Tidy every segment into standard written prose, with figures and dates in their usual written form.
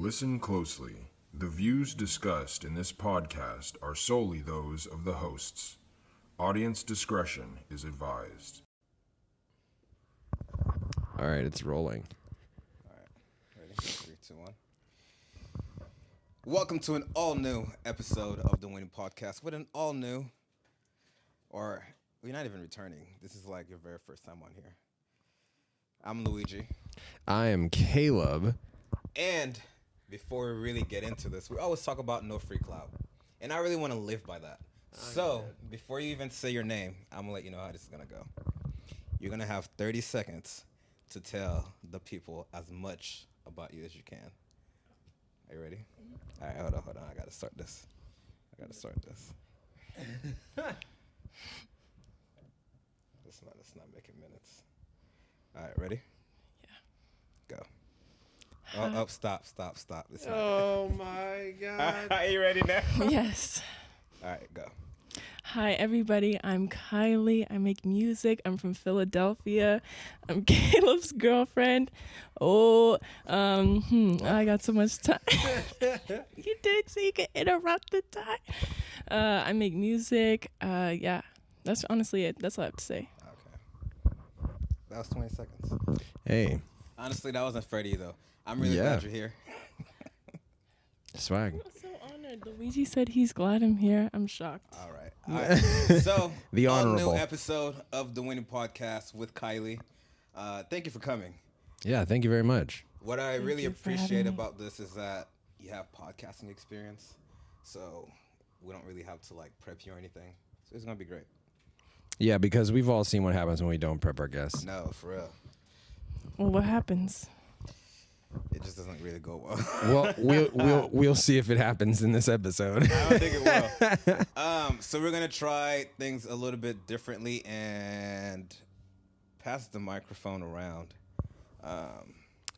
Listen closely. The views discussed in this podcast are solely those of the hosts. Audience discretion is advised. All right, it's rolling. All right, ready? 3, 2, 1. Welcome to an all-new episode of the Winning Podcast with an all-new, or we're not even returning. This is like your very first time on here. I'm Luijy. I am Caleb. And before we really get into this, we always talk about no free clout. And I really want to live by that. So before you even say your name, I'm going to let you know how this is going to go. You're going to have 30 seconds to tell the people as much about you as you can. Are you ready? All right, hold on. I got to start this. Let's not make it minutes. All right, ready? Yeah. Go. Oh, stop. Oh, my God. Are you ready now? Yes. All right, go. Hi, everybody. I'm Kylie. I make music. I'm from Philadelphia. I'm Caleb's girlfriend. I got so much time. You did, so you can interrupt the time. I make music. Yeah, that's honestly it. That's all I have to say. Okay. That was 20 seconds. Hey. Honestly, that wasn't Freddie, though. I'm really glad you're here. Swag. I'm so honored. Luigi said he's glad I'm here. I'm shocked. All right. So, The honorable. New episode of the Winning Podcast with Kylie. Thank you for coming. Yeah, thank you very much. What I really you for appreciate having me. about this is that you have podcasting experience. So, we don't really have to, prep you or anything. So, it's going to be great. Yeah, because we've all seen what happens when we don't prep our guests. No, for real. Well, what happens? It just doesn't really go well. Well, we'll see if it happens in this episode. I don't think it will. So we're gonna try things a little bit differently and pass the microphone around.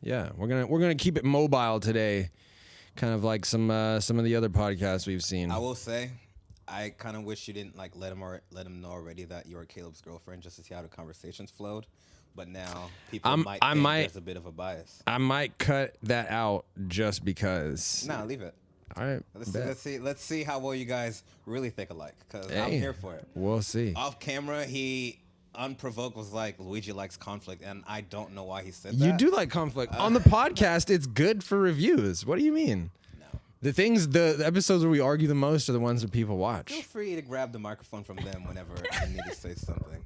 Yeah, we're gonna keep it mobile today, kind of like some of the other podcasts we've seen. I will say, I kind of wish you didn't let him know already that you're Caleb's girlfriend, just to see how the conversations flowed. But now people might think there's a bit of a bias. I might cut that out just because. Nah, leave it. All right. Let's see how well you guys really think alike. Because I'm here for it. We'll see. Off camera, he unprovoked was like, Luigi likes conflict, and I don't know why he said that. You do like conflict. On the podcast, it's good for reviews. What do you mean? No. The episodes where we argue the most are the ones that people watch. Feel free to grab the microphone from them whenever you need to say something.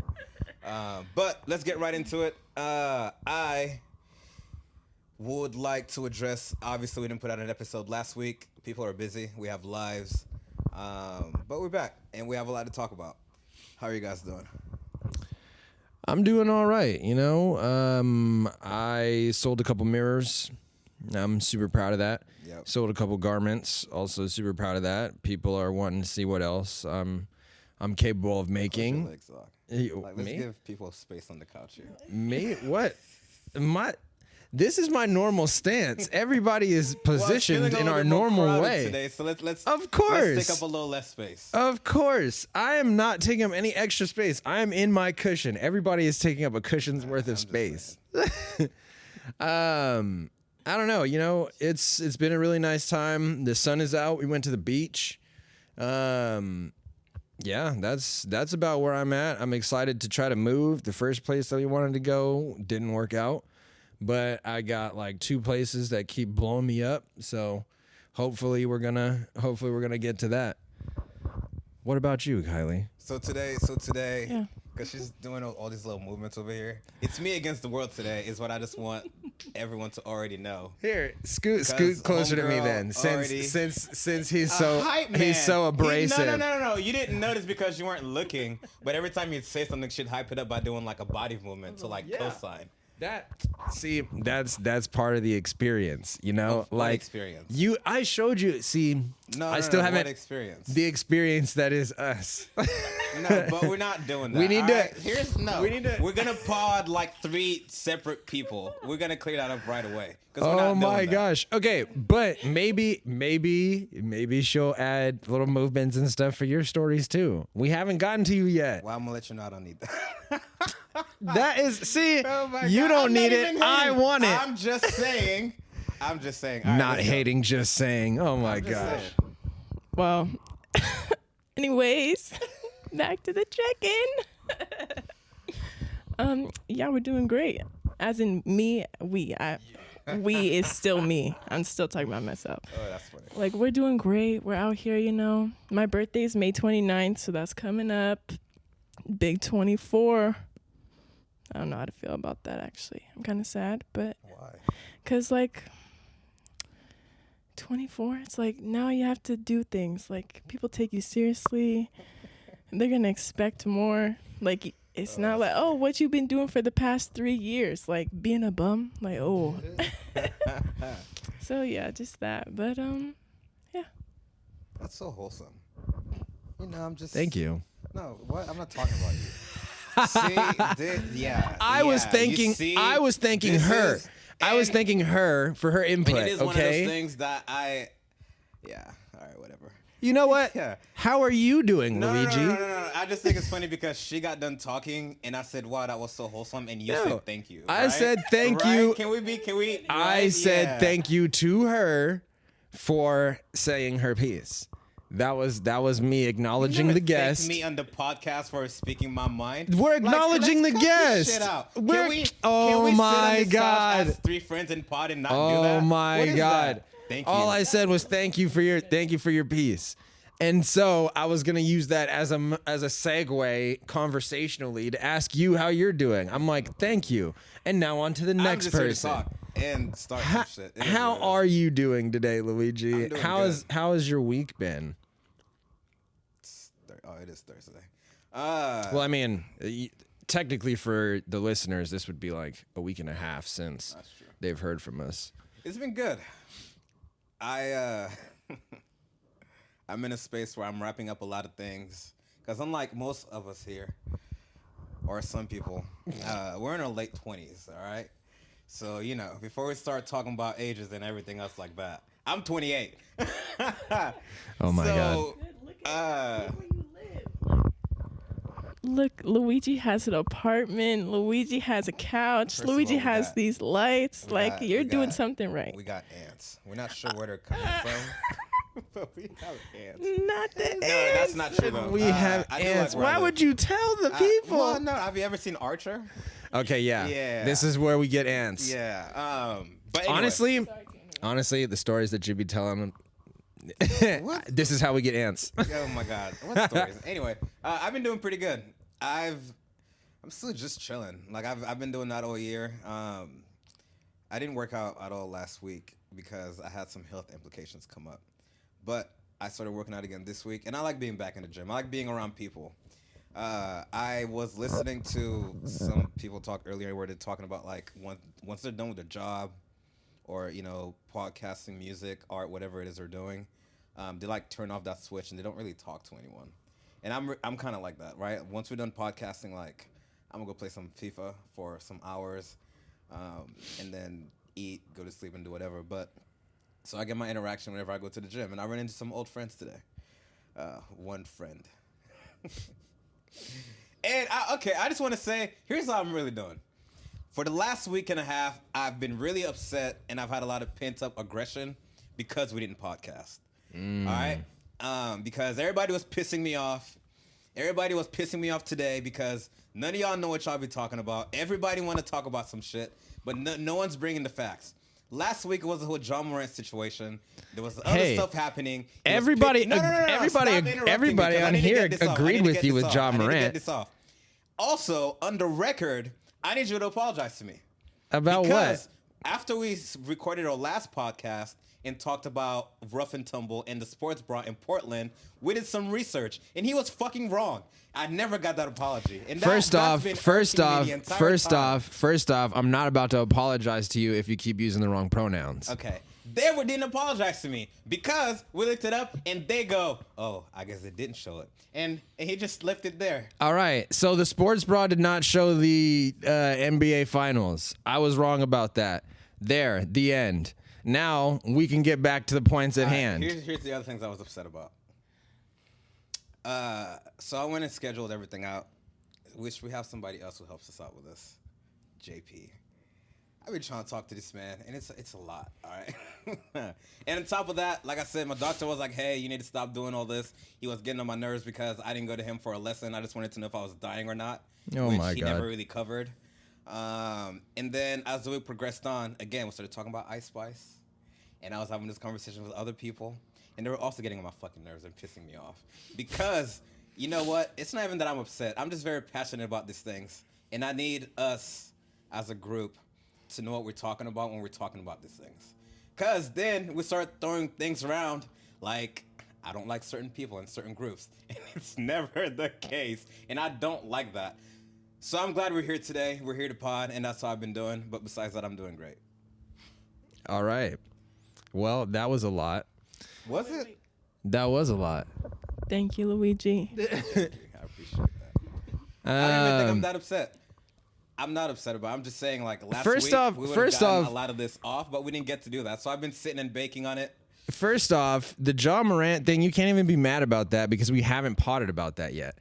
But let's get right into it. I would like to address, obviously we didn't put out an episode last week. People are busy. We have lives. But we're back, and we have a lot to talk about. How are you guys doing? I'm doing all right. I sold a couple mirrors. I'm super proud of that. Yep. Sold a couple garments. Also super proud of that. People are wanting to see what else I'm capable of making. Your legs lock. Let's Me? give people space on the couch here. Me? What? This is my normal stance. Everybody is positioned in our normal way. Today, so let's Of course. let's take up a little less space. Of course. I am not taking up any extra space. I am in my cushion. Everybody is taking up a cushion's worth of space. I don't know. It's been a really nice time. The sun is out. We went to the beach. Yeah, that's about where I'm at. I'm excited to try to move. The first place that we wanted to go didn't work out, but I got 2 places that keep blowing me up. So hopefully we're gonna get to that. What about you, Kylie? So today, Yeah. because she's doing all these little movements over here. It's me against the world today, is what I just want everyone to already know. Here, scoot closer to me homegirl then. already- Since he's Hype man. he's so abrasive. No. You didn't notice because you weren't looking. But every time you'd say something, she'd hype it up by doing a body movement to cosign. That's part of the experience, What experience? I showed you. See, I still haven't. What experience? The experience that is us. No, but we're not doing that. We need to. We're gonna pod 3 separate people. We're gonna clear that up right away. Oh my gosh. Okay, but maybe she'll add little movements and stuff for your stories too. We haven't gotten to you yet. Well, I'm gonna let you know I don't need that. That is, see, Oh my you God, don't I'm need not it. even I hating. want it. I'm just saying I'm just saying. All right, Not let's go. hating, just saying. Oh my I'm just gosh. saying. Well, anyways, back to the check-in. Yeah, we're doing great. As in me, we is still me. I'm still talking about myself. Oh, that's funny. Like, we're doing great. We're out here, you know. My birthday is May 29th, so that's coming up. Big 24. I don't know how to feel about that, actually. I'm kind of sad, but Why? because, like, 24, it's like now you have to do things. Like, people take you seriously. They're going to expect more. Like, it's not like, oh, what you been doing for the past 3 years? Like, being a bum? Like, oh. So, yeah, just that. But, yeah. That's so wholesome. You know, I'm just. Thank you. No, what? I'm not talking about you. Yeah. I was thanking her. I was thanking her for her input. It is one of those Okay. things that I. Yeah. All right. Whatever. You know what? Yeah. How are you doing, No, Luigi? No. I just think it's funny because she got done talking and I said, "Wow, that was so wholesome," and you No. said, "Thank you." I right? said thank Right? you. Can we? I right? said Yeah. thank you to her for saying her piece. That was me acknowledging You the never guest. thanked me on the podcast for speaking my mind. We're acknowledging let's the cut this guest. Shit out. We're- Can we oh sit on my this couch God. as 3 friends in pod and not do Oh that? my What is God. that? Thank you. All I said was thank you for your piece. And so I was gonna use that as a segue conversationally to ask you how you're doing. I'm like, thank you. And now on to the I'm next just here to person. talk and start some shit. It is How what it is. are you doing today, Luigi? I'm doing How good. has your week been? Oh, it is Thursday. Well, I mean, technically for the listeners, this would be like a week and a half since That's true. they've heard from us. It's been good. I'm in a space where I'm wrapping up a lot of things because unlike most of us here, or some people, we're in our late 20s. All right. So before we start talking about ages and everything else like that, I'm 28. Oh my God. Look, Luigi has an apartment. Luigi has a couch. First of Luigi all, we has got- these lights. Like, you're we doing got- something right. We got ants. We're not sure where they're coming from, but we have ants. Not the No, that's not true though. We have I do like ants. where I Why live. would you tell the people? Well, no. Have you ever seen Archer? Okay, yeah. Yeah. This is where we get ants. Yeah. But anyway. Honestly, the stories that you be telling What? this is how we get ants. Oh my God. What stories? Anyway, I've been doing pretty good. I'm still just chilling. Like I've been doing that all year. I didn't work out at all last week because I had some health implications come up. But I started working out again this week, and I like being back in the gym. I like being around people. I was listening to some people talk earlier where they're talking about like once they're done with their job or podcasting, music, art, whatever it is they're doing, they like turn off that switch and they don't really talk to anyone. And I'm kind of like that, right? Once we're done podcasting, like I'm gonna go play some FIFA for some hours, and then eat, go to sleep, and do whatever. But so I get my interaction whenever I go to the gym, and I run into some old friends today. One friend. And I just want to say, here's how I'm really doing. For the last week and a half, I've been really upset, and I've had a lot of pent-up aggression because we didn't podcast. All right? Because everybody was pissing me off. Everybody was pissing me off today because none of y'all know what y'all be talking about. Everybody want to talk about some shit, but no one's bringing the facts. Last week it was the whole John Morant situation. There was other stuff happening. It was Everybody No, everybody Stop interrupting me, everybody 'cause I on need to here get this off. I agreed need to with get you this with off. Ja I need to get Morant. this off. Also, on the record, I need you to apologize to me. About Because what? after we recorded our last podcast and talked about Rough and Tumble and the sports bra in Portland, we did some research, and he was fucking wrong. I never got that apology. And First that's been irking me the entire time. first off, I'm not about to apologize to you if you keep using the wrong pronouns. Okay. They didn't apologize to me because we looked it up and they go, oh, I guess they didn't show it. And he just left it there. All right. So the sports bra did not show the NBA finals. I was wrong about that. There, the end. Now we can get back to the points at hand. Here's the other things I was upset about. So I went and scheduled everything out. Wish we have somebody else who helps us out with this. JP. I've been trying to talk to this man, and it's a lot, all right? And on top of that, like I said, my doctor was like, hey, you need to stop doing all this. He was getting on my nerves because I didn't go to him for a lesson. I just wanted to know if I was dying or not, which he never really covered. And then as the week progressed on, again, we started talking about Ice Spice, and I was having this conversation with other people, and they were also getting on my fucking nerves and pissing me off. Because, you know what? It's not even that I'm upset. I'm just very passionate about these things, and I need us as a group to know what we're talking about when we're talking about these things. Because then we start throwing things around like, I don't like certain people in certain groups. And it's never the case. And I don't like that. So I'm glad we're here today. We're here to pod, and that's how I've been doing. But besides that, I'm doing great. All right. Well, that was a lot. Was it? That was a lot. Thank you, Luigi. I appreciate that. I don't even think I'm that upset. I'm not upset about it. I'm just saying, like, last week, we would have gotten a lot of this off, but we didn't get to do that. So I've been sitting and baking on it. First off, the Ja Morant thing, you can't even be mad about that because we haven't potted about that yet.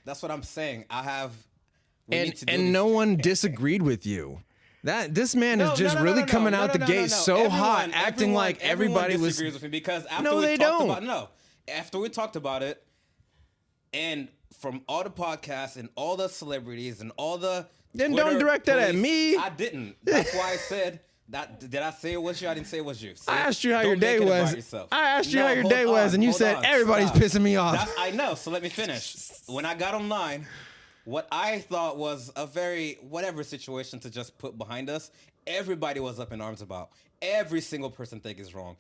That's what I'm saying. And no one disagreed with you. This man is just really coming out the gate so hot, acting like everybody was. Disagrees with me because after we talked about it, and from all the podcasts and all the celebrities and all the then don't direct that at me. I didn't. That's why I said that. Did I say it was you? I didn't say it was you. See? I asked you how your day was. I asked you how your day was, and you said everybody's pissing me off. I know. So let me finish. When I got online, what I thought was a very whatever situation to just put behind us, everybody was up in arms about. Every single person think is wrong.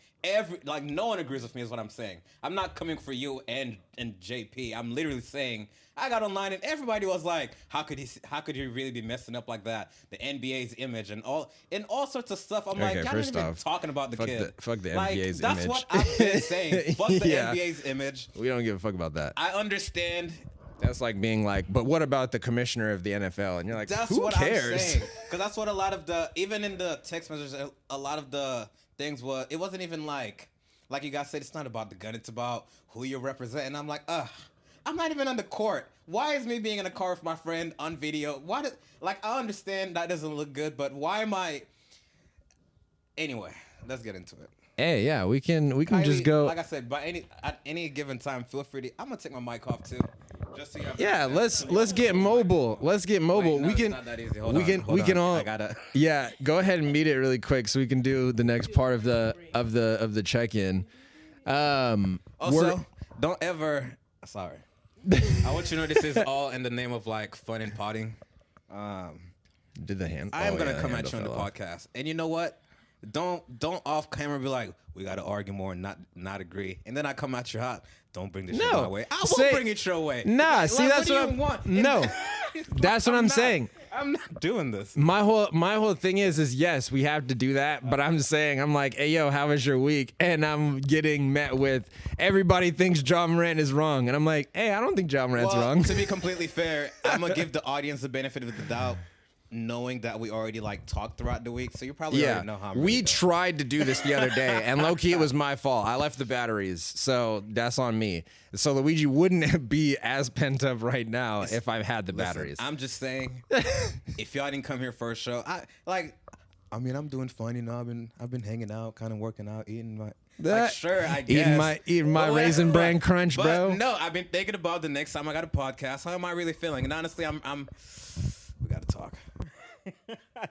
No one agrees with me is what I'm saying. I'm not coming for you and JP. I'm literally saying I got online and everybody was like, how could he really be messing up like that? The NBA's image and all sorts of stuff. I'm like, y'all not even talking about the kid. Fuck the NBA's image. That's what I've been saying. Fuck the NBA's image. We don't give a fuck about that. I understand. That's like being like, but what about the commissioner of the NFL? And you're like, that's who what cares? I'm saying. Because that's what a lot of even in the text messages, a lot of the things it wasn't even like you guys said, it's not about the gun, it's about who you're representing. I'm like, I'm not even on the court. Why is me being in a car with my friend on video? I understand that doesn't look good, but why am I? Anyway, let's get into it. Hey, yeah, we can just go. Like I said, at any given time, feel free to. I'm gonna take my mic off too. Just so you have let's get mobile. Let's get mobile. Wait, it's not that easy. Hold we can on. all. I gotta. Yeah, go ahead and meet it really quick so we can do the next part of the check-in. Also, don't ever. Sorry. I want you to know this is all in the name of like fun and potting. Did the hand? I am gonna come at you on the podcast, and you know what? Don't off camera be like, we gotta argue more and not agree, and then I come at you hot. Don't bring this shit my way. I won't bring it your way. Nah, see, that's what I'm. Want? No, that's what I'm saying. I'm not doing this. My whole thing is yes, we have to do that, but I'm just saying, I'm like, hey yo, how was your week? And I'm getting met with everybody thinks Ja Morant is wrong, and I'm like, hey, I don't think Ja Morant's wrong. To be completely fair, I'm gonna give the audience the benefit of the doubt, knowing that we already like talked throughout the week, so you probably already know how I'm we tried to do this the other day, and low-key it was my fault. I left the batteries, so that's on me. So Luigi wouldn't be as pent up right now if I had the batteries. I'm just saying, if y'all didn't come here for a show, I'm doing fun, you know. I've been hanging out, kind of working out, eating my. Sure, I guess. Eating my Raisin Bran Crunch, bro. No, I've been thinking about the next time I got a podcast. How am I really feeling? And honestly, we gotta talk.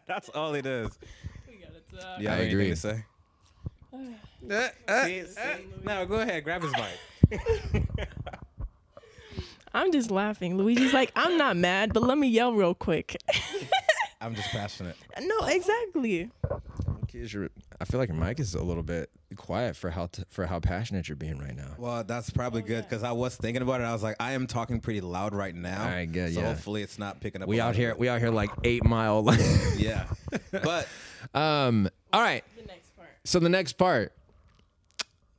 That's all it is. We gotta talk. Yeah, I agree. To say? No, go ahead. Grab his mic. I'm just laughing. Luigi's like, I'm not mad, but let me yell real quick. I'm just passionate. No, exactly. I feel like your mic is a little bit quiet for how passionate you're being right now. Well, that's probably good because I was thinking about it. I was like, I am talking pretty loud right now. All right, good. So hopefully it's not picking up. We out here like 8 Mile. Yeah, but all right. The next part. So the next part.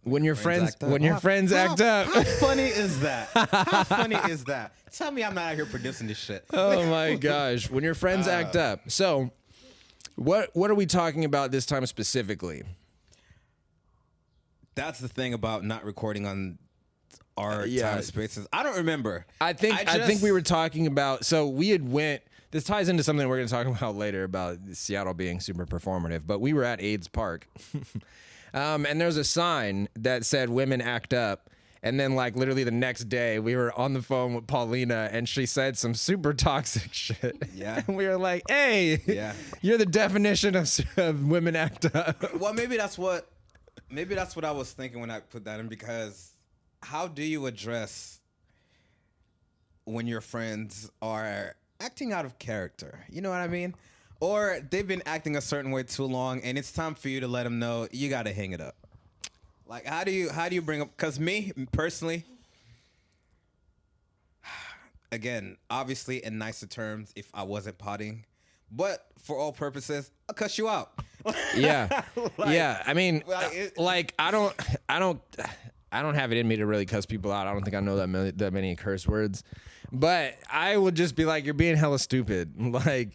When your friends act up. How funny is that? How funny is that? Tell me I'm not out here producing this shit. Oh my gosh. When your friends act up. So what are we talking about this time specifically? That's the thing about not recording on our time spaces. I don't remember. I think we were talking about, so we had went this ties into something we're going to talk about later about Seattle being super performative. But we were at AIDS Park, and there's a sign that said "Women act up." And then, like, literally the next day, we were on the phone with Paulina, and she said some super toxic shit. Yeah. And we were like, hey, Yeah. you're the definition of women act up. Well, maybe that's what I was thinking when I put that in, because how do you address when your friends are acting out of character? You know what I mean? Or they've been acting a certain way too long, and it's time for you to let them know you got to hang it up. Like, how do you bring up? Because me personally, again, obviously in nicer terms, if I wasn't potting, but for all purposes, I'll cuss you out. Yeah. Yeah. I mean, like, I don't have it in me to really cuss people out. I don't think I know that many curse words, but I would just be like, you're being hella stupid. Like,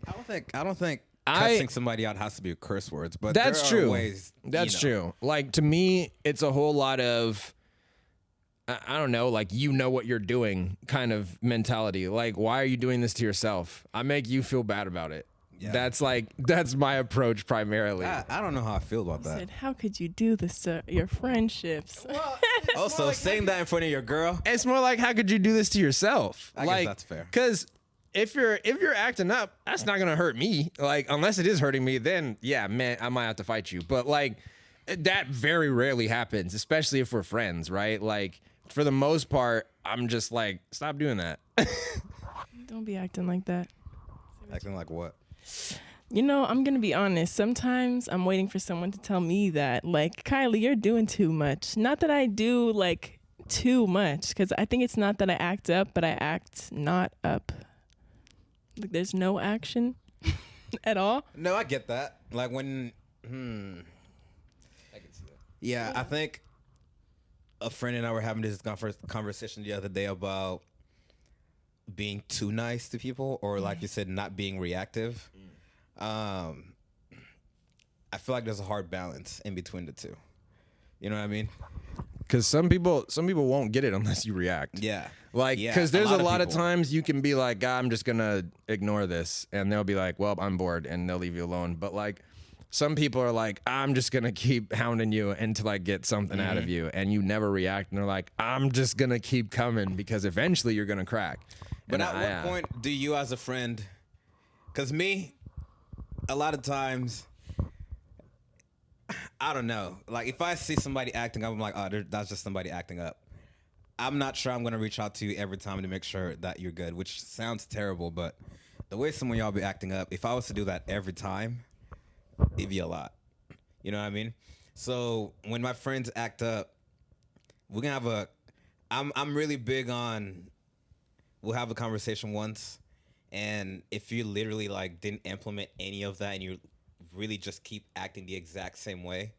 I don't think cussing somebody out has to be curse words, but that's there are true. ways, That's true. Like, to me, it's a whole lot of, I don't know, like, you know what you're doing kind of mentality. Like, why are you doing this to yourself? I make you feel bad about it. Yeah. That's my approach primarily. I don't know how I feel about that. Said, how could you do this to your friendships? Also, like, saying that in front of your girl, it's more like, how could you do this to yourself? I guess that's fair. Because if you're acting up, that's not gonna hurt me. Like, unless it is hurting me, then yeah, man, I might have to fight you. But like, that very rarely happens, especially if we're friends, right? Like, for the most part, I'm just like, stop doing that. Don't be acting like that. Acting like what? You know, I'm going to be honest. Sometimes I'm waiting for someone to tell me that, like, Kylie, you're doing too much. Not that I do, like, too much, because I think it's not that I act up, but I act not up. Like, there's no action at all. No, I get that. Like, when, I can see that. Yeah, I think a friend and I were having this conversation the other day about being too nice to people, or like you said, not being reactive. I feel like there's a hard balance in between the two. You know what I mean? Because some people won't get it unless you react. Yeah. Like, because there's a lot of times you can be like, God, I'm just going to ignore this. And they'll be like, well, I'm bored. And they'll leave you alone. But like, some people are like, I'm just going to keep hounding you until I get something out of you. And you never react. And they're like, I'm just going to keep coming because eventually you're going to crack. But at what point do you as a friend, because me, a lot of times, I don't know. Like, if I see somebody acting up, I'm like, oh, that's just somebody acting up. I'm not sure I'm going to reach out to you every time to make sure that you're good, which sounds terrible, but the way some of y'all be acting up, if I was to do that every time, it'd be a lot. You know what I mean? So when my friends act up, we're going to have I'm really big on, we'll have a conversation once, and if you literally like didn't implement any of that and you really just keep acting the exact same way,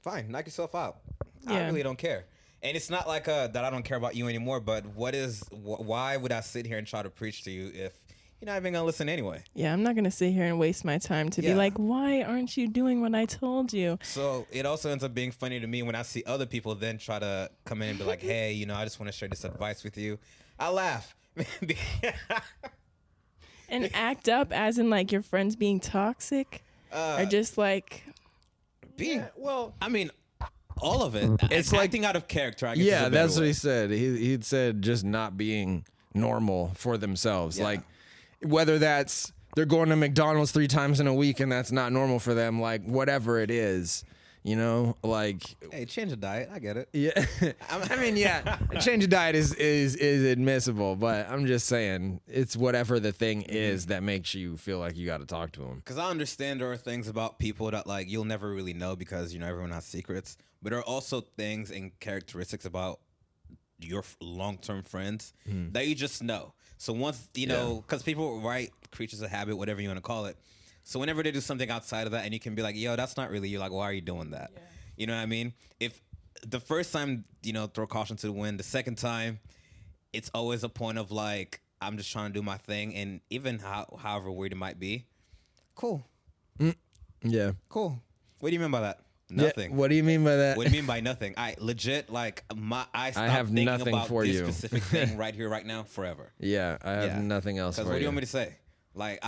fine, knock yourself out. Yeah. I really don't care. And it's not like that I don't care about you anymore, but why would I sit here and try to preach to you if you're not even going to listen anyway? Yeah, I'm not going to sit here and waste my time to be like, why aren't you doing what I told you? So it also ends up being funny to me when I see other people then try to come in and be like, hey, you know, I just want to share this advice with you. I laugh. And act up as in like your friends being toxic? Or just like... I mean... all of it. It's like acting out of character, I guess. Yeah, that's what he said. He'd said just not being normal for themselves. Yeah. Like, whether that's they're going to McDonald's 3 times in a week and that's not normal for them, like, whatever it is, you know, like... Hey, change of diet. I get it. Yeah. I mean, yeah, change of diet is admissible, but I'm just saying it's whatever the thing is that makes you feel like you got to talk to them. Because I understand there are things about people that, like, you'll never really know because, you know, everyone has secrets. But there are also things and characteristics about your long-term friends that you just know. So once, you know, because people, right, creatures of habit, whatever you want to call it. So whenever they do something outside of that and you can be like, yo, that's not really you. Like, why are you doing that? Yeah. You know what I mean? If the first time, you know, throw caution to the wind. The second time, it's always a point of like, I'm just trying to do my thing. And even however weird it might be, cool. Yeah. Cool. What do you mean by that? Nothing. Yeah, what do you mean by that? What do you mean by nothing? I legit, like, I have thinking nothing about for this you. specific thing right here, right now, forever. Yeah, I have nothing else for you. Because what do you want me to say? Like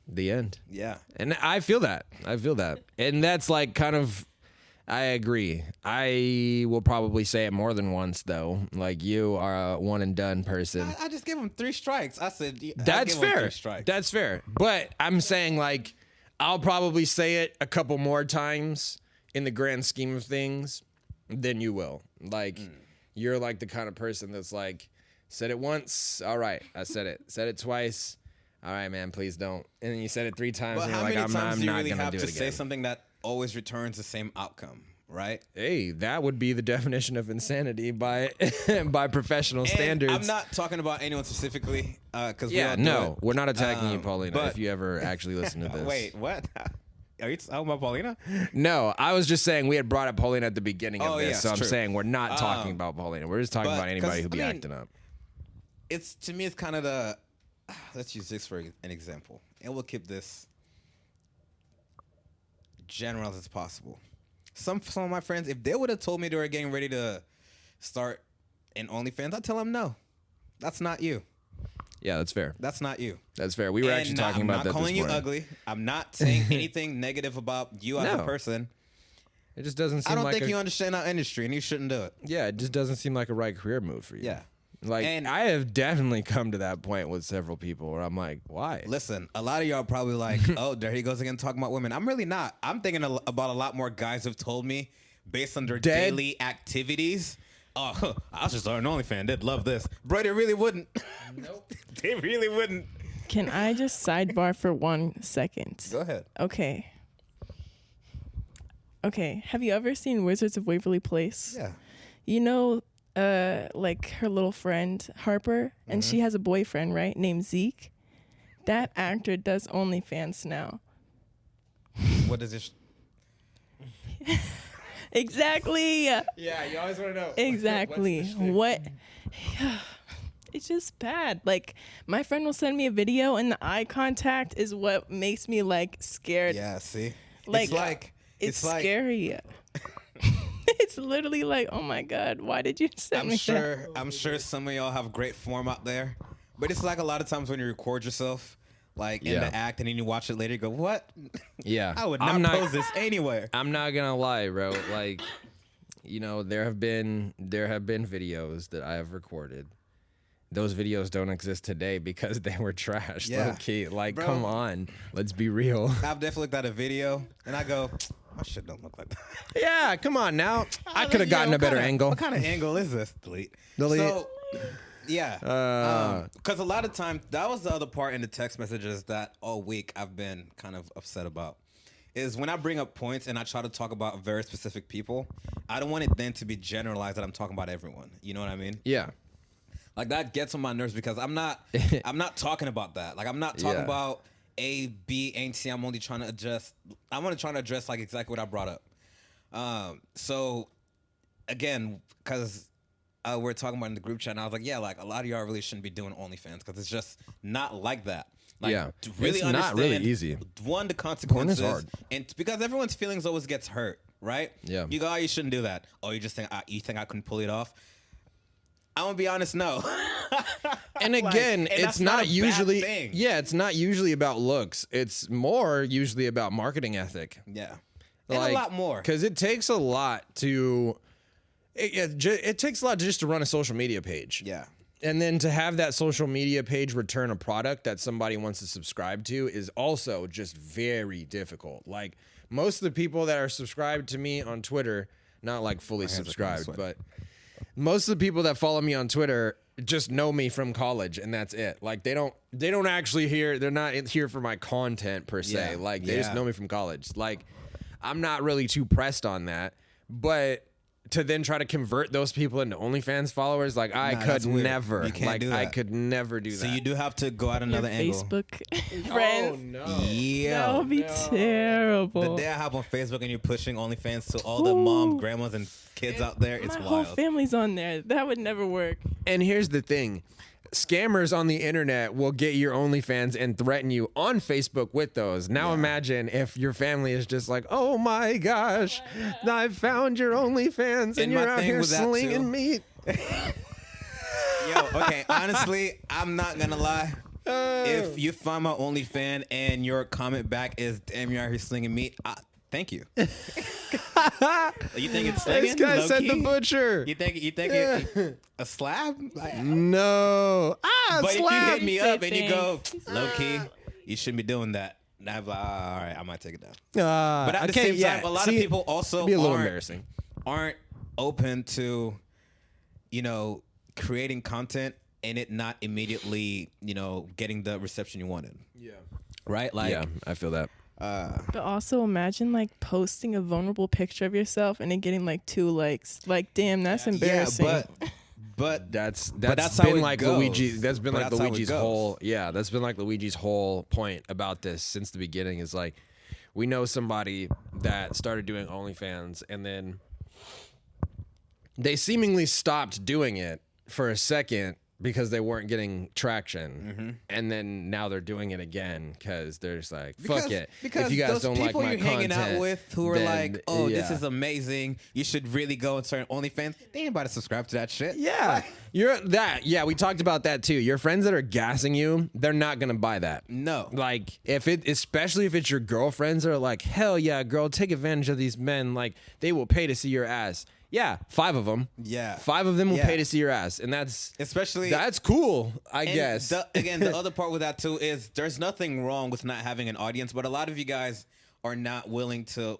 The end. yeah. And I feel that. And that's like kind of, I agree. I will probably say it more than once, though. Like, you are a one and done person. I just gave him 3 strikes. I said, That's I gave him fair. 3 strikes. That's fair. But I'm saying, like, I'll probably say it a couple more times in the grand scheme of things than you will. Like, you're like the kind of person that's like, said it once. All right, I said it. Said it twice. All right, man, please don't. And then you said it 3 times, But and you're how like, many I'm times do you not really going to have do to it say again. something that always returns the same outcome, right? Hey, that would be the definition of insanity by by professional standards. I'm not talking about anyone specifically, because we're not attacking you, Paulina. but- If you ever actually listen to this, Wait, what? Are you talking about Paulina? No, I was just saying we had brought up Paulina at the beginning of Oh, this, yes, so I'm true. saying we're not talking about Paulina. We're just talking but- about anybody 'cause, who be I mean, acting up. It's to me, it's kind of the. Let's use this for an example, and we'll keep this general as possible. Some of my friends, if they would have told me they were getting ready to start in OnlyFans, I'd tell them no. That's not you. Yeah, that's fair. That's not you. That's fair. We were actually And talking about that I'm not calling this you morning. ugly. I'm not saying anything negative about you as a No. person. It just doesn't seem I don't like think you understand our industry, and you shouldn't do it. Yeah, it just doesn't seem like a right career move for you. Yeah. Like, And- I have definitely come to that point with several people where I'm like, why? Listen, a lot of y'all probably like, oh, there he goes again talking about women. I'm really not. I'm thinking about a lot more guys who've told me based on their Dead. daily activities. Oh, I was just an OnlyFan. They'd love this. Bro, they really wouldn't. Nope. They really wouldn't. Can I just sidebar for 1 second? Go ahead. Okay. Have you ever seen Wizards of Waverly Place? Yeah. You know, like her little friend Harper, and she has a boyfriend, right, named Zeke. That actor does OnlyFans now. What is this? Exactly. Yeah, you always want to know. Exactly. What? It's just bad. Like, my friend will send me a video, and the eye contact is what makes me like scared. Yeah, see? Like, it's like scary. It's literally like, oh my God, why did you send me that? I'm sure some of y'all have great form out there, but it's like a lot of times when you record yourself, like in Yeah. the act, and then you watch it later, you go, "What? Yeah. I would I'm not post this anywhere." I'm not gonna lie, bro. Like, you know, there have been videos that I have recorded. Those videos don't exist today because they were trashed. Yeah. Low-key. Like, Bro. come on, let's be real. I've definitely looked at a video and I go, "My shit don't look like that." Yeah, come on now. I could have gotten a better angle. What kind of angle is this? Delete. Delete. So, yeah. Because a lot of times, that was the other part in the text messages that all week I've been kind of upset about. Is when I bring up points and I try to talk about very specific people, I don't want it then to be generalized that I'm talking about everyone. You know what I mean? Yeah. Like, that gets on my nerves because I'm not talking about that. Like, I'm not talking Yeah. about A, B, and C. I'm only trying to address. I'm only trying to address like exactly what I brought up. So again, because we're talking about in the group chat, and I was like, yeah, like a lot of y'all really shouldn't be doing OnlyFans because it's just not like that. Like, Yeah. to really It's not understand, really easy. One, the consequences, hard. and because everyone's feelings always gets hurt, right? Yeah. You go, oh, you shouldn't do that. Oh, you just think you think I couldn't pull it off? I'm gonna be honest, no. And Like, again, and it's that's not a not bad usually thing. yeah, it's not usually about looks. It's more usually about marketing ethic. Yeah. And a lot more. Because it takes a lot to it takes a lot just to run a social media page. Yeah. And then to have that social media page return a product that somebody wants to subscribe to is also just very difficult. Like, most of the people that are subscribed to me on Twitter, not like fully subscribed, but most of the people that follow me on Twitter just know me from college, and that's it. Like, they're not here for my content per se. Yeah. Like, they just Yeah. know me from college. Like, I'm not really too pressed on that, but to then try to convert those people into OnlyFans followers, like, I Nah, could that's weird. never. You can't Like, do I that. could never do that. So you do have to go out Your another angle. Facebook friends. no. Yeah. That would be terrible. The day I hop on Facebook and you're pushing OnlyFans to all the moms, grandmas, and kids out there, it's My whole wild. family's on there. That would never work. And here's the thing. Scammers on the internet will get your OnlyFans and threaten you on Facebook with those. Now imagine if your family is just like, oh my gosh, I found your OnlyFans and And my you're out thing here with that, slinging too. meat. Yo, Okay. Honestly, I'm not gonna lie. If you find my OnlyFans and your comment back is "Damn, you're out here slinging meat," thank you. You think it's slinging? This guy said Low-key? the butcher. You think it a slab? No. But if you hit me Say up and you go thanks. low key, you shouldn't be doing that. And I'm like, all right, I might take it down. But But at the same time, a lot of people also be a little embarrassing. aren't open to, creating content and it not immediately, getting the reception you wanted. Yeah. Right? Like, Yeah, I feel that. But also imagine like posting a vulnerable picture of yourself and then getting like 2 likes. Like, damn, that's embarrassing. Yeah, but That's that's how been it like goes. Luigi. That's been But like that's how it Luigi's goes. whole. Yeah, that's been like Luigi's whole point about this since the beginning. Is like, we know somebody that started doing OnlyFans and then they seemingly stopped doing it for a second because they weren't getting traction, and then now they're doing it again because they're just like, fuck it. Because if you guys those don't like people my you're hanging content, out with who are then, like, oh, this yeah. is amazing, you should really go and start OnlyFans, they ain't about to subscribe to that shit. Yeah, you're that. Yeah, we talked about that too. Your friends that are gassing you, they're not gonna buy that. No. Like especially if it's your girlfriends that are like, hell yeah, girl, take advantage of these men. Like they will pay to see your ass. Yeah, 5 of them. Yeah. 5 of them will Yeah. pay to see your ass, and that's cool. I And guess. the other part with that too is there's nothing wrong with not having an audience, but a lot of you guys are not willing to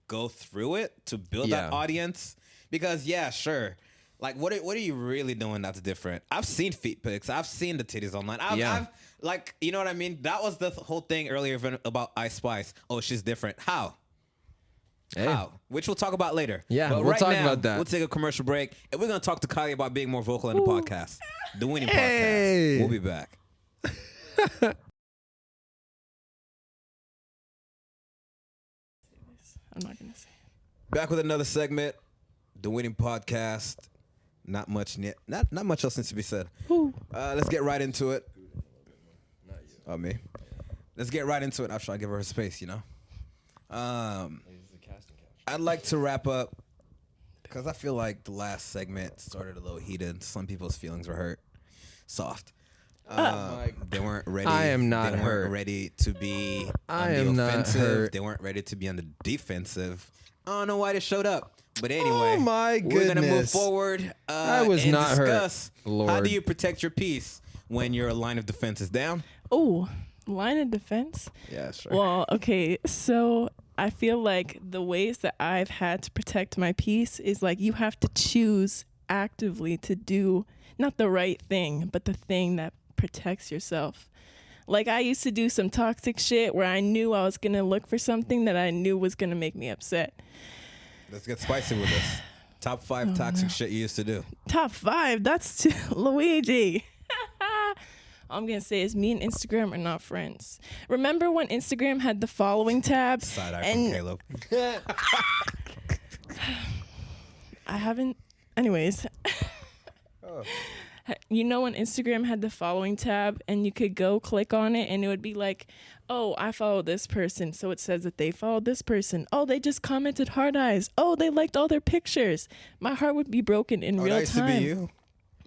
go through it to build that Yeah. audience because sure. Like what are you really doing that's different? I've seen feet pics. I've seen the titties online. I've like, you know what I mean? That was the whole thing earlier about Ice Spice. Oh, she's different. How? Hey. How? Which we'll talk about later. Yeah, But we'll right talk now, about that. We'll take a commercial break, and we're going to talk to Kylie about being more vocal in the podcast. The Winning Hey. Podcast. We'll be back. I'm not gonna say it. Back with another segment, The Winning Podcast. Not much else needs to be said. Let's get right into it. Oh, me. Let's get right into it. I'll try to give her space, I'd like to wrap up because I feel like the last segment started a little heated. Some people's feelings were hurt. Soft. They weren't ready. I am not they hurt. weren't ready to be on I the am not offensive. hurt. They weren't ready to be on the defensive. I don't know why they showed up. But anyway, Oh, my we're going to move goodness. forward I was and not hurt, discuss how Lord. do you protect your peace when your line of defense is down? Oh, line of defense. Yeah, sure. Well, okay, so I feel like the ways that I've had to protect my peace is like you have to choose actively to do not the right thing, but the thing that protects yourself. Like I used to do some toxic shit where I knew I was going to look for something that I knew was going to make me upset. Let's get spicy with this. Top 5 toxic shit you used to do. Top 5, that's too, Luigi. All I'm going to say is me and Instagram are not friends. Remember when Instagram had the following tab? Side eye and from Caleb. I haven't. Anyways. You know when Instagram had the following tab and you could go click on it and it would be like, oh, I follow this person. So it says that they followed this person. Oh, they just commented hard eyes. Oh, they liked all their pictures. My heart would be broken in real that used time. to be you?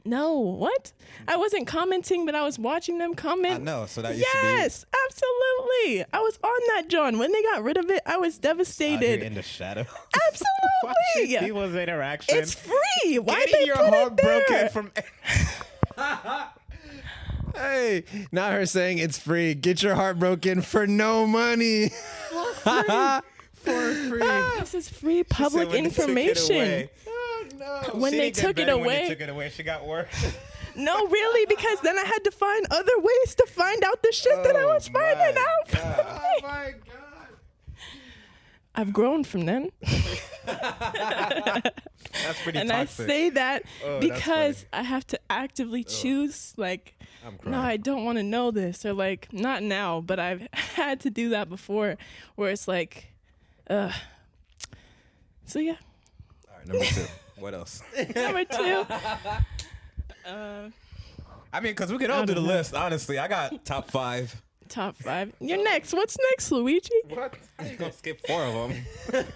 No, what? I wasn't commenting, but I was watching them comment. I know, so that used to be you. Yes, absolutely. I was on that, John. When they got rid of it, I was Out here devastated. in the shadow. Absolutely. People's interaction. It's free. Why Getting they your put heart it there? broken from. Hey, not her saying it's free. Get your heart broken for no money. For free. This is free public information. When She they didn't get took it better when away. they took it away, she got worse. No, really, because then I had to find other ways to find out the shit that I was finding out. God. my God. I've grown from then. That's pretty And toxic. I say that Oh, that's because funny. I have to actively choose, like, I'm no, crying. I don't want to know this. Or, like, not now, but I've had to do that before where it's like, so, yeah. All right, number 2. What else? Number 2. I mean, because we can all do the list, honestly. I got top 5. Top 5. You're next. What's next, Luigi? What? I'm going to skip 4 of them.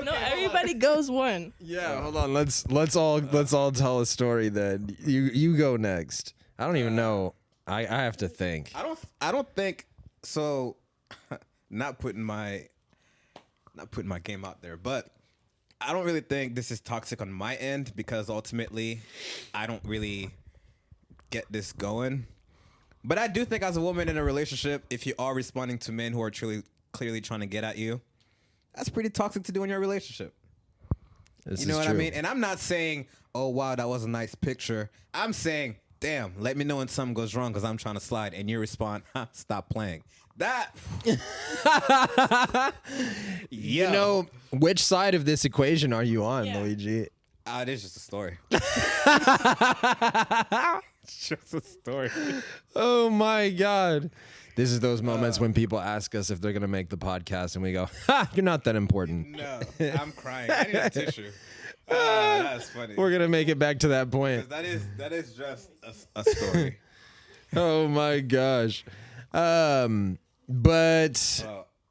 No, everybody goes one. Yeah, hold on. Let's all tell a story then. You go next. I don't even know. I have to think. I don't think so. Not putting my game out there, but I don't really think this is toxic on my end because ultimately I don't really get this going. But I do think as a woman in a relationship, if you are responding to men who are clearly trying to get at you, that's pretty toxic to do in your relationship. You know what I mean? And I'm not saying, oh, wow, that was a nice picture. I'm saying, damn, let me know when something goes wrong because I'm trying to slide. And you respond, stop playing. That. You know, which side of this equation are you on, Luijy? It is just a story. It's just a story. Oh, my God. This is those moments when people ask us if they're going to make the podcast and we go, ha, you're not that important. No, I'm crying. I need a tissue. That's funny. We're going to make it back to that point. That is just a story. Oh, my gosh. But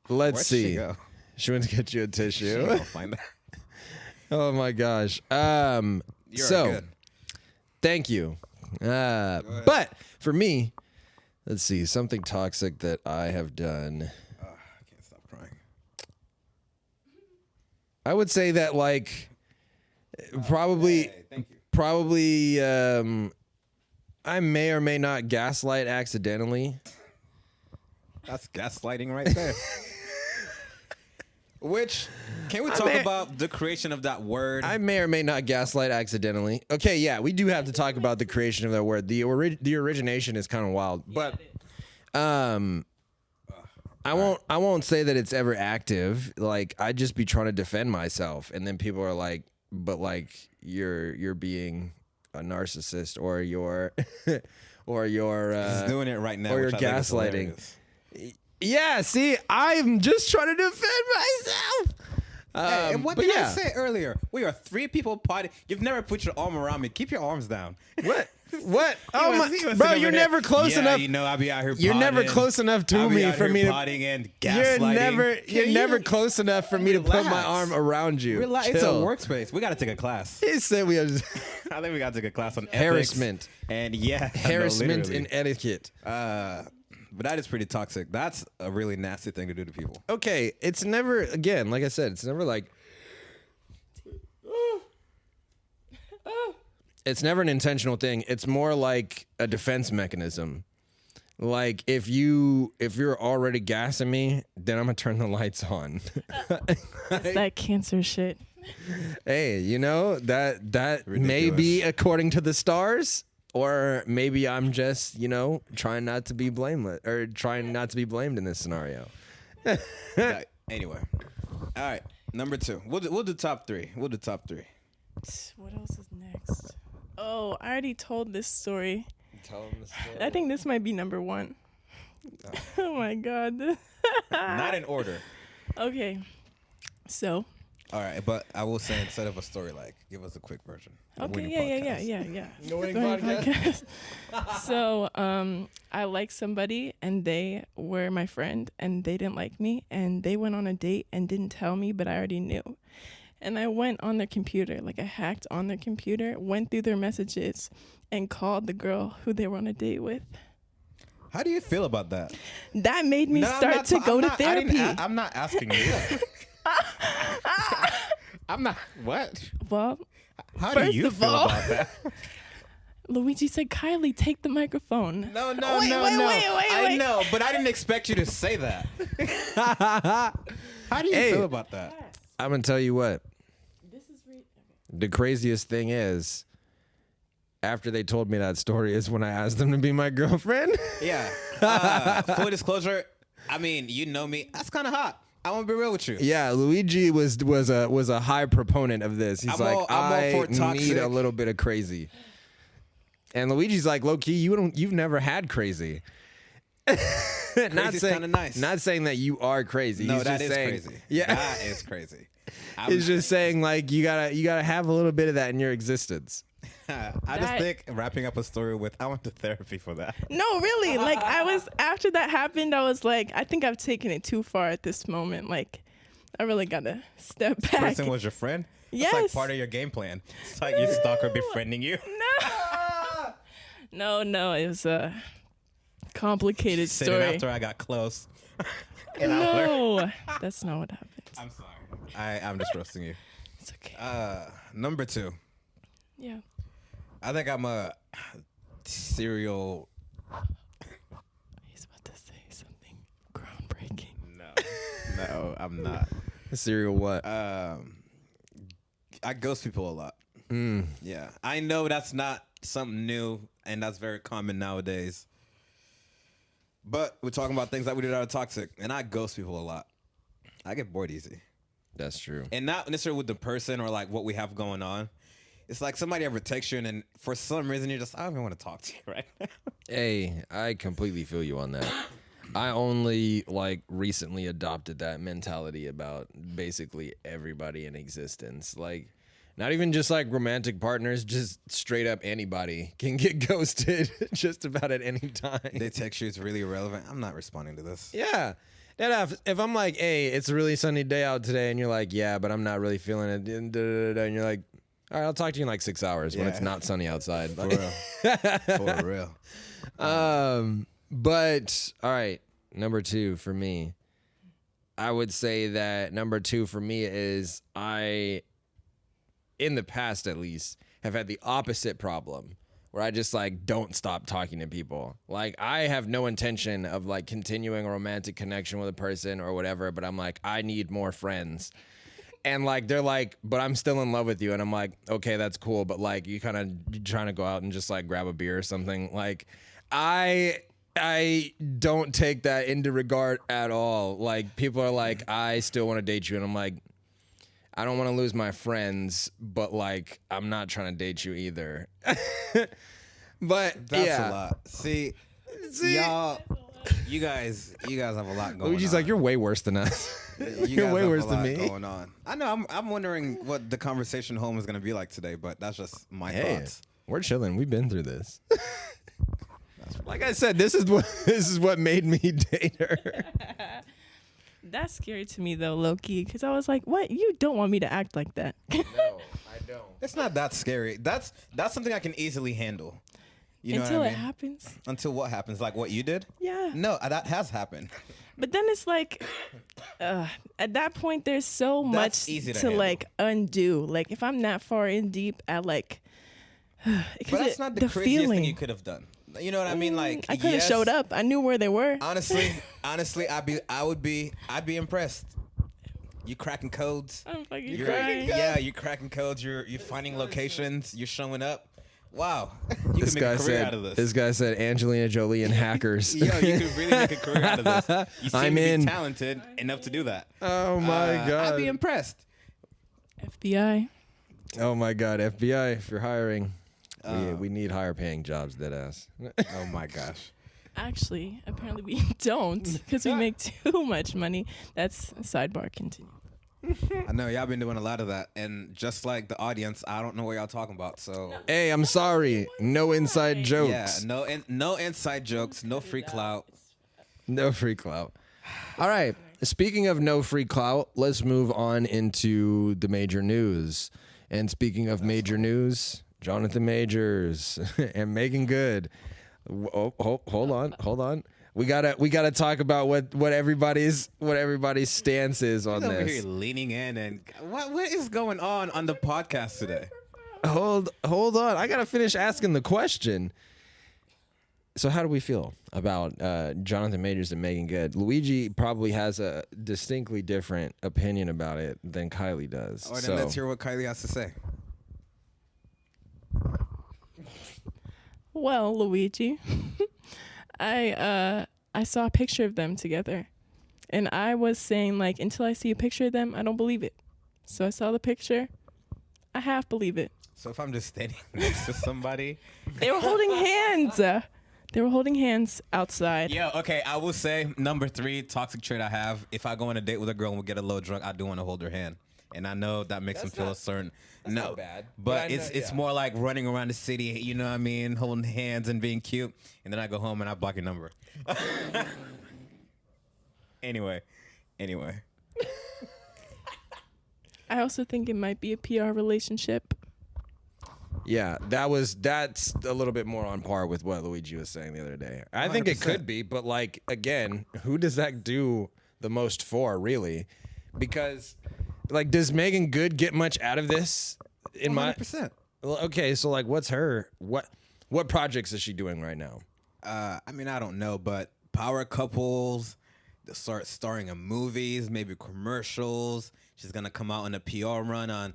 let's see. She went to get you a tissue. I'll find that. Oh, my gosh. You're good. Thank you. But for me, let's see, something toxic that I have done. I can't stop crying. I would say that, like, probably, I may or may not gaslight accidentally. That's gaslighting right there. Which, can we talk about the creation of that word? I may or may not gaslight accidentally. Okay, yeah, we do have to talk about the creation of that word. The origination is kind of wild, but I won't say that it's ever active. Like, I'd just be trying to defend myself, and then people are like, "But like, you're being a narcissist, or you're He's doing it right now, or you're gaslighting." Yeah, see, I'm just trying to defend myself. And what did I say earlier? We are 3 people potty. You've never put your arm around me. Keep your arms down. What? Oh my, bro! You're never close enough. You know, I'll be out here. You're never close enough to me for me to. And You're never close enough for me to put my arm around you. Relax. It's a workspace. We got to take a class. He said we have. I think we got to take a class on harassment. And harassment and etiquette. But that is pretty toxic. That's a really nasty thing to do to people. Okay, it's never, again, like I said, it's never like, it's never an intentional thing. It's more like a defense mechanism. Like, if you're already gassing me, then I'm gonna turn the lights on. It's that cancer shit. Hey, you know, that may be according to the stars. Or maybe I'm just, you know, trying not to be blameless or trying not to be blamed in this scenario. Anyway, all right, number 2. We'll do top 3. What else is next? Oh, I already told this story. Tell them the story. I think this might be number 1. Oh my God. Not in order. Okay, so. All right, but I will say instead of a story, like, give us a quick version. Okay, yeah. Winning podcast. So, I like somebody, and they were my friend, and they didn't like me, and they went on a date and didn't tell me, but I already knew. And I went on their computer, like I hacked on their computer, went through their messages, and called the girl who they were on a date with. How do you feel about that? That made me start to go to therapy. I'm not asking you. I'm not. What? Well, how do you feel about that? Luijy said, "Kylie, take the microphone." No. Wait. I know, but I didn't expect you to say that. How do you feel about that? I'm gonna tell you what. The craziest thing is, after they told me that story, is when I asked them to be my girlfriend. Yeah. Full disclosure. I mean, you know me. That's kind of hot. I want to be real with you. Yeah, Luijy was a high proponent of this. He's I need a little bit of crazy. And Luigi's like, low key, you've never had crazy. Crazy's kind of nice. Not saying that you are crazy. No, He's that just is saying, crazy. Yeah, that is crazy. He's just saying like you gotta have a little bit of that in your existence. I just think wrapping up a story with I went to therapy for that. No, really. Like after that happened, I was like, I think I've taken it too far at this moment. Like, I really gotta step This back. person was your friend? Yes. It's like part of your game plan. It's like your stalker befriending you. No, it was a complicated Said it story. after I got close. And I learned. No, that's not what happened. I'm sorry. I'm just roasting you. It's okay. Number 2. Yeah. I think I'm a serial. He's about to say something groundbreaking. No, I'm not. Serial what? I ghost people a lot. Mm. Yeah, I know that's not something new, and that's very common nowadays. But we're talking about things that we do that are toxic, and I ghost people a lot. I get bored easy, That's true. and not necessarily with the person or like what we have going on. It's like somebody ever texts you, and then for some reason you're just, I don't even want to talk to you right now. Hey, I completely feel you on that. I only like recently adopted that mentality about basically everybody in existence. Like, not even just like romantic partners, just straight up anybody can get ghosted just about at any time. They text you, it's really irrelevant. I'm not responding to this. Yeah. If I'm like, hey, it's a really sunny day out today, and you're like, yeah, but I'm not really feeling it, and you're like, all right, I'll talk to you in like 6 hours when Yeah. it's not sunny outside. For real. For real. But all right, number 2 for me. I would say that number 2 for me is I, in the past at least, have had the opposite problem where I just like don't stop talking to people. Like I have no intention of like continuing a romantic connection with a person or whatever, but I'm like, I need more friends. And like they're like, but I'm still in love with you, and I'm like, okay, that's cool, but like you kind of trying to go out and just like grab a beer or something. Like I don't take that into regard at all. Like people are like, I still want to date you, and I'm like, I don't want to lose my friends, but like I'm not trying to date you either. But That's yeah, a lot. See, y'all, you guys have a lot going Luigi's on. like, you're way worse than us. You You're guys way have worse a than lot me. going on. I know. I'm wondering what the conversation home is going to be like today, but that's just my Hey, thoughts. we're chilling. We've been through this. Like I said, this is what made me date her. That's scary to me though, low key, because I was like, "What? You don't want me to act like that?" No, I don't. It's not that scary. That's something I can easily handle. You know Until what I it mean? happens. Until what happens? Like what you did? Yeah. No, that has happened. But then it's like, at that point, there's so That's much easy to to handle. like undo. Like if I'm that far in deep at like, But that's not the craziest feeling. thing you could have done. You know what I mean? Like I could have yes, showed up. I knew where they were. Honestly, I'd be impressed. You cracking codes. I'm fucking You're, crying. yeah, you're cracking codes. You're finding locations. You're showing up. Wow, you This can make guy a career said. out of this. This guy said Angelina Jolie and hackers. Yo, you could really make a career out of this. You seem I'm to in. be talented enough to do that. Oh my god. I'd be impressed. FBI. Oh my god, FBI, if you're hiring, we need higher paying jobs, deadass. Oh my gosh. Actually, apparently we don't because we make too much money. That's a sidebar. Continue. I know y'all been doing a lot of that, and just like the audience, I don't know what y'all talking about. So Hey, I'm sorry. No inside jokes. yeah, no inside jokes, no free clout. No free clout. All right. Speaking of no free clout, let's move on into the major news. And speaking of major news, Jonathan Majors and Meagan Good. Hold on. We gotta talk about what everybody's stance is on Over this. here leaning in, and what is going on the podcast today? Hold on. I gotta finish asking the question. So how do we feel about Jonathan Majors and Meagan Good? Luigi probably has a distinctly different opinion about it than Kylie does. Or then So let's hear what Kylie has to say. Well, Luigi, I saw a picture of them together, and I was saying like, until I see a picture of them, I don't believe it. So I saw the picture. I half believe it. So if I'm just standing next to somebody, They were holding hands. They were holding hands outside. yeah, okay. I will say number 3 toxic trait I have. If I go on a date with a girl and we get a little drunk, I do want to hold her hand, and I know that makes them feel a certain. No, not bad. but But I it's know- more like running around the city. You know what I mean? Holding hands and being cute, and then I go home and I block your number. Anyway. I also think it might be a PR relationship. Yeah, that's a little bit more on par with what Luigi was saying the other day. I think it 100%. could be, but like again, who does that do the most for, really? Because like, does Meagan Good get much out of this? In 100%. Well, okay, so like, what's her what projects is she doing right now? I mean, I don't know, but power couples, they'll start starring in movies, maybe commercials. She's gonna come out on a PR run on.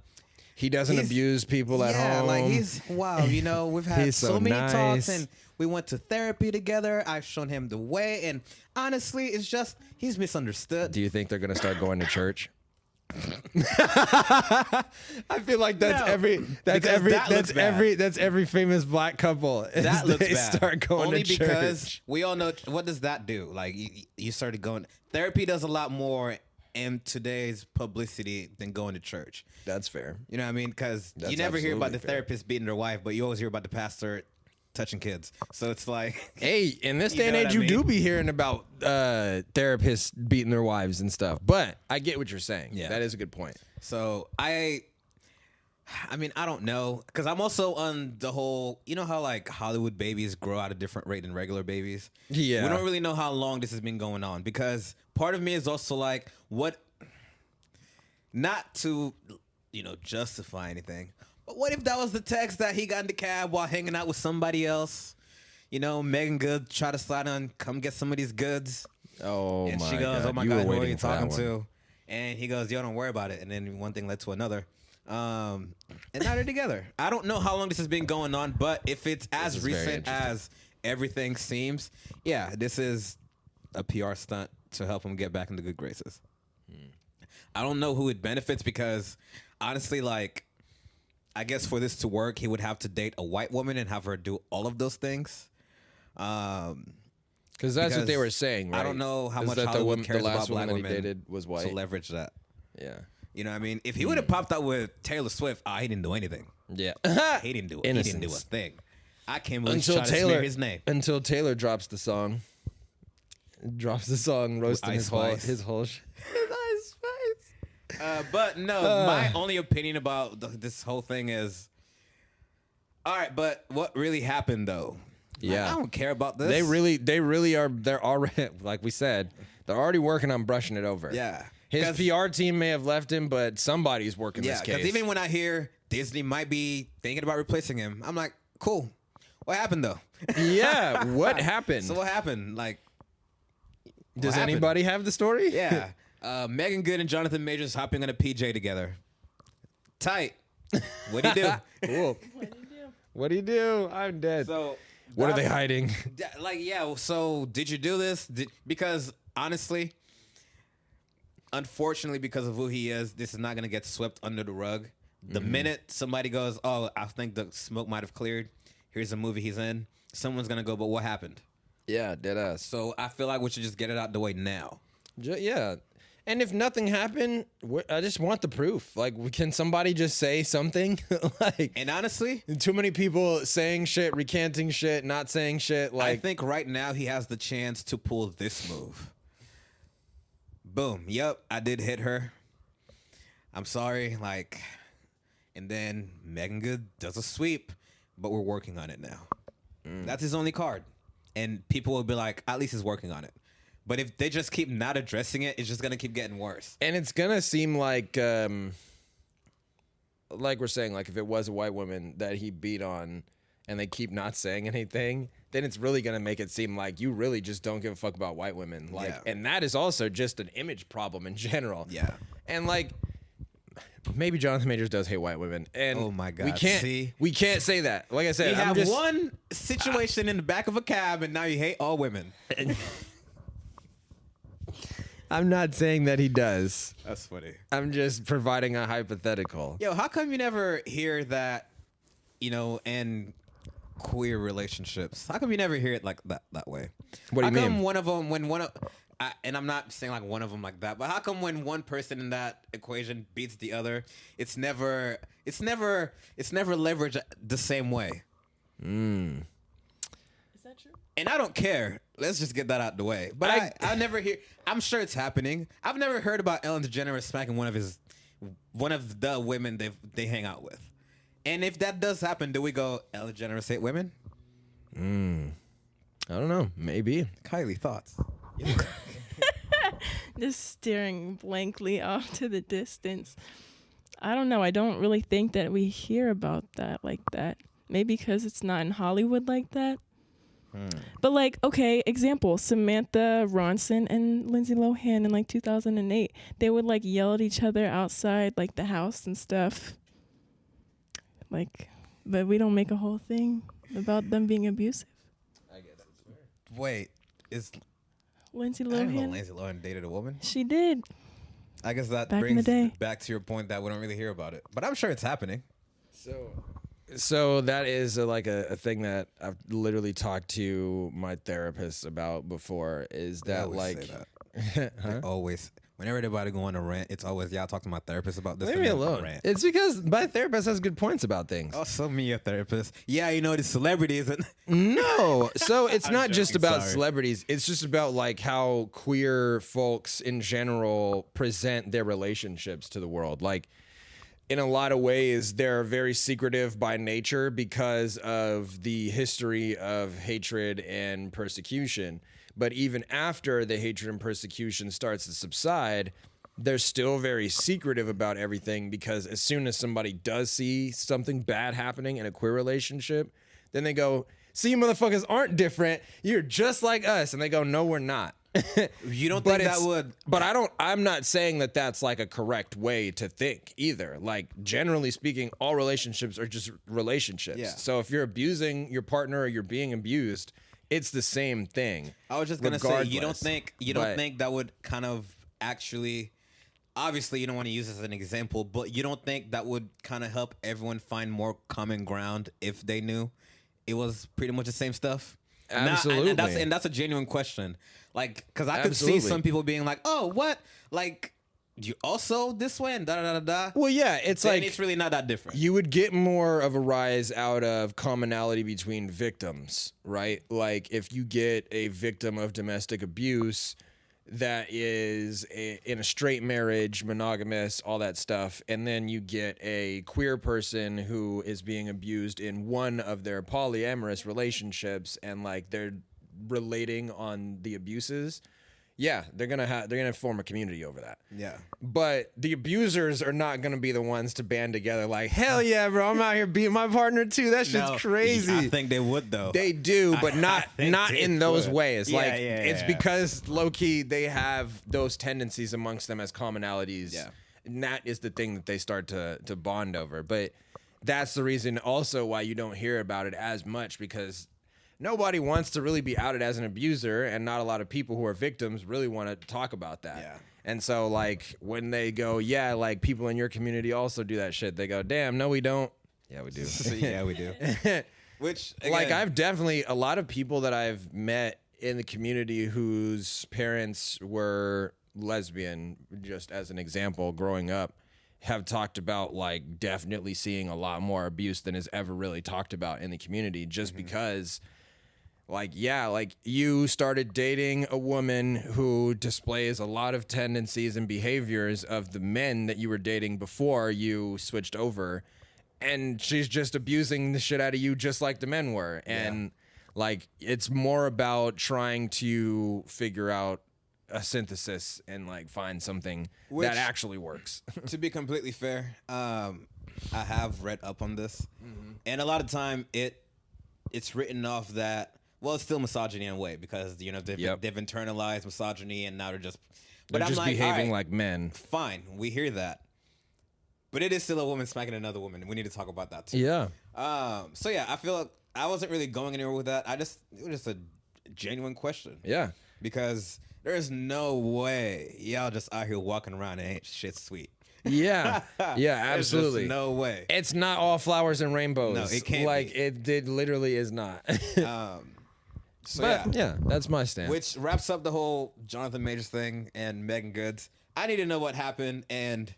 He doesn't abuse people at home. Like wow, we've had He's so many nice. talks and we went to therapy together. I've shown him the way, and honestly, it's just he's misunderstood. Do you think they're gonna start going to church? I feel like that's every famous black couple. That looks they bad. start going Only to because church. we all know what does that do. Like you started going therapy does a lot more in today's publicity than going to church. That's fair. You know what I mean? Because That's you never hear about the absolutely fair. therapist beating their wife, but you always hear about the pastor touching kids. So it's like, Hey, in this You day and know age, what I you mean? do be hearing about therapists beating their wives and stuff. But I get what you're saying. Yeah. That is a good point. so I mean, I don't know, because I'm also on the whole. You know how like Hollywood babies grow at a different rate than regular babies. Yeah. we don't really know how long this has been going on, because part of me is also like, what? Not to justify anything, but what if that was the text that he got in the cab while hanging out with somebody else? Meagan Good try to slide on, come get some of these goods. Oh And my she goes, God. "Oh my You God, were who are waiting you for that talking one. to?" And he goes, "Yo, don't worry about it." And then one thing led to another. And now they're together. I don't know how long this has been going on, but if it's as is very recent interesting. as everything seems, yeah, this is a PR stunt to help him get back into good graces. I don't know who it benefits, because honestly, like, I guess for this to work, he would have to date a white woman and have her do all of those things. Because that's what they Because were saying, right? I don't know how Is much that Hollywood cares the last about black woman women that he dated was white. to leverage that. Yeah. You know what I mean? If he would have popped out with Taylor Swift, he didn't do anything. Yeah. He didn't do it. He didn't do a Innocence. thing. I can't believe Until trying to smear Taylor his name. drops the song. Roasting Ice his whole Spice. his whole But no, my only opinion about this whole thing is, all right, but what really happened though? Yeah. I don't care about this. They really are. They're already, like we said, they're already working on brushing it over. Yeah. His 'Cause- PR team may have left him, but somebody's working Yeah, this because case. even when I hear Disney might be thinking about replacing him, I'm like, cool. What happened though? Yeah, what happened? So what happened? Like, Does happened? anybody have the story? yeah, Meagan Good and Jonathan Majors hopping on a PJ together. Tight. What'd he do? Cool. What do you do? I'm dead. So what are they that- hiding? Like, yeah. So did you do this? Because honestly, unfortunately, because of who he is, this is not gonna get swept under the rug. The minute somebody goes, "Oh, I think the smoke might have cleared. Here's a movie he's in," someone's gonna go, "But what happened?" Yeah, dead ass. So I feel like we should just get it out the way now. Yeah. And if nothing happened, I just want the proof. Like, can somebody just say something? Like, And honestly, too many people saying shit, recanting shit, not saying shit. I Like, think right now he has the chance to pull this move. Boom. Yep, I did hit her. I'm sorry. Like, and then Meagan Good does a sweep, but we're working on it now. That's his only card. And people will be like, at least he's working on it. But if they just keep not addressing it, it's just going to keep getting worse. and it's gonna seem like we're saying, like if it was a white woman that he beat on, and they keep not saying anything, then it's really gonna make it seem like you really just don't give a fuck about white women. Like, Yeah. and that is also just an image problem in general. Yeah. And like, maybe Jonathan Majors does hate white women. And Oh my God, we can't see? we can't say that. Like I said, You I'm have just, one situation in the back of a cab, and now you hate all women. I'm not saying that he does. That's funny. I'm just providing a hypothetical. Yo, how come you never hear that, in queer relationships? How come you never hear it like that way? What do you How come mean? one of them, and I'm not saying like one of them like that, but how come when one person in that equation beats the other, it's never leveraged the same way? Is that true? And I don't care. Let's just get that out the way. But I never hear. I'm sure it's happening. I've never heard about Ellen DeGeneres smacking one of his one of the women they hang out with. And if that does happen, do we go, Ellen DeGeneres hate women? I don't know. Maybe. Kylie, thoughts? Just staring blankly off to the distance. I don't know. I don't really think that we hear about that like that. Maybe because it's not in Hollywood like that. But like, okay, example, Samantha Ronson and Lindsay Lohan in like 2008, they would like yell at each other outside like the house and stuff. Like, but we don't make a whole thing about them being abusive. I guess that's fair. Wait, is Lindsay I didn't know Lohan, Lindsay Lohan dated a woman? she did. I guess that Back in the brings day. back to your point that we don't really hear about it. But I'm sure it's happening. So that is a thing that I've literally talked to my therapist about before. Is I that always like, say that. I always, whenever anybody go on a rant, it's always, I'll talk to my therapist about this. leave and me then alone? rant. It's because my therapist has good points about things. Also, me, a therapist. Yeah, you know, the celebrities. And No, so it's I'm not just joking, about sorry. celebrities. It's just about like how queer folks in general present their relationships to the world. Like, in a lot of ways, they're very secretive by nature because of the history of hatred and persecution. But even after the hatred and persecution starts to subside, they're still very secretive about everything, because as soon as somebody does see something bad happening in a queer relationship, then they go, "See, you motherfuckers aren't different. You're just like us." And they go, "No, we're not." you don't think that it's- would... But I'm not saying that that's like a correct way to think either. Like, generally speaking, all relationships are just relationships. Yeah. So if you're abusing your partner or you're being abused, it's the same thing. I was just going to say, you don't regardless. think that would kind of actually... Obviously, you don't want to use this as an example, but you don't think that would kind of help everyone find more common ground if they knew it was pretty much the same stuff? Absolutely. And that's a genuine question. Like, because I could see Absolutely. some people being like, "Oh, what? Like, you also this way and da da da da." Well, yeah, it's Then like it's really not that different. you would get more of a rise out of commonality between victims, right? Like, if you get a victim of domestic abuse that is in a straight marriage, monogamous, all that stuff, and then you get a queer person who is being abused in one of their polyamorous relationships, and like they're relating on the abuses. Yeah, they're gonna form a community over that. Yeah. But the abusers are not going to be the ones to band together like, "Hell yeah, bro, I'm out here beating my partner too. That shit's No, crazy." I think they would though. They do, but not think they in those would. ways. Yeah, Like, yeah, it's yeah. because low-key they have those tendencies amongst them as commonalities. Yeah. And that is the thing that they start to bond over. But that's the reason also why you don't hear about it as much, because nobody wants to really be outed as an abuser, and not a lot of people who are victims really want to talk about that. Yeah. And so, like, when they go, "Yeah, like, people in your community also do that shit," they go, "Damn, no, we don't." Yeah, we do. Yeah, we do. Which, Like, again, I've definitely, a lot of people that I've met in the community whose parents were lesbian, just as an example, growing up, have talked about like definitely seeing a lot more abuse than is ever really talked about in the community, just because like, yeah, like you started dating a woman who displays a lot of tendencies and behaviors of the men that you were dating before you switched over, and she's just abusing the shit out of you just like the men were. And like, it's more about trying to figure out a synthesis and like find something Which- that actually works. to be completely fair, I have read up on this, and a lot of time it's written off that, well, it's still misogyny in a way, because you know they've internalized misogyny and now they're just They're I'm just like, behaving all right, like men. fine, we hear that, but it is still a woman smacking another woman, and we need to talk about that too. Yeah. So yeah, I feel like I wasn't really going anywhere with that. It was just a genuine question. Yeah. Because there's no way y'all just out here walking around and ain't shit sweet. Yeah. Yeah, There's just absolutely. no way. It's not all flowers and rainbows. No, it can't like be. it literally is not. So But yeah. yeah, that's my stance. Which wraps up the whole Jonathan Majors thing and Meagan Goods. I need to know what happened, and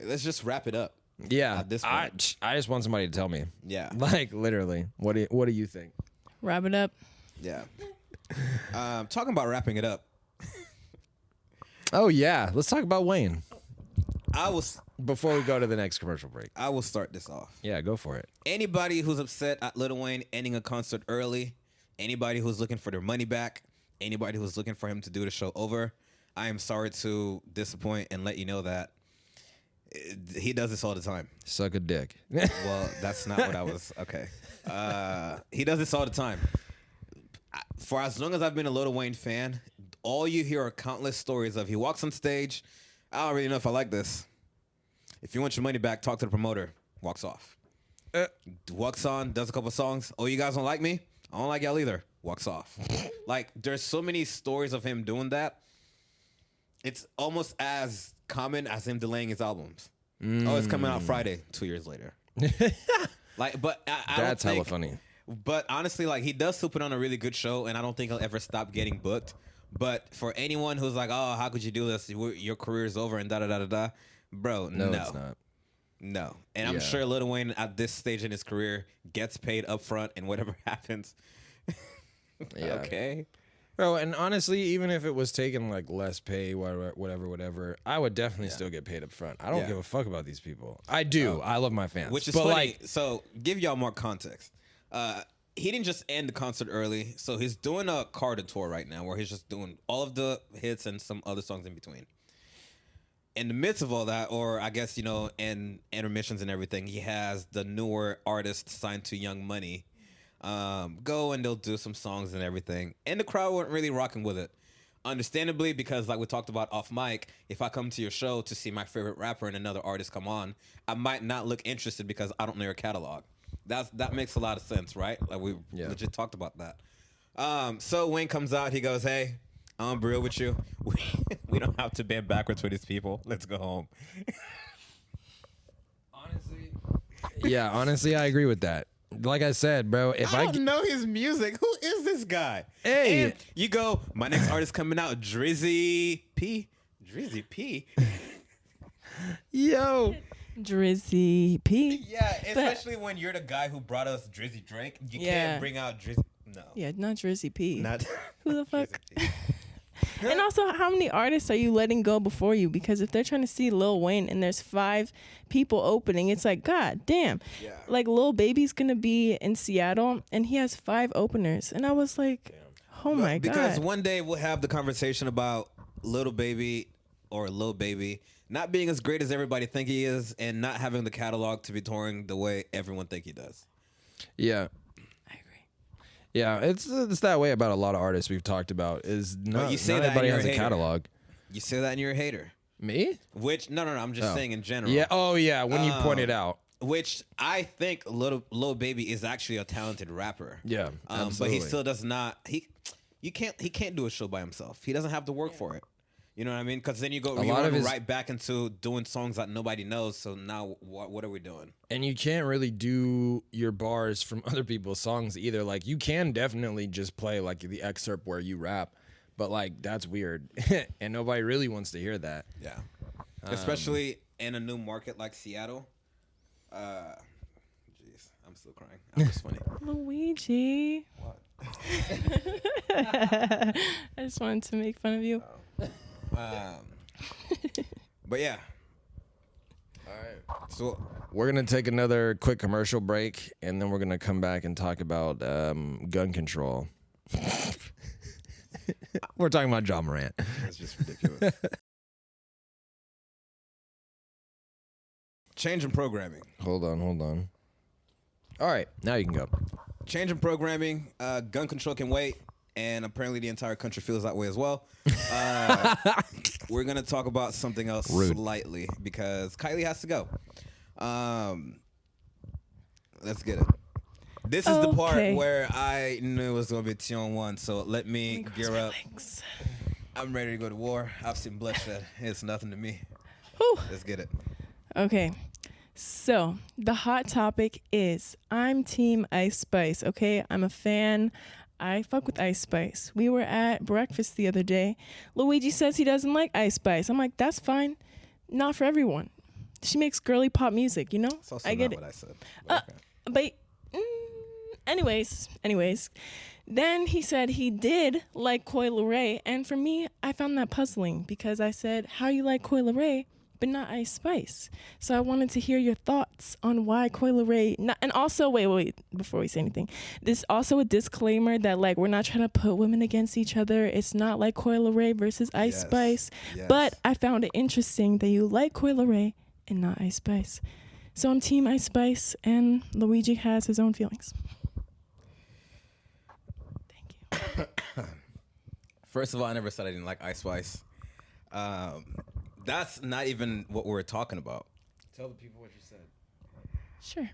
let's just wrap it up. yeah, at this I point. just want somebody to tell me. Yeah. Like, literally. What do you think? Wrap it up. Yeah. Talking about wrapping it up. Oh yeah, let's talk about Wayne. Before we go to the next commercial break. I will start this off. Yeah, go for it. Anybody who's upset at Lil Wayne ending a concert early, anybody who's looking for their money back, anybody who's looking for him to do the show over, I am sorry to disappoint and let you know that he does this all the time. Suck a dick. Well, that's not what I was. Okay. He does this all the time. For as long as I've been a Lil Wayne fan, all you hear are countless stories of he walks on stage. I don't really know if I like this. If you want your money back, talk to the promoter. Walks off. Walks on, does a couple songs. Oh, you guys don't like me? I don't like y'all either. Walks off. Like, there's so many stories of him doing that. It's almost as common as him delaying his albums. Oh, it's coming out Friday, 2 years later. Like, but I That's don't hella think, funny. But honestly, like, he does still put on a really good show, and I don't think he'll ever stop getting booked. But for anyone who's like, oh, how could you do this? Your career is over and da-da-da-da-da. Bro, no. It's not. No. And I'm sure Lil Wayne at this stage in his career gets paid up front and whatever happens. Yeah. Okay. Bro, and honestly, even if it was taking like less pay, whatever, I would definitely still get paid up front. I don't give a fuck about these people. I do. I love my fans. Which is but funny. like, So give y'all more context. He didn't just end the concert early. So he's doing a Carter tour right now where he's just doing all of the hits and some other songs in between. In the midst of all that, or I guess, and intermissions and everything, he has the newer artist signed to Young Money go, and they'll do some songs and everything. And the crowd weren't really rocking with it. Understandably, because like we talked about off mic, if I come to your show to see my favorite rapper and another artist come on, I might not look interested because I don't know your catalog. That makes a lot of sense, right? Like we legit talked about that. So Wayne comes out, he goes, hey, I'm real with you. We don't have to bend backwards for these people. Let's go home. honestly, I agree with that. Like I said, bro, if I don't know his music. Who is this guy? Hey. And you go, my next artist coming out, Drizzy P. Drizzy P. Yo. Drizzy P. Yeah, especially when you're the guy who brought us Drizzy Drake. You can't bring out Drizzy. No. Yeah, not Drizzy P. Not Who the fuck? And also, how many artists are you letting go before you? Because if they're trying to see Lil Wayne and there's 5 people opening, it's like, God damn. Yeah. Like, Lil Baby's going to be in Seattle, and he has 5 openers. And I was like, oh my God. Because one day we'll have the conversation about Lil Baby not being as great as everybody think he is and not having the catalog to be touring the way everyone think he does. Yeah. Yeah, it's that way about a lot of artists we've talked about. Is not, you say not that everybody and has you're a a hater. catalog. You say that and you're a hater. Me? Which no, I'm just saying in general. Yeah. Oh yeah. When you point it out. Which I think Lil Baby is actually a talented rapper. Yeah. But absolutely. he still does not. He can't do a do a show by himself. He doesn't have to work for it. You know what I mean? Because then you run right back into doing songs that nobody knows. So now what are we doing? And you can't really do your bars from other people's songs either. Like you can definitely just play like the excerpt where you rap, but like that's weird, and nobody really wants to hear that. Yeah, especially in a new market like Seattle. Jeez, I'm still crying. That was funny. Luijy. What? I just wanted to make fun of you. But yeah. All right. So We're gonna take another quick commercial break, and then we're gonna come back and talk about gun control. We're talking about John Morant. that's just ridiculous. Change in programming. Hold on. All right, now you can go. Change in programming. Gun control can wait. And apparently the entire country feels that way as well. We're going to talk about something else slightly because Kylie has to go. Let's get it. This is the part where I knew it was going to be 2-on-1, so let me gear up. I'm ready to go to war. I've seen bloodshed. It's nothing to me. Whew. Let's get it. Okay. So the hot topic is I'm Team Ice Spice, okay? I'm a fan. I fuck with Ice Spice. We were at breakfast the other day. Luijy says he doesn't like Ice Spice. I'm like, that's fine. Not for everyone. She makes girly pop music, you know? It's also I get not it. what I said. But anyways. Then he said he did like Coi Leray. And for me, I found that puzzling because I said, how you like Coi Leray, but not Ice Spice. So I wanted to hear your thoughts on why Coi Leray. And also, wait, before we say anything, this also a disclaimer that like we're not trying to put women against each other. It's not like Coi Leray versus Ice Spice. Yes. But I found it interesting that you like Coi Leray and not Ice Spice. So I'm Team Ice Spice, and Luijy has his own feelings. Thank you. First of all, I never said I didn't like Ice Spice. That's not even what we're talking about. Tell the people what you said. Sure.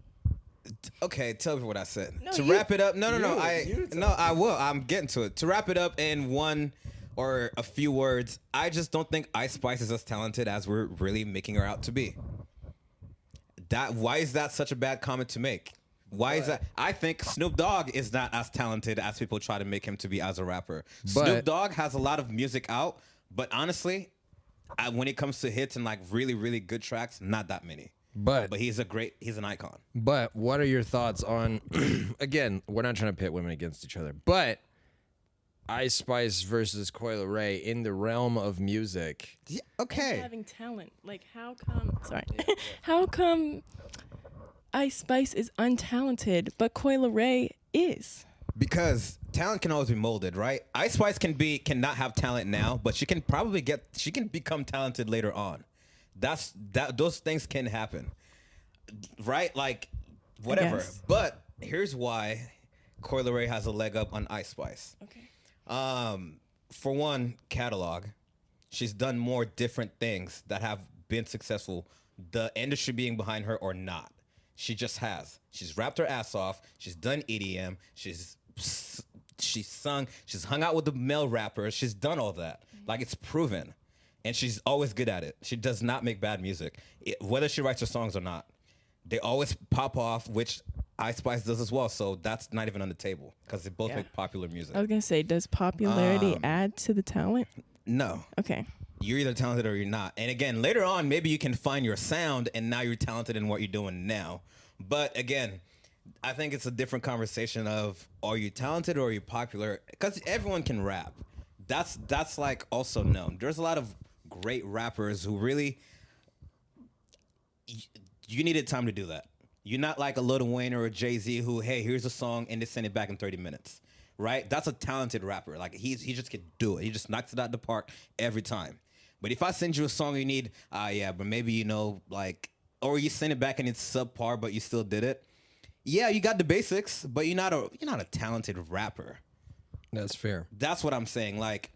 Okay, tell me what I said. No, To you- wrap it up, I will. I'm getting to it. To wrap it up in one or a few words, I just don't think Ice Spice is as talented as we're really making her out to be. Why is that such a bad comment to make? Why is that? I think Snoop Dogg is not as talented as people try to make him to be as a rapper. Snoop Dogg has a lot of music out, but honestly, when it comes to hits and like really, really good tracks, not that many. But he's an icon. But what are your thoughts on, again, we're not trying to pit women against each other, but Ice Spice versus Coi Leray in the realm of music. Yeah, okay. And having talent. Like, how come, how come Ice Spice is untalented, but Coi Leray is? Because talent can always be molded, right? Ice Spice cannot have talent now, but she can become talented later on. Those things can happen, right? Like, whatever. guess. But here's why Coi Leray has a leg up on Ice Spice. Okay. For one, catalog. She's done more different things that have been successful, the industry being behind her or not. She just has. She's rapped her ass off. She's done EDM. She's sung. She's hung out with the male rappers. She's done all that. Like, it's proven. And she's always good at it. She does not make bad music, whether she writes her songs or not. They always pop off, which Ice Spice does as well. So that's not even on the table because they both make popular music. I was going to say, does popularity add to the talent? No. Okay. You're either talented or you're not. And again, later on, maybe you can find your sound and now you're talented in what you're doing now. But again, I think it's a different conversation of, are you talented or are you popular? Because everyone can rap. That's like also known. There's a lot of great rappers who really, you needed time to do that. You're not like a Lil Wayne or a Jay-Z who, hey, here's a song and they send it back in 30 minutes. Right? That's a talented rapper. Like, he just can do it. He just knocks it out the park every time. But if I send you a song you need, but maybe, or you send it back and it's subpar, but you still did it. Yeah, you got the basics, but you're not a talented rapper. That's fair. That's what I'm saying. Like,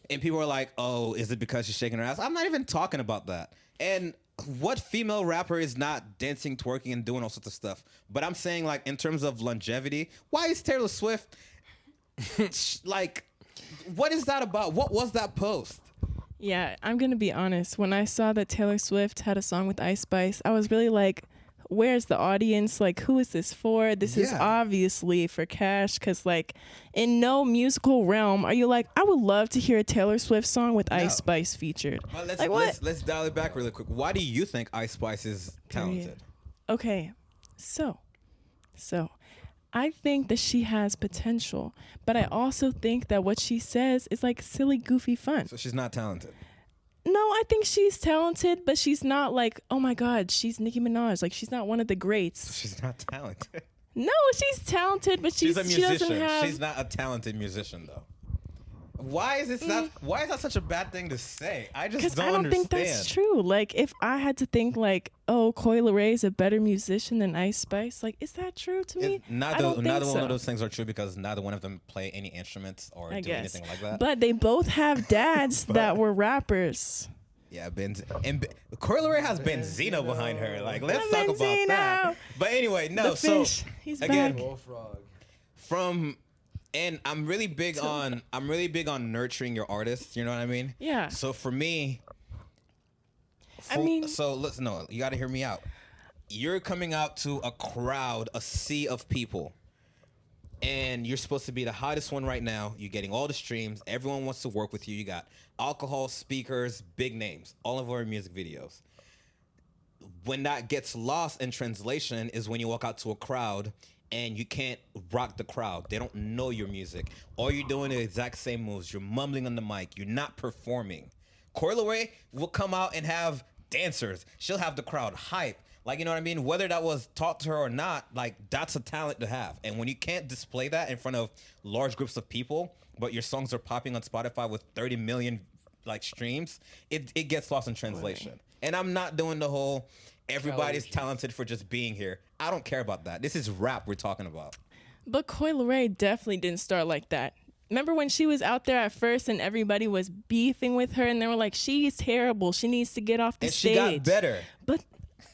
and people are like, oh, is it because she's shaking her ass? I'm not even talking about that. And what female rapper is not dancing, twerking, and doing all sorts of stuff? But I'm saying, like, in terms of longevity, why is Taylor Swift, like, what is that about? What was that post? Yeah, I'm going to be honest. When I saw that Taylor Swift had a song with Ice Spice, I was really like, where's the audience? Like, who is this for? This is obviously for cash, because, like, in no musical realm are you like, I would love to hear a Taylor Swift song with Ice Spice featured. Well, let's dial it back really quick. Why do you think Ice Spice is talented? Okay, so I think that she has potential, but I also think that what she says is like silly, goofy fun. So she's not talented. No, I think she's talented, but she's not like, oh my God, she's Nicki Minaj. Like, she's not one of the greats. She's not talented. No, she's talented, but She's a musician. she doesn't have. She's not a talented musician, though. Why is that such a bad thing to say? I just don't understand. Think that's true. Like, if I had to think, like, oh, Coi Leray is a better musician than Ice Spice, like, is that true to me? Neither one of those things are true because neither one of them play any instruments or do anything like that. But they both have dads that were rappers. Yeah, Coi Leray has Benzino behind her. Like, let's talk about that. But anyway, no. The fish. He's again, back. And I'm really big on nurturing your artists. You know what I mean? Yeah. So for me, you got to hear me out. You're coming out to a crowd, a sea of people, and you're supposed to be the hottest one right now. You're getting all the streams. Everyone wants to work with you. You got alcohol, speakers, big names, all of our music videos. When that gets lost in translation is when you walk out to a crowd and you can't rock the crowd. They don't know your music. All you're doing the exact same moves. You're mumbling on the mic. You're not performing. Coi Leray will come out and have dancers. She'll have the crowd hype. Like, you know what I mean? Whether that was taught to her or not, like, that's a talent to have. And when you can't display that in front of large groups of people, but your songs are popping on Spotify with 30 million, like, streams, it gets lost in translation. And I'm not doing the whole everybody's talented for just being here. I don't care about that. This is rap we're talking about. But Coi Leray definitely didn't start like that. Remember when she was out there at first and everybody was beefing with her and they were like, she's terrible. She needs to get off the stage. And she got better. But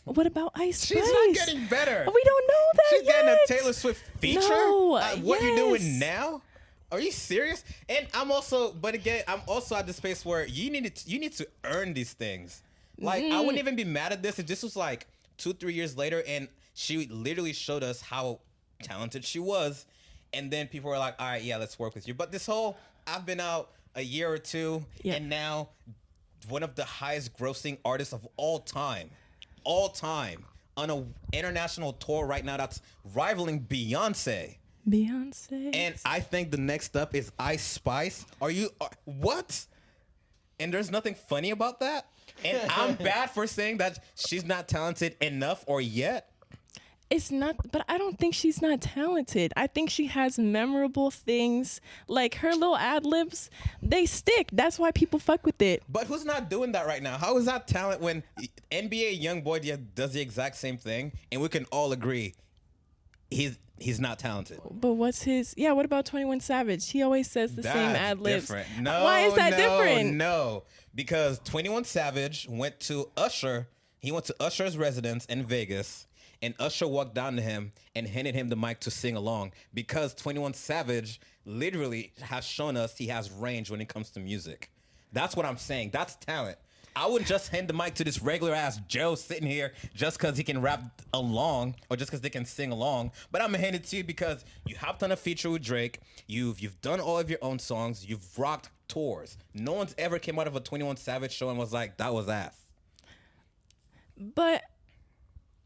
what about Ice Spice? She's not getting better. We don't know that She's yet. getting a Taylor Swift feature? No, What you doing yes. now? Are you serious? And I'm also at the space where you need to earn these things. Like, I wouldn't even be mad at this if this was like 2-3 years later and she literally showed us how talented she was. And then people were like, all right, yeah, let's work with you. But this whole, I've been out a year or two and now one of the highest grossing artists of all time on an international tour right now that's rivaling Beyonce. And I think the next up is Ice Spice. What? And there's nothing funny about that? And I'm bad for saying that she's not talented enough or yet. It's not, but I don't think she's not talented. I think she has memorable things. Like her little ad libs, they stick. That's why people fuck with it. But who's not doing that right now? How is that talent when NBA YoungBoy does the exact same thing and we can all agree he's not talented? But what's his? Yeah, what about 21 Savage? He always says the same ad libs. Different. No, why is that different? No, because 21 Savage went to Usher. He went to Usher's residence in Vegas. And Usher walked down to him and handed him the mic to sing along because 21 Savage literally has shown us he has range when it comes to music. That's what I'm saying. That's talent. I wouldn't just hand the mic to this regular ass Joe sitting here just because he can rap along or just because they can sing along. But I'm gonna hand it to you because you hopped on a feature with Drake. You've done all of your own songs. You've rocked tours. No one's ever came out of a 21 Savage show and was like, that was ass. But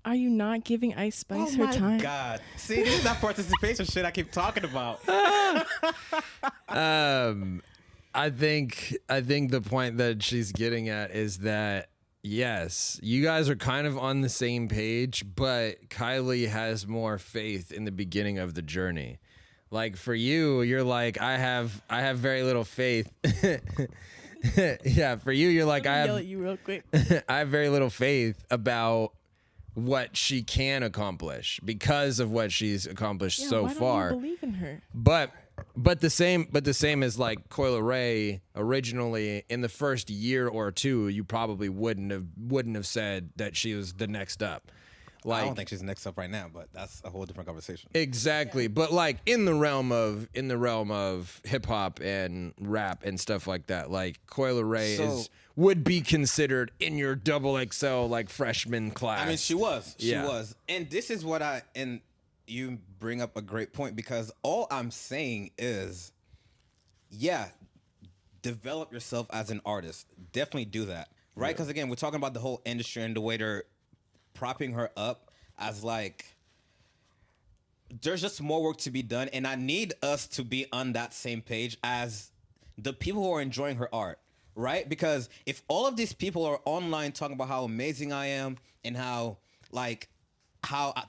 are you not giving Ice Spice her time? Oh my God. See, this is that participation shit I keep talking about. I think the point that she's getting at is that yes, you guys are kind of on the same page, but Kylie has more faith in the beginning of the journey. Like for you, you're like, I have very little faith. Yeah, for you, you're like, Let me yell at you real quick. I have very little faith about what she can accomplish because of what she's accomplished so why far. Don't you believe in her? But the same as like Coi Leray originally in the first year or two, you probably wouldn't have said that she was the next up. Like, I don't think she's next up right now, but that's a whole different conversation. Exactly. But like in the realm of hip hop and rap and stuff like that, like Coi Leray would be considered in your XXL like freshman class. I mean, she was. She Yeah. was. And this is what and you bring up a great point because all I'm saying is, yeah, develop yourself as an artist. Definitely do that. Right? Because again, we're talking about the whole industry and the way they're propping her up as like there's just more work to be done, and I need us to be on that same page as the people who are enjoying her art, right? Because if all of these people are online talking about how amazing I am and how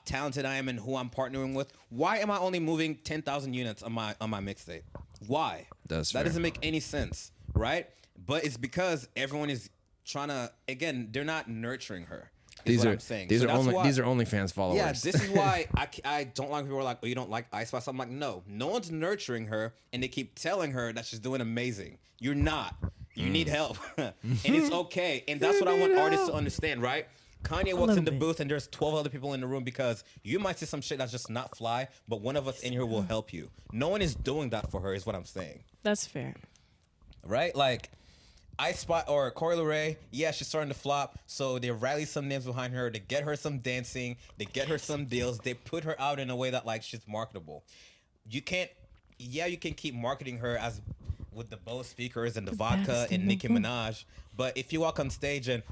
talented I am and who I'm partnering with, why am I only moving 10,000 units on my mixtape? Why? That doesn't make any sense, right? But it's because everyone is trying to, again, they're not nurturing her. These are OnlyFans followers. Yeah, this is why I don't like people who are like, oh, you don't like Ice Spice? I'm like, no one's nurturing her, and they keep telling her that she's doing amazing. You're not. You need help, and it's okay. And that's what I want artists to understand, right? Kanye walks in the booth, and there's 12 other people in the room because you might say some shit that's just not fly, but one of us in here will help you. No one is doing that for her, is what I'm saying. That's fair. Right? Like, Ice Spice or Coi Leray, yeah, she's starting to flop. So they rally some names behind her. They get her some dancing. They get her some deals. They put her out in a way that like she's marketable. You can keep marketing her as with the Bose speakers and the vodka and Nicki Minaj. But if you walk on stage and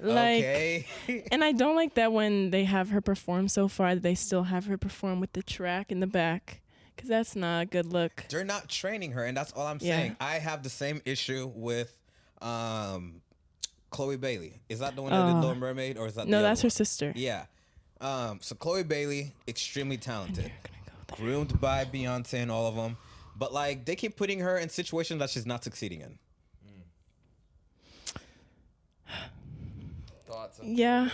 okay. And I don't like that when they have her perform so far, they still have her perform with the track in the back. Because that's not a good look. They're not training her, and that's all I'm saying. I have the same issue with Chloe Bailey. Is that the one that did Little Mermaid, or is that No, the that's other her one? sister. Yeah. So Chloe Bailey, extremely talented, groomed by Beyonce and all of them, but like they keep putting her in situations that she's not succeeding in. Thoughts on Yeah.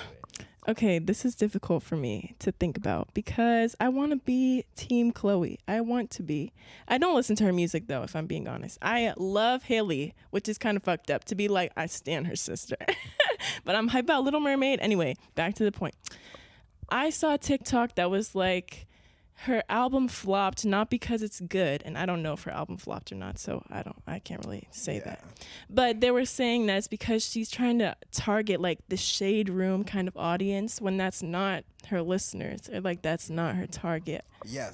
Okay, this is difficult for me to think about because I want to be Team Chloe. I want to be. I don't listen to her music though, if I'm being honest. I love Haley, which is kind of fucked up to be like, I stan her sister. But I'm hyped about Little Mermaid. Anyway, back to the point. I saw a TikTok that was like, her album flopped not because it's good, and I don't know if her album flopped or not, so I can't really say that. But they were saying that it's because she's trying to target like the shade room kind of audience when that's not her listeners, or like that's not her target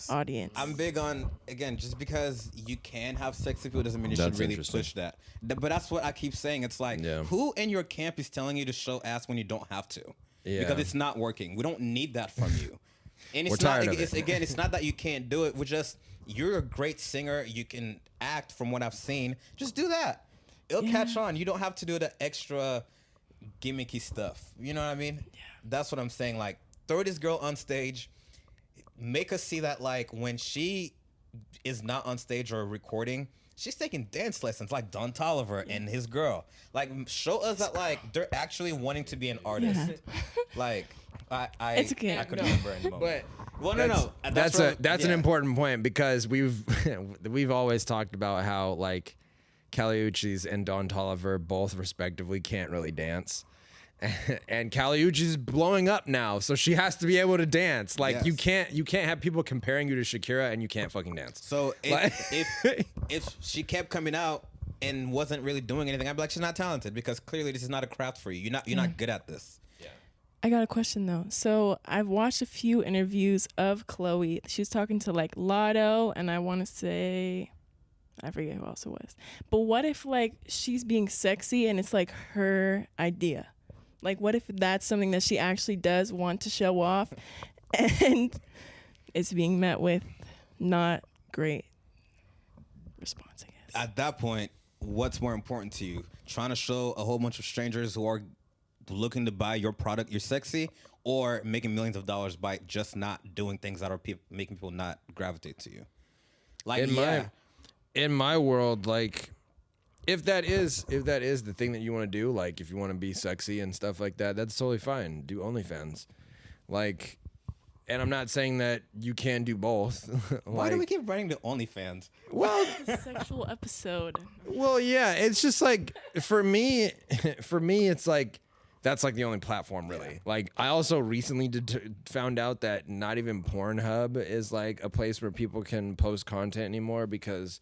audience. I'm big on, again, just because you can have sex appeal doesn't mean you should really push that. But that's what I keep saying. It's like, who in your camp is telling you to show ass when you don't have to? Yeah. Because it's not working. We don't need that from you. And it's not, again, it's not that you can't do it. We're just, you're a great singer. You can act from what I've seen. Just do that. It'll catch on. You don't have to do the extra gimmicky stuff. You know what I mean? Yeah. That's what I'm saying. Like, throw this girl on stage. Make us see that, like, when she is not on stage or recording, she's taking dance lessons like Don Toliver and his girl. Like, show us that, like, they're actually wanting to be an artist. Yeah. Like... It's okay. I couldn't remember in the moment. Well, no. That's an important point because we've always talked about how like Kali Uchis and Don Toliver both respectively can't really dance. And Kali Uchis blowing up now, so she has to be able to dance. Like you can't have people comparing you to Shakira and you can't fucking dance. So if she kept coming out and wasn't really doing anything, I'd be like, she's not talented because clearly this is not a craft for you. You're not good at this. I got a question though. So I've watched a few interviews of Chloe. She was talking to like Lotto, and I want to say, I forget who else it was. But what if like she's being sexy and it's like her idea? Like what if that's something that she actually does want to show off, and it's being met with not great response, I guess. At that point, what's more important to you? Trying to show a whole bunch of strangers who are looking to buy your product, you're sexy, or making millions of dollars by just not doing things that are making people not gravitate to you? Like in my world, like if that is the thing that you want to do, like if you want to be sexy and stuff like that, that's totally fine. Do OnlyFans, like. And I'm not saying that you can do both. Why do we keep running to OnlyFans? Well, sexual episode. Well, yeah, it's just like for me, it's like. That's like the only platform really. Yeah. Like I also recently found out that not even Pornhub is like a place where people can post content anymore because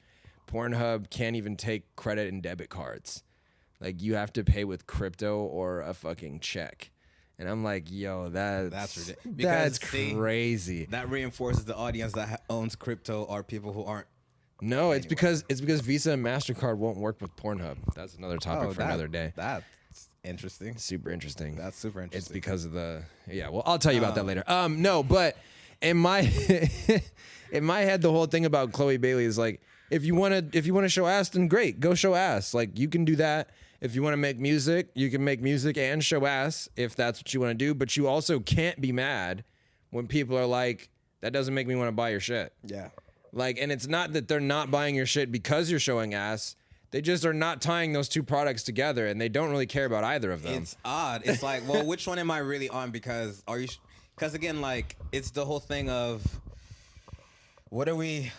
Pornhub can't even take credit and debit cards. Like you have to pay with crypto or a fucking check. And I'm like, yo, that's ridiculous. That's crazy. That reinforces the audience that owns crypto are people who aren't. No, it's because Visa and MasterCard won't work with Pornhub. That's another topic for another day. Interesting. Super interesting. That's super interesting. It's because of well, I'll tell you about that later. No, but in my head, the whole thing about Chloe Bailey is like, if you want to show ass, then great, go show ass. Like you can do that. If you want to make music, you can make music and show ass if that's what you want to do. But you also can't be mad when people are like, that doesn't make me want to buy your shit. Yeah. Like, and it's not that they're not buying your shit because you're showing ass. They just are not tying those two products together, and they don't really care about either of them. It's odd. It's like, well, which one am I really on? Because because again, like it's the whole thing of what are we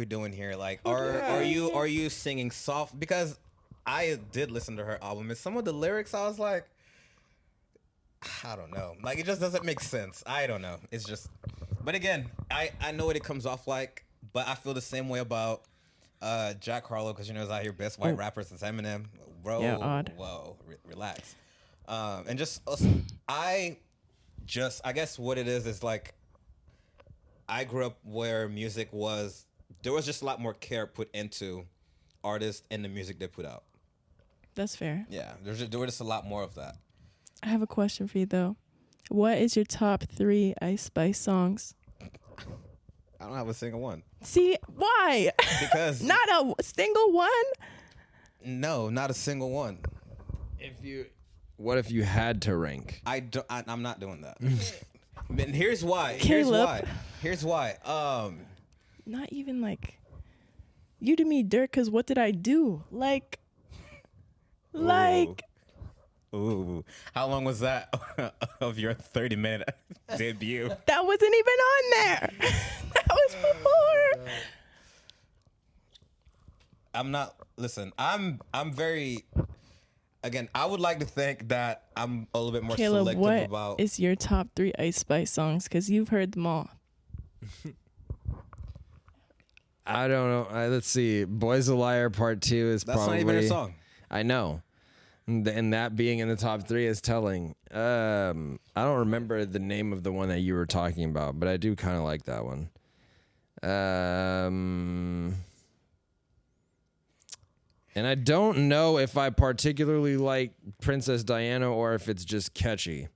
doing here? Like, are you singing soft? Because I did listen to her album, and some of the lyrics I was like, I don't know. Like it just doesn't make sense. I don't know. It's just, but again, I know what it comes off like, but I feel the same way about. Jack Harlow, because you know, is out here best white rapper since Eminem. Bro, yeah, odd. Whoa, relax. And I guess what it is like, I grew up where music was, there was just a lot more care put into artists and the music they put out. That's fair. Yeah, there was just a lot more of that. I have a question for you though. What is your top 3 Ice Spice songs? I don't have a single one. See, why? Because not a single one? No, not a single one. What if you had to rank? I'm not doing that. And here's why. Caleb. Here's why. Not even like you did me dirt because what did I do? Like. Ooh. How long was that of your 30-minute debut? That wasn't even on there. That was before. I'm very. Again, I would like to think that I'm a little bit more Caleb, selective what about. is your top 3 Ice Spice songs? Because you've heard them all. I don't know. Let's see. Boys a Liar Part 2 is That's probably. not even a song. I know. And that being in the top 3 is telling. I don't remember the name of the one that you were talking about, but I do kind of like that one. And I don't know if I particularly like Princess Diana or if it's just catchy.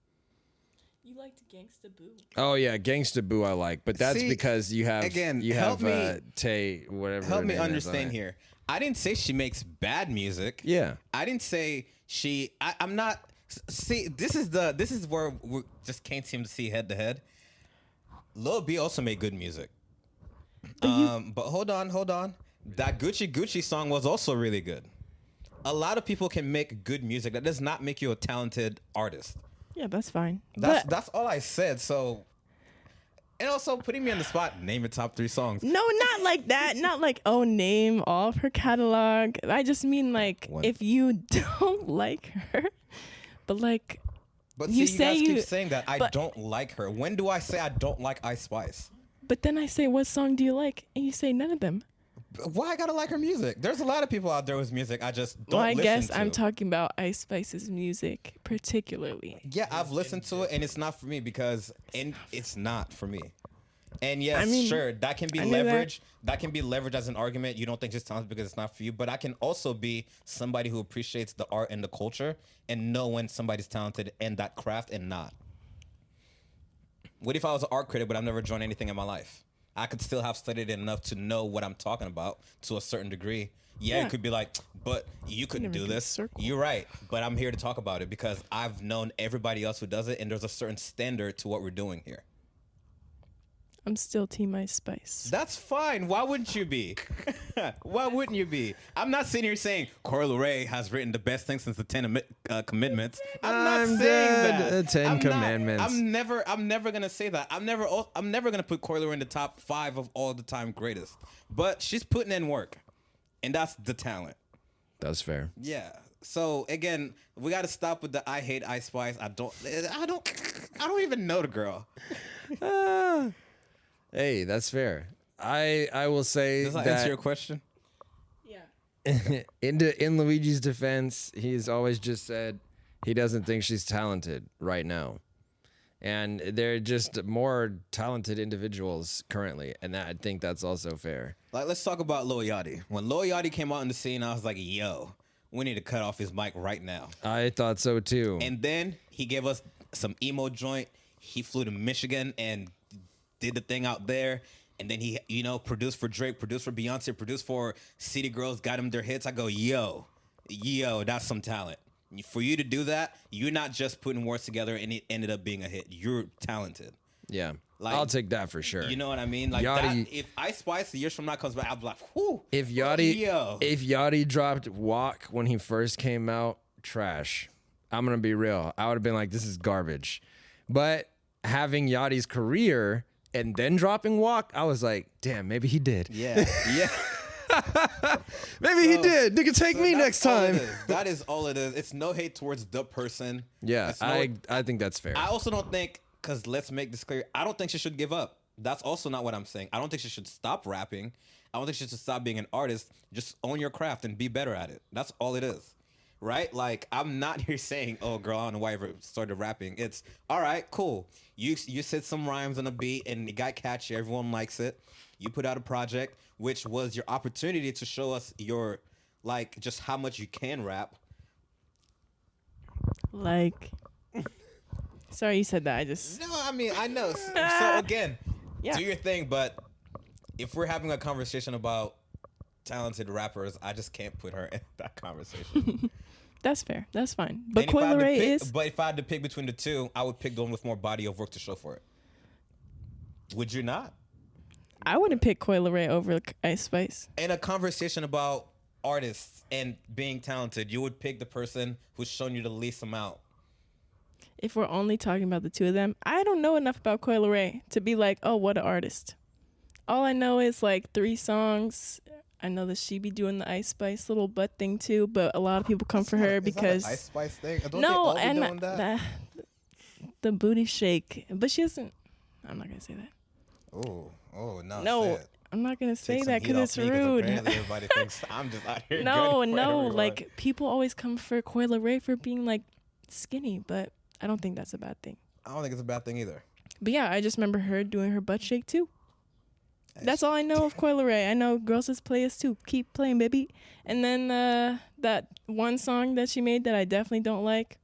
You liked Gangsta Boo. Oh yeah, Gangsta Boo I like, but that's See, because you have help me- Tay whatever. Help her me name is on understand it. here. I didn't say she makes bad music. Yeah. I didn't say she. I'm not. See, this is where we just can't seem to see head to head. Lil B also made good music. But hold on. That Gucci song was also really good. A lot of people can make good music. That does not make you a talented artist. Yeah, that's fine. That's all I said. So, and also putting me on the spot. Name your top 3 songs. No, not like that. Not like, oh, name all of her catalog. I just mean like if you don't like her, but like But you see, say you guys you keep saying that I but- don't like her. When do I say I don't like Ice Spice? but then I say, what song do you like? And you say none of them. Why I gotta like her music? There's a lot of people out there with music I just don't Well, I listen guess to. I'm talking about Ice Spice's music particularly. Yeah, I've listened to it and it's not for me because it's not for me. And yes, I mean, sure, that can be I knew that. leverage. That can be leveraged as an argument. You don't think she's talented because it's not for you, but I can also be somebody who appreciates the art and the culture and know when somebody's talented in that craft and not. What if I was an art critic but I've never drawn anything in my life? I could still have studied it enough to know what I'm talking about to a certain degree. Yeah, Yeah. it could be like, but you couldn't Never do could this. circle. You're right, but I'm here to talk about it because I've known everybody else who does it, and there's a certain standard to what we're doing here. I'm still Team Ice Spice. That's fine. Why wouldn't you be? Why wouldn't you be? I'm not sitting here saying Corey Ray has written the best thing since the 10 Commandments. I'm not saying that. The 10 I'm Commandments. I'm never gonna say that. I'm never gonna put Corey Ray in the top 5 of all the time greatest. But she's putting in work, and that's the talent. That's fair. Yeah. So again, we got to stop with the I hate Ice Spice. I don't even know the girl. Hey, that's fair. I will say Does that that answer your question? Yeah. in Luigi's defense, he's always just said he doesn't think she's talented right now. And they're just more talented individuals currently, and I think that's also fair. Like, let's talk about Lil Yachty. When Lil Yachty came out in the scene, I was like, yo, we need to cut off his mic right now. I thought so too. And then he gave us some emo joint. He flew to Michigan and did the thing out there. And then he, produced for Drake, produced for Beyonce, produced for City Girls, got him their hits. I go, yo, that's some talent. For you to do that, you're not just putting words together and it ended up being a hit. You're talented. Yeah, Like, I'll take that for sure. You know what I mean? Like Yachty- that, if Ice Spice years from now comes back, I'll be like, whoo. If Yachty yo. if Yachty dropped Walk when he first came out, trash. I'm gonna be real. I would have been like, this is garbage. But having Yachty's career and then dropping Walk, I was like, damn, maybe he did. Yeah. Yeah. Maybe he did. Nigga, take me next That's all it time. is. That is all it is. It's no hate towards the person. Yeah, It's no- I think that's fair. I also don't think, because let's make this clear, I don't think she should give up. That's also not what I'm saying. I don't think she should stop rapping. I don't think she should stop being an artist. Just own your craft and be better at it. That's all it is. Right? Like, I'm not here saying, oh, girl, I don't know why you ever started rapping. It's, all right, cool. You said some rhymes on a beat and it got catchy. Everyone likes it. You put out a project, which was your opportunity to show us your, like, just how much you can rap. Like, sorry you said that. I just No, I mean, I know. So, again, Yeah. do your thing, but if we're having a conversation about talented rappers, I just can't put her in that conversation. That's fair. That's fine. But And if I Coi had to Leray pick- is. But if I had to pick between the two, I would pick the one with more body of work to show for it. Would you not? I wouldn't pick Coi Leray over Ice Spice. In a conversation about artists and being talented, you would pick the person who's shown you the least amount. If we're only talking about the two of them, I don't know enough about Coi Leray to be like, oh, what an artist. All I know is like 3 songs. I know that she be doing the Ice Spice little butt thing too, but a lot of people come for her because Ice Spice thing. Don't no, they all be and doing that? the booty shake, but she doesn't. I'm not gonna say that. Oh, no. No, say it. I'm not gonna say Take some that heat because off it's me 'cause rude. apparently everybody thinks I'm just out here. No, gunning for everyone. like people always come for Coi Leray for being like skinny, but I don't think that's a bad thing. I don't think it's a bad thing either. But yeah, I just remember her doing her butt shake too. That's all I know of Coi Leray. I know Girls Just Play Us too. Keep playing, baby. And then that one song that she made that I definitely don't like.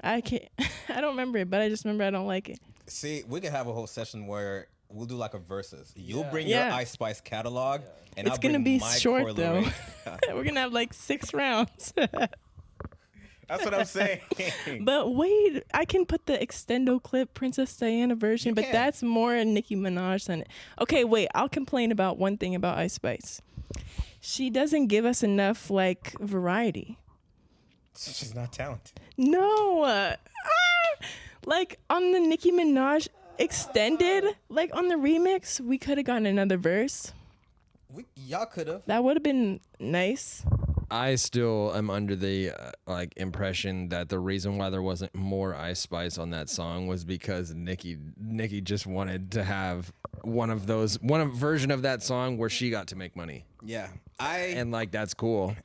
I can't. I don't remember it, but I just remember I don't like it. See, we could have a whole session where we'll do like a versus. You'll bring Yeah. your Ice Spice catalog, and It's I'll gonna bring be my short Coi though. Leray. We're gonna have like 6 rounds. That's what I'm saying. But wait, I can put the extendo clip Princess Diana version, You but can. that's more Nicki Minaj than it. Okay, wait, I'll complain about one thing about Ice Spice. She doesn't give us enough like variety. She's not talented. No. Like on the Nicki Minaj extended, like on the remix, we could have gotten another verse. Y'all could have. That would have been nice. I still am under the impression that the reason why there wasn't more Ice Spice on that song was because Nicki just wanted to have one version of that song where she got to make money, Yeah, and like that's cool.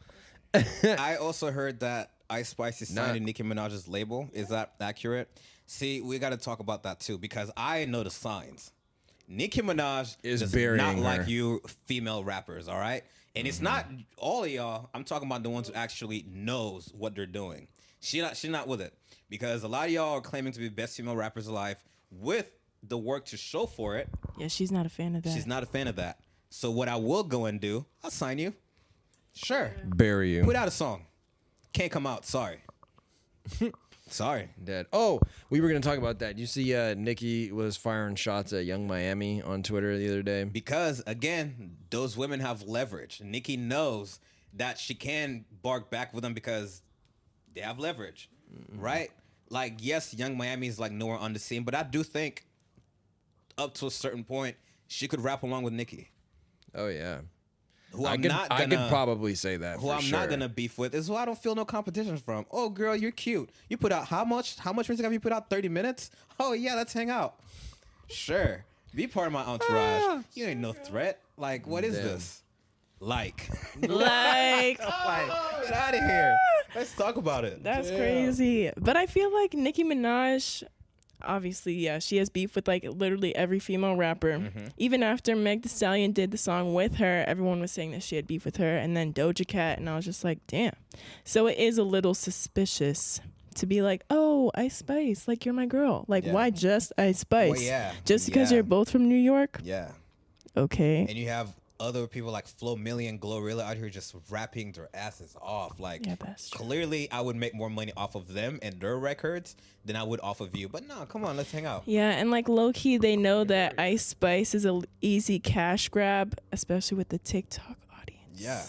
I also heard that Ice Spice is signed Nah. to Nicki Minaj's label. Is that accurate? See, we got to talk about that too because I know the signs. Nicki Minaj Is does burying not her. like you female rappers, all right? And it's not all of y'all. I'm talking about the ones who actually knows what they're doing. She's not with it because a lot of y'all are claiming to be the best female rappers alive with the work to show for it. Yeah, she's not a fan of that. She's not a fan of that. So what I will go and do, I'll sign you. Sure. Bury you. Put out a song. Can't come out. Sorry. Sorry. Dead. Oh, we were gonna talk about that. You see, Nicki was firing shots at Young Miami on Twitter the other day. Because again, those women have leverage. Nicki knows that she can bark back with them because they have leverage, right? Like, yes, Young Miami is like nowhere on the scene, but I do think up to a certain point she could rap along with Nicki. Oh yeah. Who I could probably say that. Who for I'm sure. not gonna beef with is who I don't feel no competition from. Oh, girl, you're cute. You put out how much? How much music have you put out? 30 minutes? Oh yeah, let's hang out. Sure, be part of my entourage. You ain't no threat. Like, what is Damn. this? Like, Like, get out of here. Let's talk about it. that's crazy. But I feel like Nicki Minaj, obviously, yeah, she has beef with like literally every female rapper. Even after Meg Thee Stallion did the song with her, everyone was saying that she had beef with her, and then Doja Cat, and I was just like, damn. So it is a little suspicious to be like, oh, Ice Spice, like you're my girl. Like, Yeah. why just Ice Spice? Well, yeah. Just because Yeah. you're both from New York? Yeah, Okay. and you have other people like Flo Milli and Glorilla out here just rapping their asses off. Like, Yeah, that's true. clearly, I would make more money off of them and their records than I would off of you. But no, come on, let's hang out. Yeah, and like low key, they know that Ice Spice is a easy cash grab, especially with the TikTok audience. Yeah.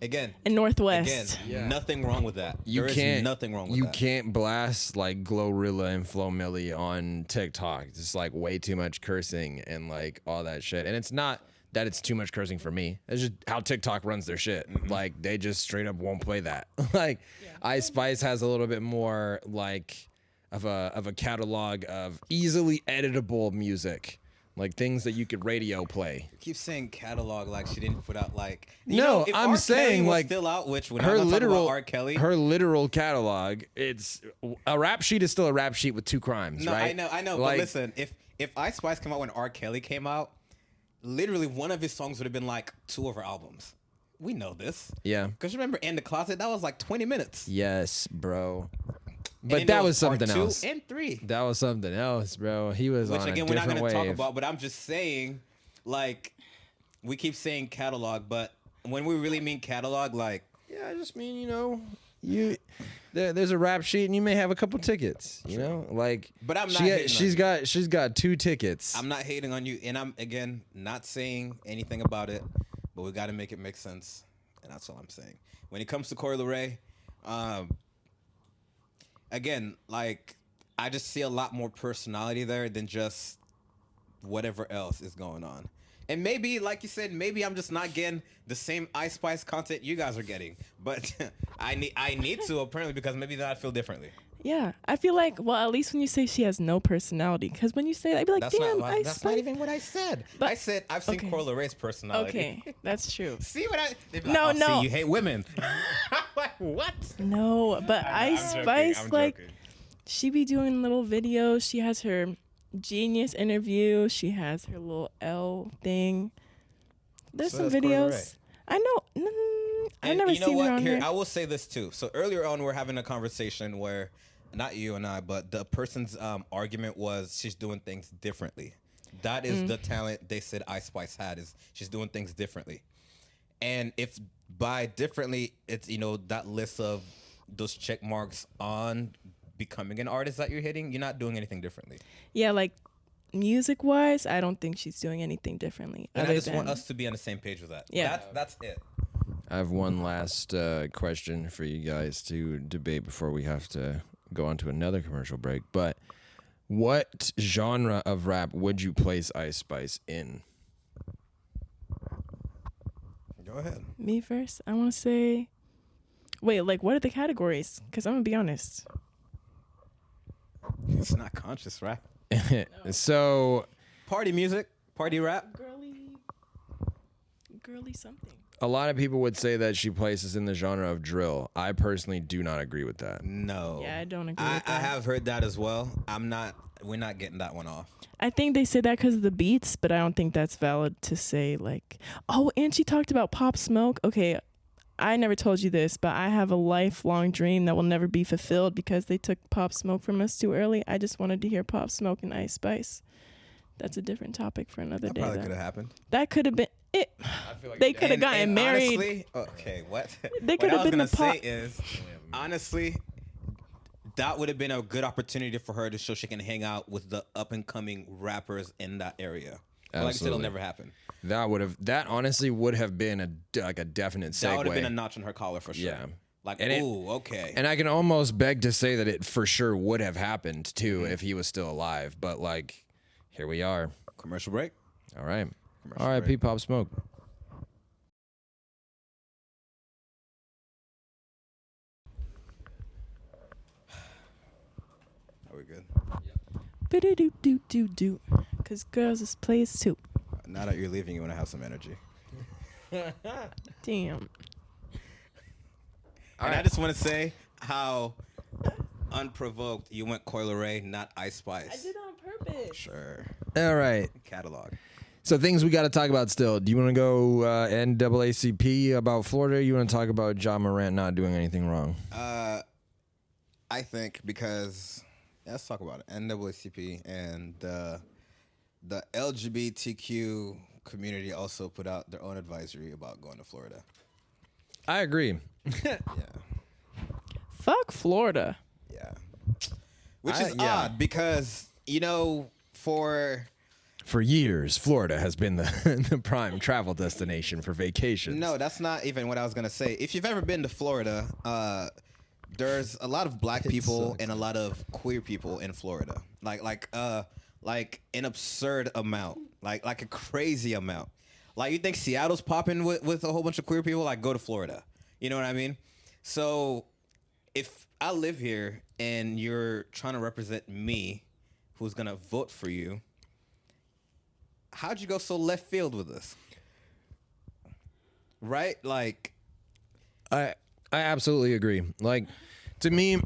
Again, And Northwest. nothing wrong with that. You There is can't. nothing wrong with you that. can't blast like Glorilla and Flo Milli on TikTok. It's like way too much cursing and like all that shit. And it's not that it's too much cursing for me. It's just how TikTok runs their shit. Like they just straight up won't play that. Like Ice Spice has a little bit more like of a catalog of easily editable music. Like things that you could radio play. You keep saying catalog like she didn't put out like. No, if I'm R. saying, Kelly was like, still out, which when Her I'm talking literal about R. Kelly. her literal catalog. It's a rap sheet is still a rap sheet with 2 crimes, No, right? I know. Like, But listen, if Ice Spice came out when R. Kelly came out, literally one of his songs would have been like 2 of her albums. We know this. Yeah. Because remember, In the Closet, that was like 20 minutes. Yes, bro. And But then that there was part something 2 else. and 3. That was something else, bro. He was Which on again, a we're not different going to talk wave. about, but I'm just saying, like, we keep saying catalog, but when we really mean catalog, like, Yeah, I just mean, you know, There's a rap sheet, and you may have a couple tickets. You know, like. But I'm not. Hating she's got 2 tickets. I'm not hating on you, and I'm again not saying anything about it, but we got to make it make sense, and that's all I'm saying. When it comes to Coi Leray, again, like I just see a lot more personality there than just whatever else is going on. And maybe, like you said, maybe I'm just not getting the same Ice Spice content you guys are getting. But I need to, apparently, because maybe then I feel differently. Yeah, I feel like, well, at least when you say she has no personality, because when you say that, I'd be like, damn, Ice That's Spice. not even what I said. But, I said I've seen Coi Leray's personality. Okay, that's true. See what I? No, like, no. See, you hate women. Like, what? No, but Ice Spice, like, she be doing little videos. She has her Genius interview. She has her little L thing. There's some videos. I know. I never seen her on Here, there. I will say this too. So earlier on, we're having a conversation where, not you and I, but the person's argument was she's doing things differently. That is the talent they said Ice Spice had, is she's doing things differently. And if by differently, it's, that list of those check marks on becoming an artist that you're hitting, you're not doing anything differently. Yeah, like music wise, I don't think she's doing anything differently. And I just want us to be on the same page with that. Yeah. That's it. I have one last question for you guys to debate before we have to go on to another commercial break. But what genre of rap would you place Ice Spice in? Go ahead. Me first. I want to say, wait, like what are the categories? Because I'm gonna be honest. It's not conscious rap. So, Party music, party rap. Girly something. a lot of people would say that she places in the genre of drill. I personally do not agree with that. No. Yeah, I don't agree with that. I have heard that as well. We're not getting that one off. I think they say that because of the beats, but I don't think that's valid to say, like, oh, and she talked about Pop Smoke. Okay, I never told you this, but I have a lifelong dream that will never be fulfilled because they took Pop Smoke from us too early. I just wanted to hear Pop Smoke and Ice Spice. That's a different topic for another day. That probably could have happened. That could have been it. Like they could have gotten married. Honestly, okay, what? They could have been the say is, honestly, that would have been a good opportunity for her to show she can hang out with the up and coming rappers in that area. But like I said, it'll never happen. That honestly would have been a definite segue. That would have been a notch on her collar for sure. Yeah. Like, And okay. And I can almost beg to say that it for sure would have happened too if he was still alive. But like, here we are. Commercial break. All right. Commercial R.I.P. break. Pop Smoke. Are we good? Do. Because girls is players too. Now that you're leaving, you want to have some energy. Damn. I just want to say how unprovoked you went Coi Leray, not Ice Spice. I did on purpose. Sure. All right. Catalog. So things we got to talk about still. Do you want to go NAACP about Florida? Or you want to talk about Ja Morant not doing anything wrong? I think because let's talk about it. NAACP and the LGBTQ community also put out their own advisory about going to Florida. I agree. Yeah. Fuck Florida. Yeah. Which is odd because, For years, Florida has been the prime travel destination for vacations. No, that's not even what I was going to say. If you've ever been to Florida, there's a lot of black people and a lot of queer people in Florida. Like an absurd amount. Like a crazy amount. Like, you think Seattle's popping with a whole bunch of queer people? Like, go to Florida. You know what I mean? So if I live here and you're trying to represent me, who's going to vote for you, how'd you go so left field with this? Right? Like, I absolutely agree. Like, to me,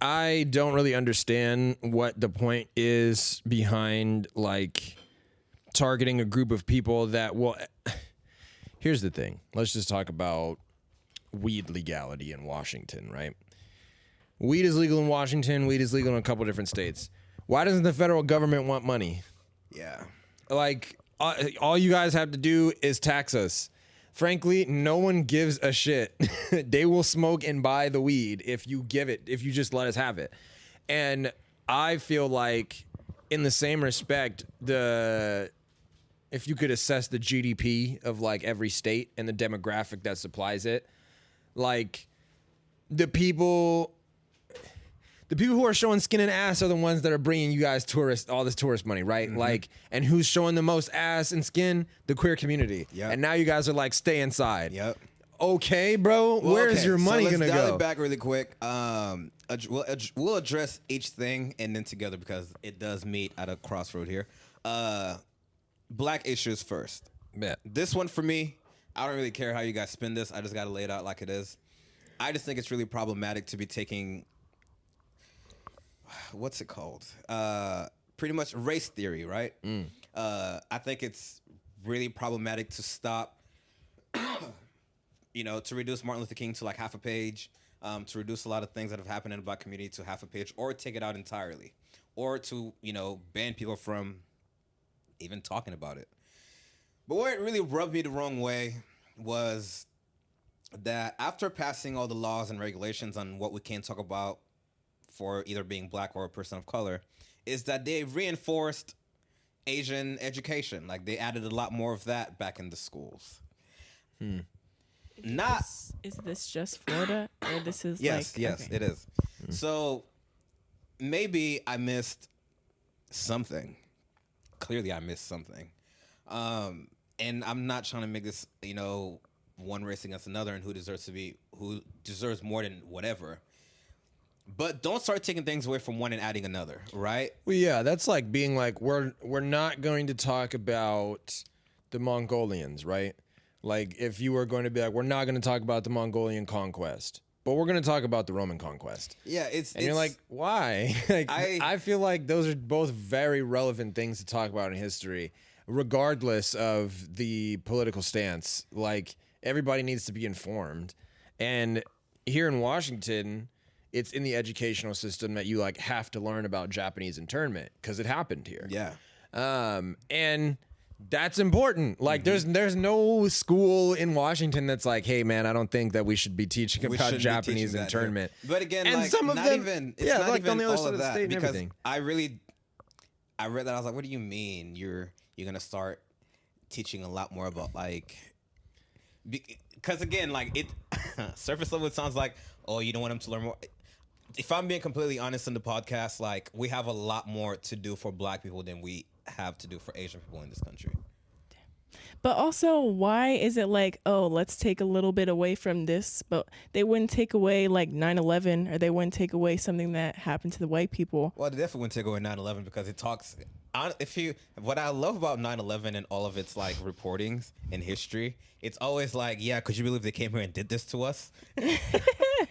I don't really understand what the point is behind, like, targeting a group of people that will... Here's the thing. Let's just talk about weed legality in Washington, right? Weed is legal in Washington. Weed is legal in a couple different states. Why doesn't the federal government want money? yeah. Like, all you guys have to do is tax us. frankly, no one gives a shit. They will smoke and buy the weed if you just let us have it. And I feel like, in the same respect, if you could assess the GDP of like every state and the demographic that supplies it, like the people who are showing skin and ass are the ones that are bringing you guys all this tourist money, right? Mm-hmm. Like, and who's showing the most ass and skin? The queer community. Yep. And now you guys are like, stay inside. Yep. Okay, bro. Well, where's your money gonna go? Let's dial it back really quick. We'll address each thing and then together because it does meet at a crossroad here. Black issues first. Yeah. This one for me, I don't really care how you guys spin this. I just got to lay it out like it is. I just think it's really problematic to be taking, what's it called? Pretty much race theory, right? I think it's really problematic to stop, to reduce Martin Luther King to like half a page, to reduce a lot of things that have happened in the Black community to half a page, or take it out entirely, or to, ban people from even talking about it. But what it really rubbed me the wrong way was that after passing all the laws and regulations on what we can talk about for either being Black or a person of color, is that they reinforced Asian education. Like, they added a lot more of that back in the schools. Is this just Florida, or this is yes, okay. It is. So maybe I missed something. Clearly, I missed something. And I'm not trying to make this, one race against another and who deserves more than whatever. But don't start taking things away from one and adding another, right? Well, yeah, that's like being like, we're not going to talk about the Mongolians, right? Like, if you were going to be like, we're not going to talk about the Mongolian conquest, but we're going to talk about the Roman conquest. Yeah, you're like, why? Like, I feel like those are both very relevant things to talk about in history, regardless of the political stance. Like, everybody needs to be informed. And here in Washington, it's in the educational system that you like have to learn about Japanese internment because it happened here. Yeah. And that's important. Like, there's no school in Washington that's like, hey man, I don't think that we should be teaching about Japanese internment. But again, and like, some of not them, even, it's yeah, not like even on the other all side of the that, state and because everything. I read that, I was like, what do you mean you're gonna start teaching a lot more about, like, because again, like, it surface level, it sounds like, oh, you don't want them to learn more. If I'm being completely honest in the podcast, like, we have a lot more to do for Black people than we have to do for Asian people in this country. But also, why is it like, oh, let's take a little bit away from this, but they wouldn't take away like 9/11, or they wouldn't take away something that happened to the white people? Well, they definitely wouldn't take away 9/11 because it talks. What I love about 9/11 and all of its like reportings in history, it's always like, yeah, could you believe they came here and did this to us?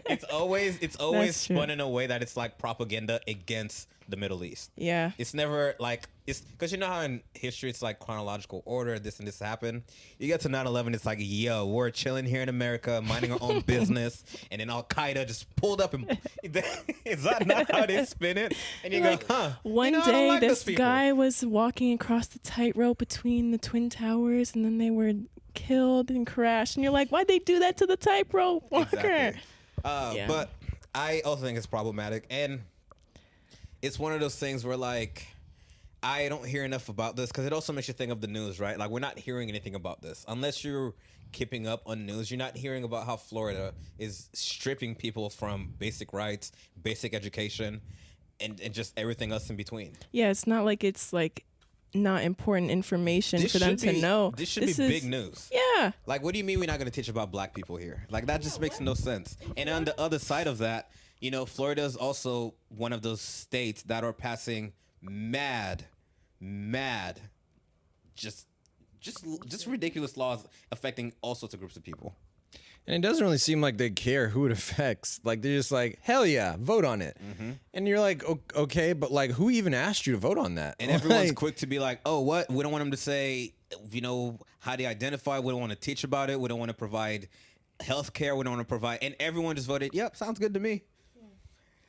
It's always spun in a way that it's like propaganda against the Middle East. Yeah. It's never like, it's because you know how in history it's like chronological order, this and this happened. You get to 9/11, it's like, yo, we're chilling here in America, minding our own business, and then Al Qaeda just pulled up and is that not how they spin it? And you like, go, huh? One day this guy was walking across the tightrope between the Twin Towers, and then they were killed and crashed, and you're like, why'd they do that to the tightrope walker? Exactly. But I also think it's problematic, and it's one of those things where, like, I don't hear enough about this because it also makes you think of the news, right? Like, we're not hearing anything about this unless you're keeping up on news. You're not hearing about how Florida is stripping people from basic rights, basic education, and just everything else in between. Yeah, it's not like it's like not important information for them to know. This should be big news. Yeah. Like, what do you mean we're not going to teach about Black people here? Like, that just makes no sense. And on the other side of that, Florida is also one of those states that are passing mad, just ridiculous laws affecting all sorts of groups of people. And it doesn't really seem like they care who it affects. Like, they're just like, hell yeah, vote on it. Mm-hmm. And you're like, okay, but like, who even asked you to vote on that? And everyone's quick to be like, oh, what? We don't want them to say, how they identify. We don't want to teach about it. We don't want to provide health care. We don't want to provide. And everyone just voted, yep, sounds good to me. Yeah.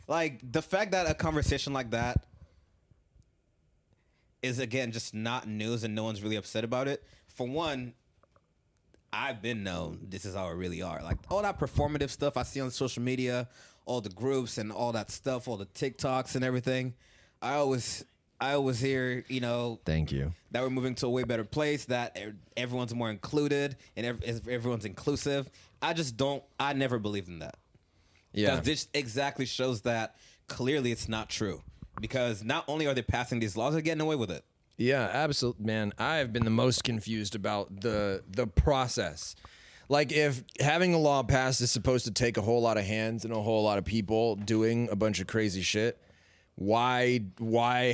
Like, the fact that a conversation like that is, again, just not news and no one's really upset about it. For one, I've been known this is how it really are. Like all that performative stuff I see on social media, all the groups and all that stuff, all the TikToks and everything. I always hear, Thank you. that we're moving to a way better place, that everyone's more included and everyone's inclusive. I never believed in that. Yeah. Because this exactly shows that clearly it's not true. Because not only are they passing these laws, they're getting away with it. Yeah, absolutely, man. I've been the most confused about the process. Like, if having a law passed is supposed to take a whole lot of hands and a whole lot of people doing a bunch of crazy shit, why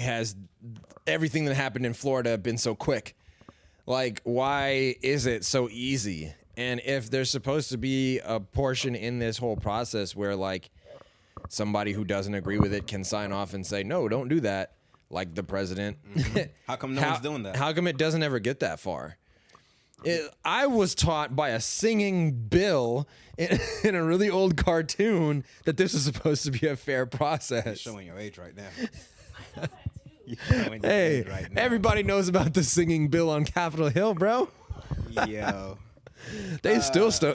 has everything that happened in Florida been so quick? Like, why is it so easy? And if there's supposed to be a portion in this whole process where, like, somebody who doesn't agree with it can sign off and say, no, don't do that, like the president. How come no one's doing that? How come it doesn't ever get that far? I was taught by a singing Bill in a really old cartoon that this is supposed to be a fair process. You're showing your age right now. Hey, everybody knows about the singing Bill on Capitol Hill, bro. Yo. They still show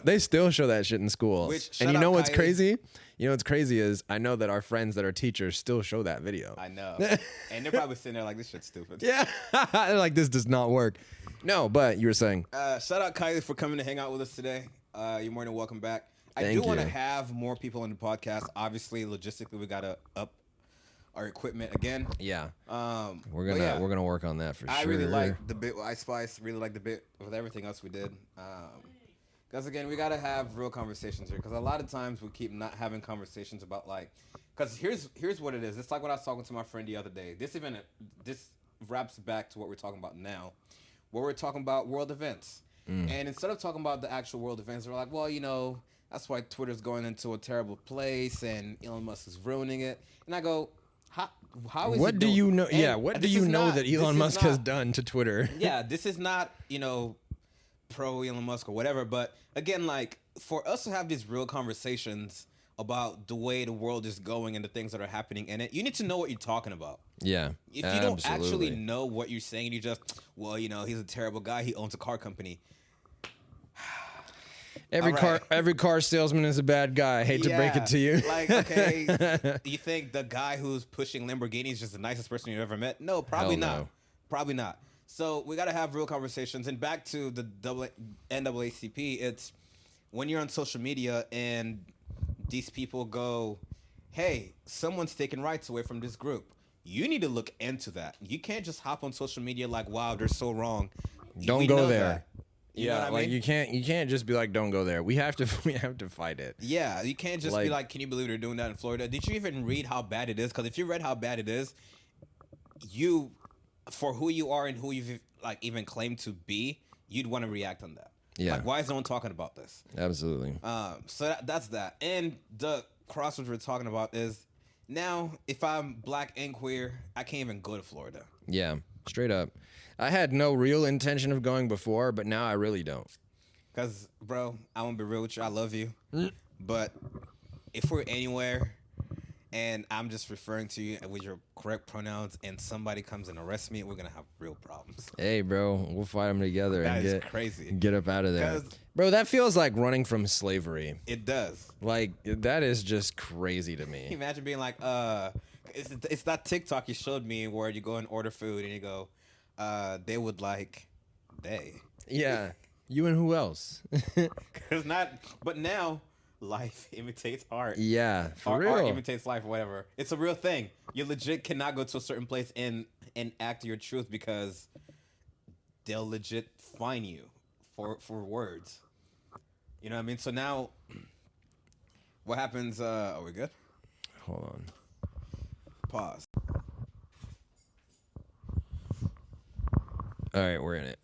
that shit in school. And you know what's crazy? You know what's crazy is I know that our friends that are teachers still show that video. I know. And they're probably sitting there like, this shit's stupid. Yeah. They're like, this does not work. No, but you were saying. Shout out Kylie for coming to hang out with us today. You're more than welcome back. I Thank do want to you. have more people on the podcast. Obviously, logistically, we got to up our equipment again. Yeah. We're but yeah, gonna work on that for sure. I really like the bit with Ice Spice. Really like the bit with everything else we did. Because again, we gotta have real conversations here. Because a lot of times we keep not having conversations about like. Because here's what it is. It's like what I was talking to my friend the other day. This wraps back to what we're talking about now, where we're talking about world events. And instead of talking about the actual world events, we're like, well, that's why Twitter's going into a terrible place and Elon Musk is ruining it. And I go, how is what it do doing? you know? And Yeah, what do you know that Elon Musk has done to Twitter? Yeah, this is not, pro Elon Musk or whatever. But again, like for us to have these real conversations about the way the world is going and the things that are happening in it, you need to know what you're talking about. Yeah. If you don't actually know what you're saying, you just, he's a terrible guy. He owns a car company. Every car salesman is a bad guy. I hate to break it to you. Like, okay, do you think the guy who's pushing Lamborghini is just the nicest person you've ever met? No, probably Hell not. no. Probably not. So we got to have real conversations. And back to the NAACP, it's when you're on social media and these people go, hey, someone's taking rights away from this group. You need to look into that. You can't just hop on social media like, wow, they're so wrong. Don't go there. That. You know what I mean? you can't just be like, don't go there. We have to fight it. Yeah, you can't just be like, can you believe they're doing that in Florida? Did you even read how bad it is? Because if you read how bad it is, you, for who you are and who you've even claimed to be, you'd want to react on that. Yeah. Like, why is no one talking about this? Absolutely. So that's that. And the crossroads we're talking about is now, if I'm black and queer, I can't even go to Florida. Yeah, straight up. I had no real intention of going before, but now I really don't. Because, bro, I want to be real with you. I love you. But if we're anywhere and I'm just referring to you with your correct pronouns and somebody comes and arrests me, we're going to have real problems. Hey, bro, we'll fight them together That and is crazy. get up out of there. 'Cause- Bro, that feels like running from slavery. It does. Like, that is just crazy to Can you me. imagine being like, it's that TikTok you showed me where you go and order food and you go, they would like, Yeah. You and who else? But now life imitates art. Yeah, for Art real. imitates life, whatever. It's a real thing. You legit cannot go to a certain place and act your truth because they'll legit fine you for words. You know what I mean? So now, what happens? Are we good? Hold on. Pause. All right, we're in it.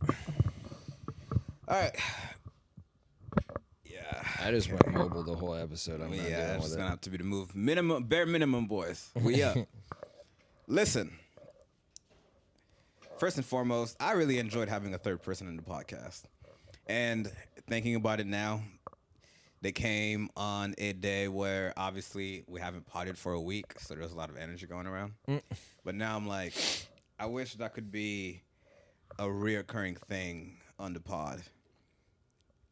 All right. Yeah. I just went mobile the whole episode. I'm not Yeah, dealing it's with gonna it. have to be the move. Bare minimum, boys. We up. Listen. First and foremost, I really enjoyed having a third person in the podcast. And thinking about it now, they came on a day where obviously we haven't potted for a week, so there's a lot of energy going around. But now I'm like, I wish that could be a reoccurring thing on the pod.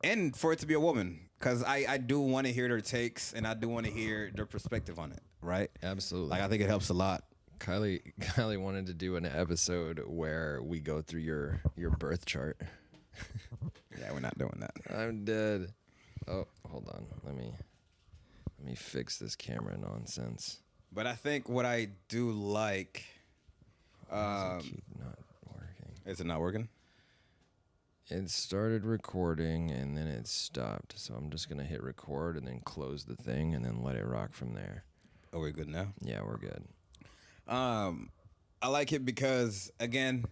and for it to be a woman, because I do want to hear their takes and I do want to hear their perspective on it, right? Absolutely. Like I think it helps a lot. Kylie wanted to do an episode where we go through your birth chart. Yeah, we're not doing that. I'm dead. Oh, hold on. Let me fix this camera nonsense. But I think what I do like, Why does it keep not working? is it not working? It started recording and then it stopped. So I'm just gonna hit record and then close the thing and then let it rock from there. Oh, we're good now. Yeah, we're good. I like it because, again,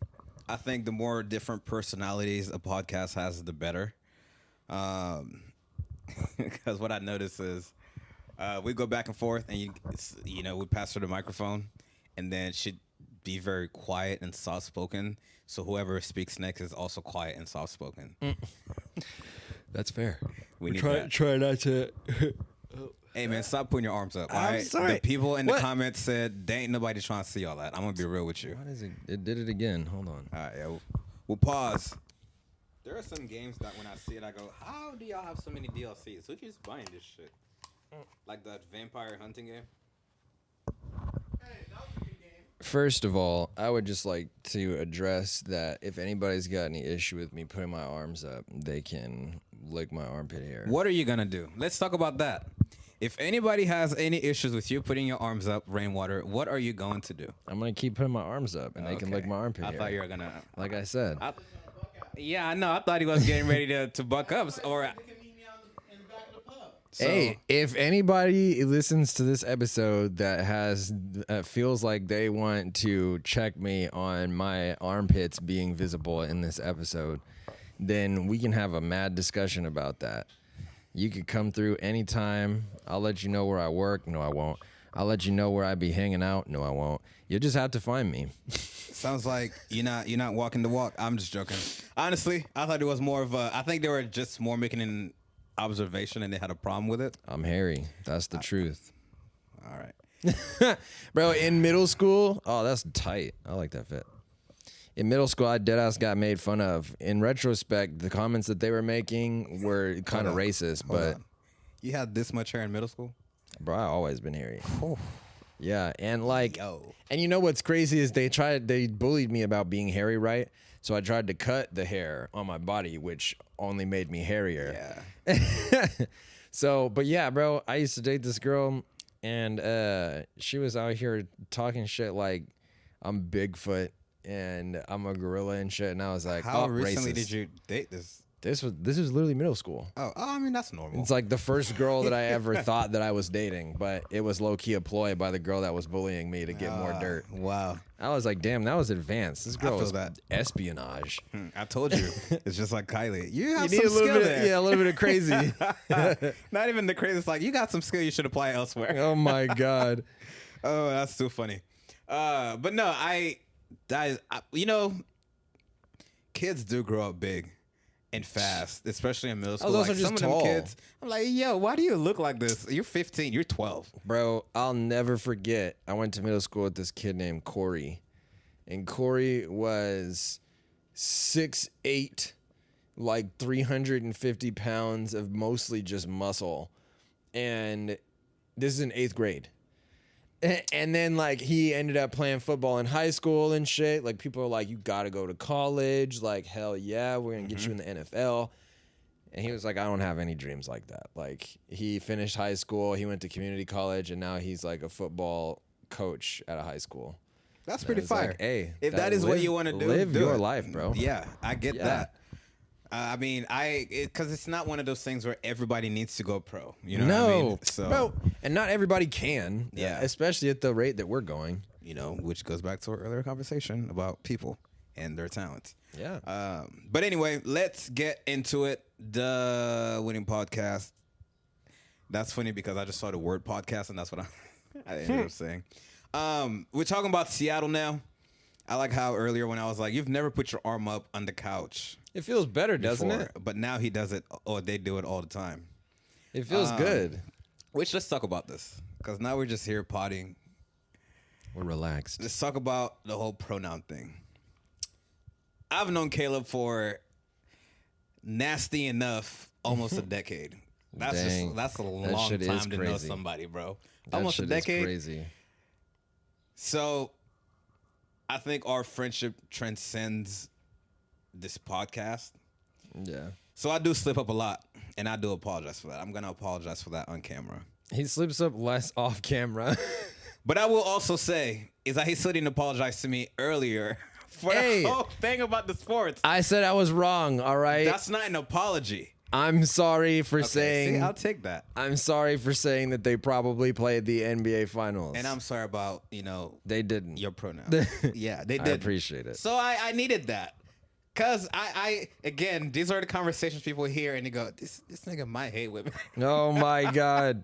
I think the more different personalities a podcast has, the better. Because what I notice is we go back and forth, and we pass her the microphone, and then she'd be very quiet and soft spoken. So whoever speaks next is also quiet and soft spoken. That's fair. We need try not to. Hey man, stop putting your arms up. All I'm right? sorry. The people in the What? comments said they ain't nobody trying to see all that. I'm gonna be real with you. What is it? It did it again. Hold on. All right, yeah, we'll pause. There are some games that when I see it, I go, "How do y'all have so many DLCs? Who just buying this shit?" Like that vampire hunting game. First of all, I would just like to address that if anybody's got any issue with me putting my arms up, they can lick my armpit hair. What are you gonna do? Let's talk about that. If anybody has any issues with you putting your arms up, Rainwater, what are you going to do? I'm gonna keep putting my arms up, and they can lick my armpit I hair. thought you were gonna. Like I said. Yeah, I know. I thought he was getting ready to buck up, or. So, Hey, if anybody listens to this episode that has feels like they want to check me on my armpits being visible in this episode, then we can have a mad discussion about that. You could come through anytime. I'll let you know where I work. No, I won't. I'll let you know where I be hanging out. No, I won't. You just have to find me. sounds like you're not walking the walk. I'm just joking. Honestly, I thought it was more of a. I think they were just more making an observation and they had a problem with it. I'm hairy. That's the truth. All right. Bro, in middle school, oh, that's tight. I like that fit. In middle school, I deadass got made fun of. In retrospect, the comments that they were making were kind of racist, but You had this much hair in middle school? bro, I always been hairy. Yeah, and like, Yo. and you know what's crazy is they bullied me about being hairy, right? So I tried to cut the hair on my body, which only made me hairier. Yeah. So, but yeah, bro, I used to date this girl, and she was out here talking shit like I'm Bigfoot and I'm a gorilla and shit, and I was like, How oh, recently racist. did you date this? This was literally middle school. Oh, I mean that's normal. It's like the first girl that I ever thought that I was dating, but it was low key a ploy by the girl that was bullying me to get more dirt. Wow. I was like, damn, that was advanced. This girl feel was that. espionage. I told you. It's just like Kylie. You have You need some a little skill bit, there. a little bit of crazy. Not even the craziest. Like you got some skill you should apply elsewhere. Oh my god. Oh, that's too funny. But no, I you know, kids do grow up big and fast, especially in middle school. I was also like, just some tall. of them kids, I'm like, yo, why do you look like this? You're 15. You're 12. Bro, I'll never forget. I went to middle school with this kid named Corey. And Corey was 6'8", like 350 pounds of mostly just muscle. And this is in 8th grade. And then, like, he ended up playing football in high school and shit. Like, people are like, you got to go to college. Like, hell yeah, we're going to get you in the NFL. And he was like, I don't have any dreams like that. Like, he finished high school, he went to community college, and now he's, like, a football coach at a high school. That's And pretty I was fire. like, hey, if that is what you want to do, live do your it. life, bro. Yeah, I get Yeah. that. I mean, because it's not one of those things where everybody needs to go pro. You know No, what I mean? So, bro, and not everybody can. Yeah. Especially at the rate that we're going. you know, which goes back to our earlier conversation about people and their talents. Yeah. But anyway, let's get into it. The Winning Podcast. That's funny because I just saw the word podcast and that's what I ended up saying. We're talking about Seattle now. I like how earlier when I was like, you've never put your arm up on the couch It feels better, doesn't before, it? but now he does it, or they do it all the time. It feels good. Which, let's talk about this because now we're just here potting. We're relaxed. Let's talk about the whole pronoun thing. I've known Caleb for nasty enough almost a decade. Dang. That's a long shit is time to know crazy. somebody, bro. That Almost a shit decade. is crazy. So I think our friendship transcends this podcast. Yeah. So I do slip up a lot, and I do apologize for that. I'm gonna apologize for that on camera. He slips up less off camera. But I will also say is that he still didn't apologize to me earlier for the whole thing about the sports. I said I was wrong, all right? That's not an apology. I'm sorry for saying... See, I'll take that. I'm sorry for saying that they probably played the NBA Finals. And I'm sorry about, They didn't. your pronouns. Yeah, they did. I appreciate it. So I needed that. Because I again, these are the conversations people hear and they go, this nigga might hate women. Oh, my God.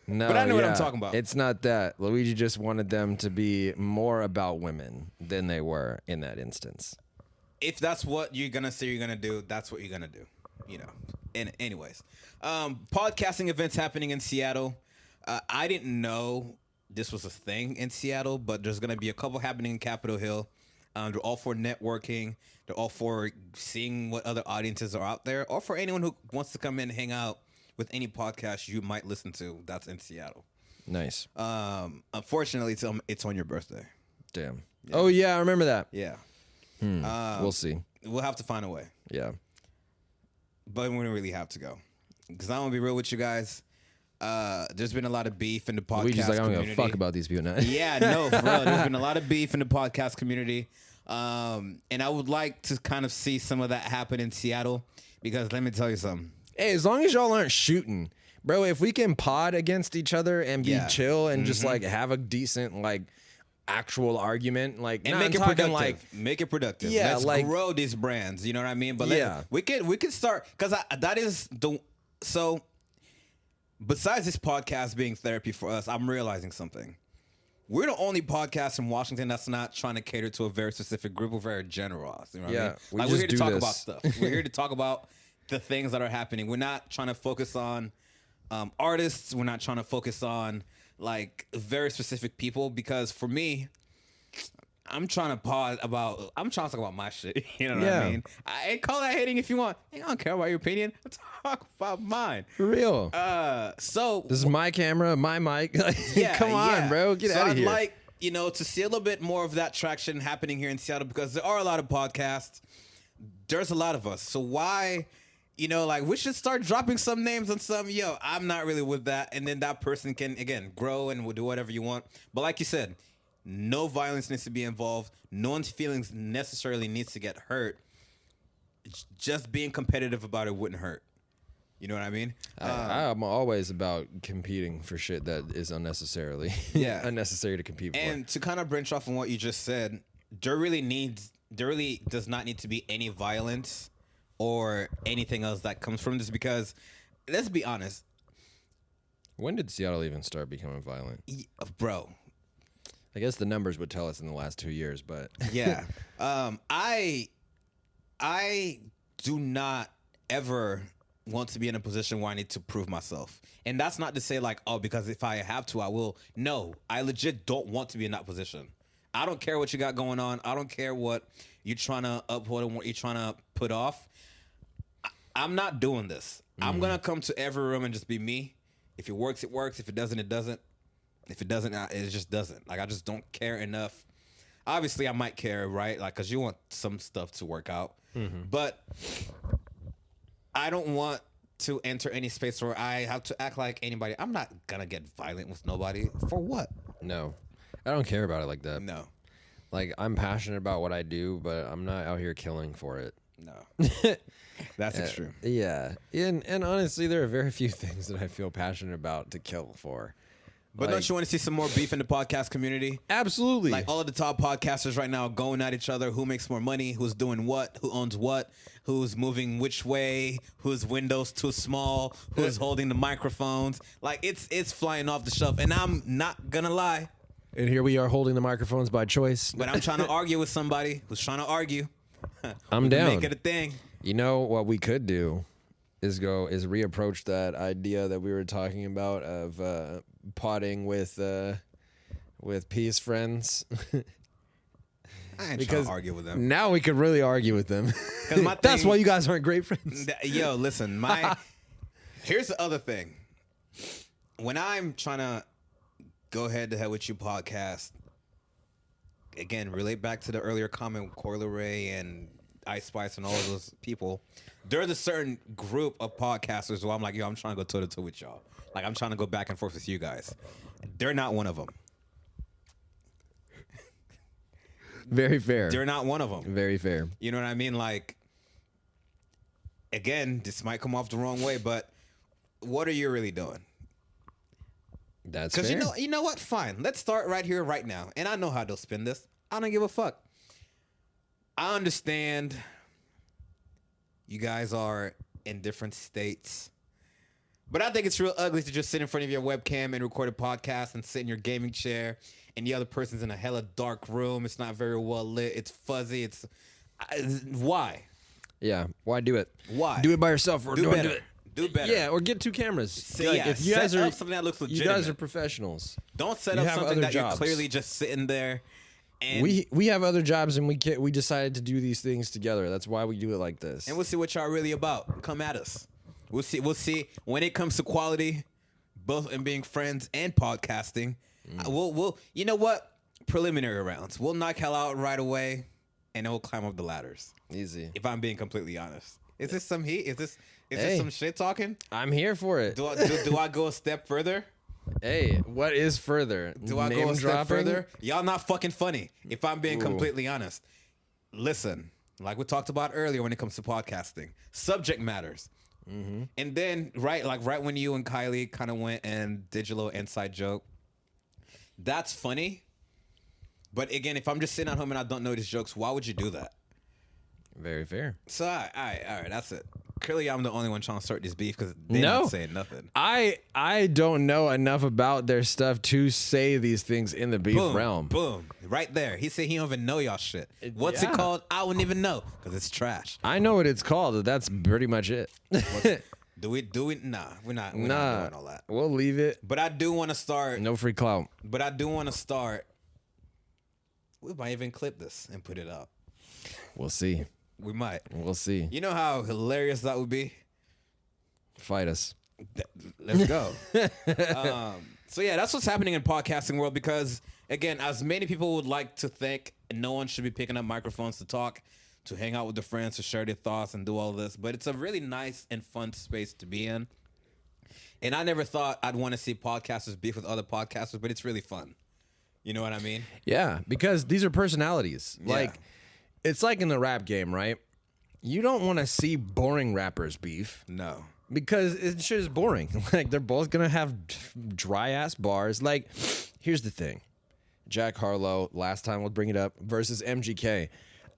No, But I know what I'm talking about. It's not that. Luigi just wanted them to be more about women than they were in that instance. If that's what you're going to say you're going to do, that's what you're going to do. And anyways, podcasting events happening in Seattle. I didn't know this was a thing in Seattle, but there's going to be a couple happening in Capitol Hill. They're all for networking. They're all for seeing what other audiences are out there, or for anyone who wants to come in and hang out with any podcast you might listen to that's in Seattle. Nice. Unfortunately, it's on your birthday. Damn. Yeah. Oh, yeah, I remember that. Yeah. We'll see. We'll have to find a way. Yeah. But we don't really have to go. Because I'm going to be real with you guys. There's been a lot of beef in the podcast Luigi's like, I don't community. give a fuck about these people now. Yeah, no, for real. There's been a lot of beef in the podcast community. And I would like to kind of see some of that happen in Seattle. Because let me tell you something. Hey, as long as y'all aren't shooting, bro, if we can pod against each other and be chill and just like have a decent like actual argument, like and nah, make I'm it talking, productive. like Make it productive. Yeah, Let's like- grow these brands. You know what I mean? But Yeah. we could start because that is the so. Besides this podcast being therapy for us, I'm realizing something. We're the only podcast in Washington that's not trying to cater to a very specific group. We're very generous. You know what I Yeah, mean? we Like just we're here to do talk this. about stuff. We're here to talk about the things that are happening. We're not trying to focus on artists. We're not trying to focus on like very specific people because for me, I'm trying to talk about my shit. You know what Yeah. I mean? I call that hating if you want. I don't care about your opinion. Talk about mine. for real. So This is my camera, my mic. Come on, bro, get so out of I'd here. like to see a little bit more of that traction happening here in Seattle because there are a lot of podcasts. There's a lot of us. So why? We should start dropping some names on some. I'm not really with that, and then that person can again grow and will do whatever you want. But like you said. No violence needs to be involved. No one's feelings necessarily needs to get hurt. Just being competitive about it wouldn't hurt. You know what I mean? I'm always about competing for shit that is unnecessarily unnecessary to compete for. And to kind of branch off on what you just said, there really does not need to be any violence or anything else that comes from this because let's be honest. When did Seattle even start becoming violent? Bro. I guess the numbers would tell us in the last 2 years, but Yeah. I do not ever want to be in a position where I need to prove myself. And that's not to say like, oh, because if I have to, I will. No, I legit don't want to be in that position. I don't care what you got going on. I don't care what you're trying to uphold and what you're trying to put off. I'm not doing this. I'm going to come to every room and just be me. If it works, it works. If it doesn't, it doesn't. If it doesn't, it just doesn't. Like, I just don't care enough. Obviously, I might care, right? Like, because you want some stuff to work out. But I don't want to enter any space where I have to act like anybody. I'm not going to get violent with nobody. For what? no, I don't care about it like that. No. Like, I'm passionate about what I do, but I'm not out here killing for it. No. That's extreme. Yeah. And honestly, there are very few things that I feel passionate about to kill for. But don't you want to see some more beef in the podcast community? Absolutely. Like all of the top podcasters right now going at each other. Who makes more money? Who's doing what? Who owns what? Who's moving which way? Whose window's too small? Who's holding the microphones? Like it's flying off the shelf. And I'm not gonna lie, and here we are holding the microphones by choice. but I'm trying to argue with somebody who's trying to argue. I'm We can down. Make it a thing. You know what we could do is reapproach that idea that we were talking about of potting with peace friends. I ain't because trying to argue with them. now we could really argue with them. 'Cause my That's thing- why you guys aren't great friends. Yo, listen, here's the other thing. When I'm trying to go head to head with you podcast, again, relate back to the earlier comment with Coyle Ray and Ice Spice and all of those people, there's a certain group of podcasters where I'm like, yo, I'm trying to go toe to toe with y'all. Like, I'm trying to go back and forth with you guys. They're not one of them. Very fair. They're not one of them. Very fair. You know what I mean? Like, again, this might come off the wrong way, but what are you really doing? That's Because fair. you know what? Fine. Let's start right here, right now. And I know how they'll spin this. I don't give a fuck. I understand you guys are in different states. But I think it's real ugly to just sit in front of your webcam and record a podcast and sit in your gaming chair and the other person's in a hella dark room. It's not very well lit. It's fuzzy. Why? Yeah. Why do it? Why? Do it by yourself or Do don't better. do it. Do better. Yeah, or get two cameras. If you guys up something that looks you legitimate. guys are professionals. Don't set You up have something other that jobs. you're clearly just sitting there. And We have other jobs and we decided to do these things together. That's why we do it like this. we'll see what y'all really about. Come at us. We'll see when it comes to quality, both in being friends and podcasting. We'll you know what? Preliminary rounds. We'll knock hell out right away, and then we'll climb up the ladders. Easy. If I'm being completely honest, is this some heat? Is this Hey. some shit talking? I'm here for it. Do I go a step further? Hey, what is further? Do I go Name a step dropping? further? Y'all not fucking funny. If I'm being completely honest. Listen, like we talked about earlier when it comes to podcasting, subject matters. Mm-hmm. And then right when you and Kylie kind of went and did your little inside joke, that's funny. But again, if I'm just sitting at home and I don't know these jokes, why would you do that? Very fair. So all right, that's it. Clearly, I'm the only one trying to start this beef because they're No. not saying nothing. I don't know enough about their stuff to say these things in the beef Boom, realm. boom, right there. He said he don't even know y'all shit. What's it yeah. called? I wouldn't even know because it's trash. I know what it's called. That's pretty much it. Do we? Nah, we're not doing all that. We'll leave it. But I do want to start. No free clout. But I do want to start. We might even clip this and put it up. We'll see. We might. We'll see. You know how hilarious that would be? Fight us. Let's go. So yeah, that's what's happening in podcasting world because again, as many people would like to think, no one should be picking up microphones to talk, to hang out with their friends, to share their thoughts and do all this. But it's a really nice and fun space to be in. And I never thought I'd want to see podcasters beef with other podcasters, but it's really fun. You know what I mean? Yeah, because these are personalities. Yeah. Like, it's like in the rap game, right? You don't want to see boring rappers beef No. because it's just boring. Like, they're both going to have dry ass bars. Like, here's the thing. Jack Harlow, last time we'll bring it up, versus MGK.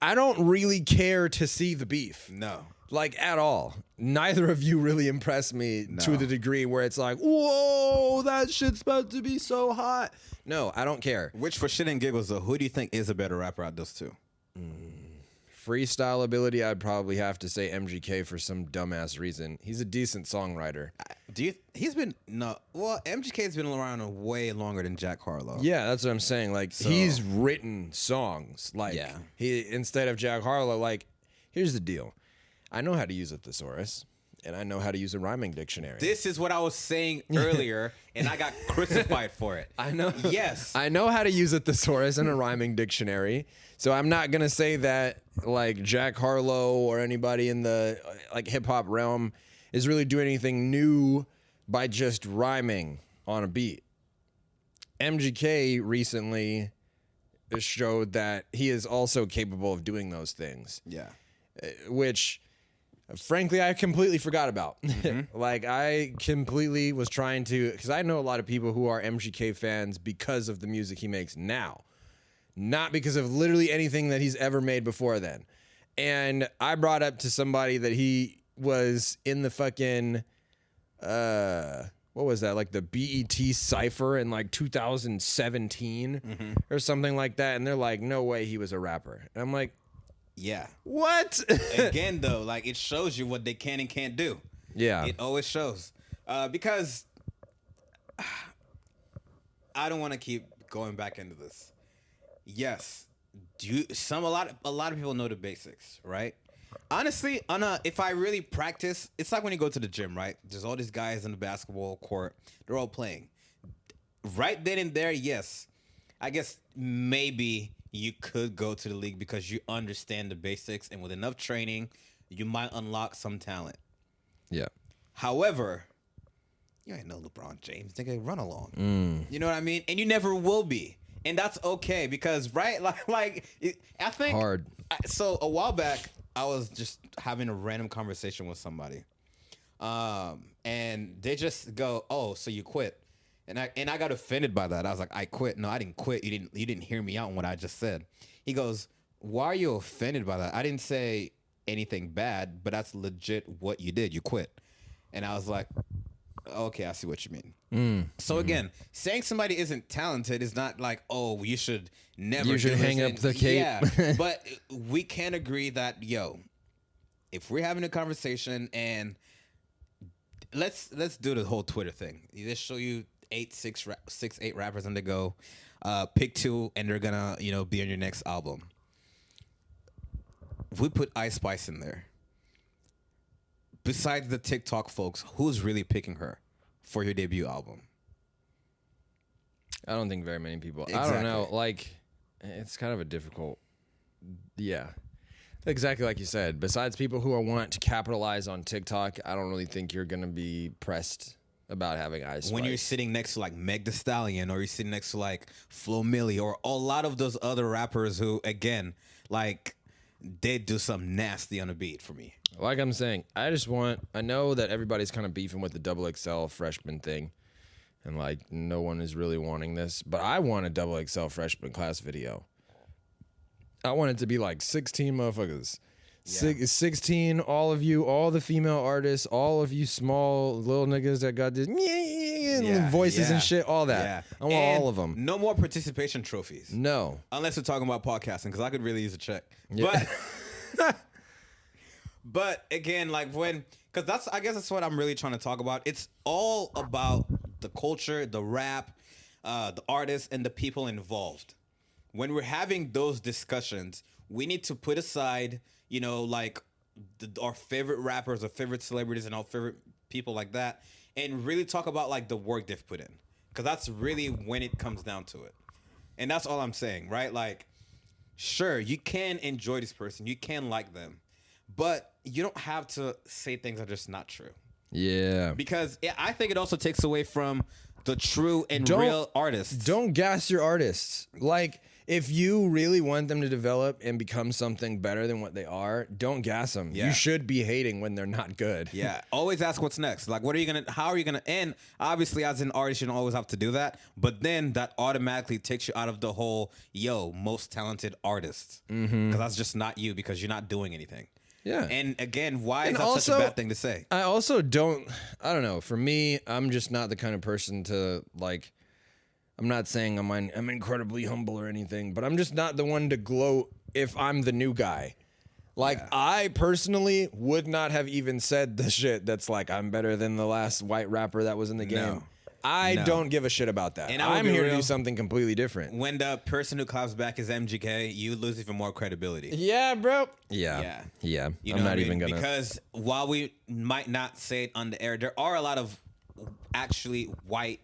I don't really care to see the beef. No. Like, at all. Neither of you really impressed me to the degree where it's like, whoa, that shit's about to be so hot. No, I don't care. Which, for shit and giggles, though, who do you think is a better rapper out of those two? Freestyle ability, I'd probably have to say MGK for some dumbass reason. He's a decent songwriter. MGK's been around way longer than Jack Harlow. Yeah, that's what I'm saying. Like, he's written songs. Like, Yeah. he instead of Jack Harlow, like, here's the deal. I know how to use a thesaurus, and I know how to use a rhyming dictionary. This is what I was saying earlier, and I got crucified for it. I know. Yes. I know how to use a thesaurus and a rhyming dictionary. So I'm not going to say that like Jack Harlow or anybody in the like hip hop realm is really doing anything new by just rhyming on a beat. MGK recently showed that he is also capable of doing those things, Yeah. which frankly I completely forgot about. Like, I completely was trying to, because I know a lot of people who are MGK fans because of the music he makes now, not because of literally anything that he's ever made before then. And I brought up to somebody that he was in the fucking what was that, like the BET Cypher in like 2017 or something like that, and they're like, no way he was a rapper. And I'm like, Yeah. what? Again, though, like, it shows you what they can and can't do. Yeah. It always shows. Because I don't want to keep going back into this. Yes, a lot of people know the basics, right? Honestly, if I really practice, it's like when you go to the gym, right? There's all these guys in the basketball court. They're all playing. Right then and there, yes. I guess maybe you could go to the league because you understand the basics, and with enough training, you might unlock some talent. Yeah. However, you ain't no LeBron James. Nigga, run along. You know what I mean? And you never will be. And that's okay because, right? I think... Hard. So a while back, I was just having a random conversation with somebody. And they just go, oh, so you quit. And I got offended by that. I was like, I quit. No, I didn't quit. You didn't hear me out on what I just said. He goes, why are you offended by that? I didn't say anything bad, but that's legit what you did. You quit. And I was like, okay, I see what you mean. So again, saying somebody isn't talented is not like, oh, you should never. You should hang up the cape. Yeah, but we can agree that, if we're having a conversation and let's do the whole Twitter thing. You just show you 8 rappers and they go, pick 2 and they're gonna be on your next album. If we put Ice Spice in there, besides the TikTok folks, who's really picking her for your debut album? I don't think very many people. Exactly. I don't know. Like, it's kind of a difficult. Yeah. Exactly like you said. Besides people who want to capitalize on TikTok, I don't really think you're going to be pressed about having Ice Spice. When you're sitting next to like Meg Thee Stallion, or you're sitting next to like Flo Milli, or a lot of those other rappers who, again, like, they do something nasty on the beat for me. Like I'm saying, I know that everybody's kind of beefing with the XXL freshman thing. And like, no one is really wanting this. But I want a XXL freshman class video. I want it to be like 16 motherfuckers. Yeah. 16, all of you, all the female artists, all of you small little niggas that got this voices and shit, all that. Yeah. I want all of them. No more participation trophies. No. Unless we're talking about podcasting, because I could really use a check. Yeah. But again, like because I guess that's what I'm really trying to talk about. It's all about the culture, the rap, the artists, and the people involved. When we're having those discussions, we need to put aside, like our favorite rappers, our favorite celebrities, and our favorite people like that, and really talk about like the work they've put in, because that's really when it comes down to it. And that's all I'm saying, right? Like, sure, you can enjoy this person, you can like them, but you don't have to say things that are just not true. Yeah. Because I think it also takes away from the true and real artists. Don't gas your artists. Like, if you really want them to develop and become something better than what they are, don't gas them. Yeah. You should be hating when they're not good. Yeah. Always ask what's next. Like, how are you going to, and obviously as an artist, you don't always have to do that, but then that automatically takes you out of the whole, most talented artist. Because that's just not you, because you're not doing anything. Yeah. And again, why is that such a bad thing to say? I also I don't know. For me, I'm just not the kind of person to, like, I'm not saying I'm incredibly humble or anything, but I'm just not the one to gloat if I'm the new guy. Like, I personally would not have even said the shit that's like, I'm better than the last white rapper that was in the game. No. I don't give a shit about that. And I'm here to do something completely different. When the person who claps back is MGK, you lose even more credibility. Yeah, bro. Yeah. I'm You know not what I mean? even gonna. Because while we might not say it on the air, there are a lot of actually white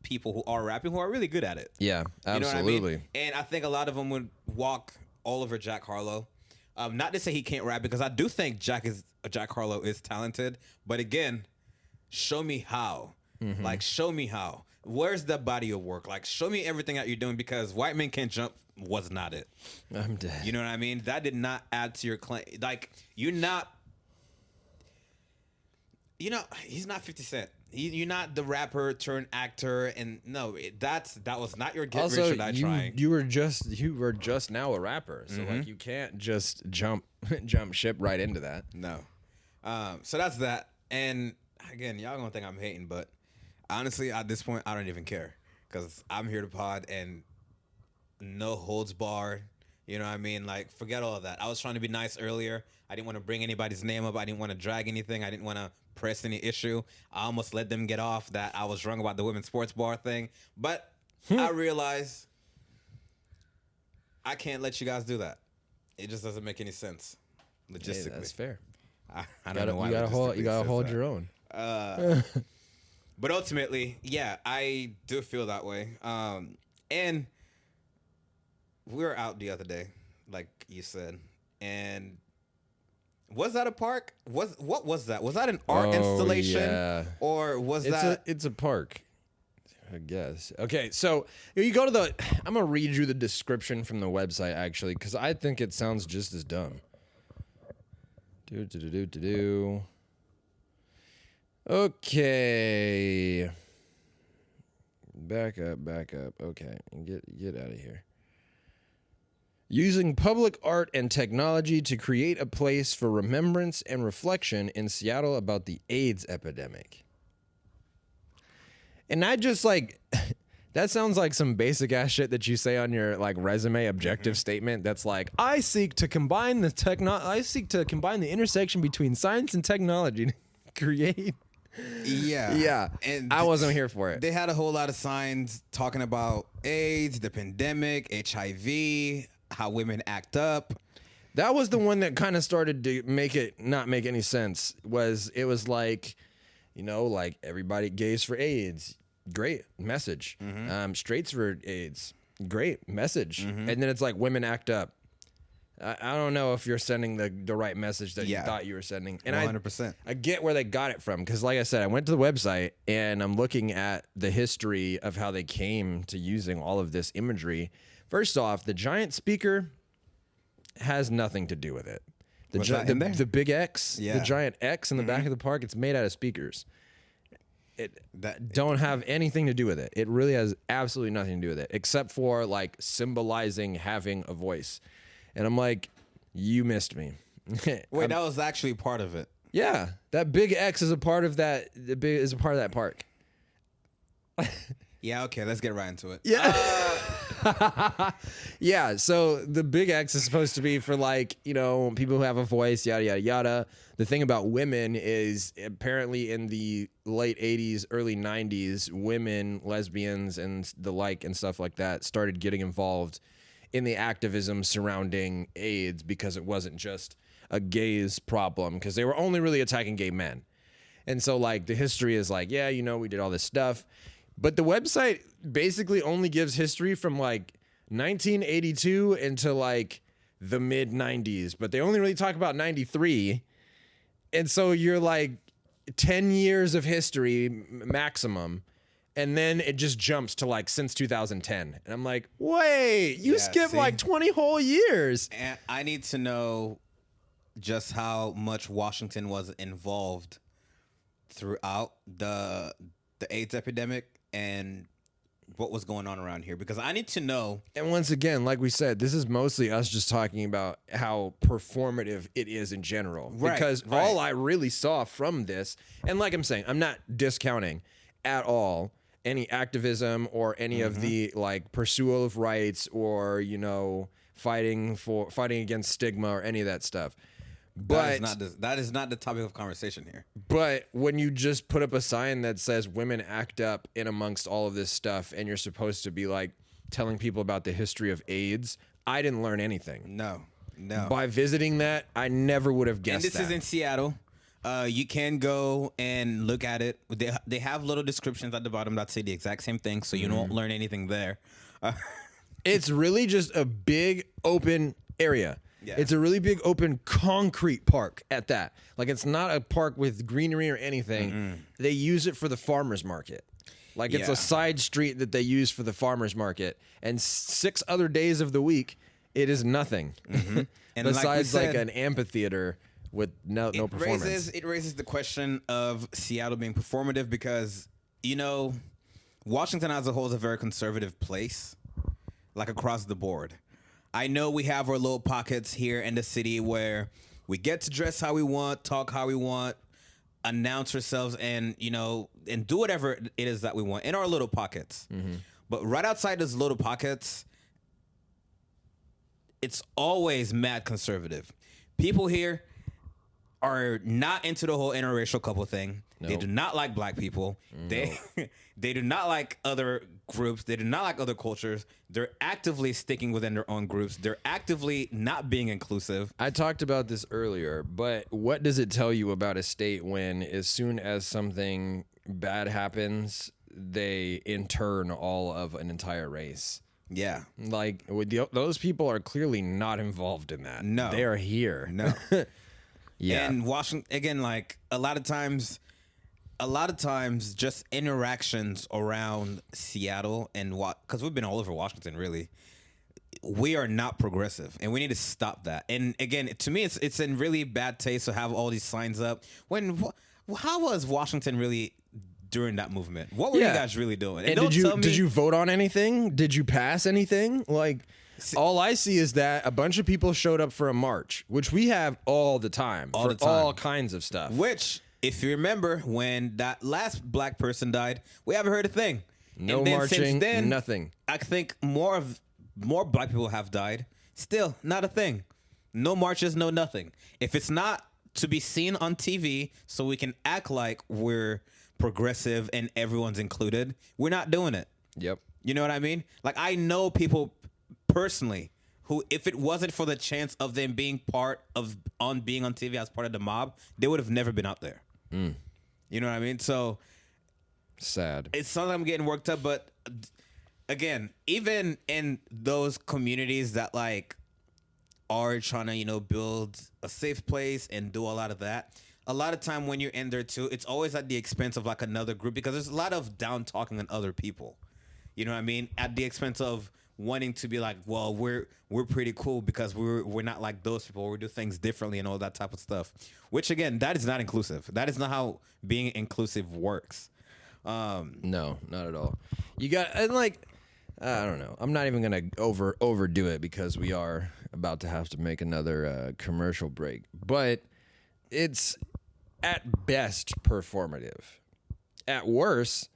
people who are rapping who are really good at it. Yeah, absolutely. You know what I mean? And I think a lot of them would walk all over Jack Harlow. Not to say he can't rap, because I do think Jack Harlow is talented. But again, show me how. Like, show me how. Where's the body of work? Like, show me everything that you're doing, because White Men Can't Jump was not it. I'm dead. You know what I mean? That did not add to your claim. Like, he's not 50 Cent. You're not the rapper turned actor, and no, that was not your get Also, rich or die trying. you were just now a rapper, so like, you can't just jump ship right into that. No. So that's that. And again, y'all gonna think I'm hating, but honestly, at this point, I don't even care, because I'm here to pod and no holds barred. You know what I mean? Like, forget all of that. I was trying to be nice earlier. I didn't want to bring anybody's name up. I didn't want to drag anything. I didn't want to press any issue. I almost let them get off that I was wrong about the women's sports bar thing. But I realized I can't let you guys do that. It just doesn't make any sense logistically. Hey, that's fair. I don't know why. You gotta hold your own. But ultimately, yeah, I do feel that way. And we were out the other day, like you said, and was that a park? What was that? Was that an art installation, or was that? It's a park, I guess. Okay, so you go to I'm gonna read you the description from the website actually, because I think it sounds just as dumb. Okay. Back up. Okay, get out of here. Using public art and technology to create a place for remembrance and reflection in Seattle about the AIDS epidemic. And I just that sounds like some basic ass shit that you say on your resume objective statement. That's like, I seek to combine the intersection between science and technology to create. Yeah. And I wasn't here for it. They had a whole lot of signs talking about AIDS, the pandemic, HIV, how women act up. That was the one that kind of started to make it not make any sense. It was like, everybody gays for AIDS. Great message. Straights for AIDS. Great message. And then it's like women act up. I don't know if you're sending the right message that you thought you were sending. And 100%. I get where they got it from, because like I said, I went to the website and I'm looking at the history of how they came to using all of this imagery. First off, the giant speaker has nothing to do with it. The big X, the giant X in the back of the park, it's made out of speakers. Don't have anything to do with it. It really has absolutely nothing to do with it, except for symbolizing having a voice. And I'm like, you missed me. Wait, that was actually part of it. Yeah, that big X is a part of that. Is a part of that park. Yeah, okay, let's get right into it. Yeah. Yeah, so the big X is supposed to be for people who have a voice, yada, yada, yada. The thing about women is apparently in the late 80s, early 90s, women, lesbians, and the like and stuff like that started getting involved in the activism surrounding AIDS, because it wasn't just a gays problem, because they were only really attacking gay men. And so the history is we did all this stuff. But the website basically only gives history from 1982 into the mid 90s, but they only really talk about 93. And so you're 10 years of history maximum. And then it just jumps to since 2010. And I'm like, wait, you skipped 20 whole years. And I need to know just how much Washington was involved throughout the AIDS epidemic and what was going on around here, because I need to know. And once again, like we said, this is mostly us just talking about how performative it is in general. Right, because all I really saw from this, and like I'm saying, I'm not discounting at all any activism or any of the pursuit of rights or fighting against stigma or any of that stuff. But that is not the topic of conversation here. But when you just put up a sign that says women act up in amongst all of this stuff, and you're supposed to be telling people about the history of AIDS, I didn't learn anything. No. By visiting that, I never would have guessed that. And this is in Seattle. You can go and look at it. They have little descriptions at the bottom that say the exact same thing, so you don't learn anything there. It's really just a big open area. Yeah. It's a really big open concrete park at that. It's not a park with greenery or anything. They use it for the farmer's market. It's a side street that they use for the farmer's market. And 6 other days of the week, it is nothing. And besides an amphitheater with no performance. It raises the question of Seattle being performative, because, Washington as a whole is a very conservative place, across the board. I know we have our little pockets here in the city where we get to dress how we want, talk how we want, announce ourselves, and and do whatever it is that we want in our little pockets. But right outside those little pockets, it's always mad conservative. People here, are not into the whole interracial couple thing. They do not like black people. They they do not like other groups. They do not like other cultures. They're actively sticking within their own groups. They're actively not being inclusive. I talked about this earlier, but what does it tell you about a state when as soon as something bad happens, they intern all of an entire race? Yeah. Like those people are clearly not involved in that. No. They are here. No. Yeah. And Washington, again, like a lot of times just interactions around Seattle and because we've been all over Washington, really. We are not progressive, and we need to stop that. And again, to me, it's in really bad taste to have all these signs up. How was Washington really during that movement? What were you guys really doing? And did you vote on anything? Did you pass anything? Like, all I see is that a bunch of people showed up for a march, which we have all the time, all kinds of stuff. Which, if you remember, when that last black person died, we haven't heard a thing. No and then marching, since then, nothing. I think more black people have died. Still, not a thing. No marches, no nothing. If it's not to be seen on TV so we can act like we're progressive and everyone's included, we're not doing it. Yep. You know what I mean? Like, I know people personally who, if it wasn't for the chance of them being being on TV as part of the mob, they would have never been out there. You know what I mean? So sad. It's something I'm getting worked up, but again, even in those communities that like are trying to, build a safe place and do a lot of that, a lot of time when you're in there too, it's always at the expense of like another group, because there's a lot of down talking on other people. You know what I mean? At the expense of wanting to be like, well, we're pretty cool because we're not like those people. We do things differently and all that type of stuff. Which again, that is not inclusive. That is not how being inclusive works. No, not at all. You got, and like, I don't know. I'm not even gonna overdo it because we are about to have to make another commercial break. But it's at best performative. At worst,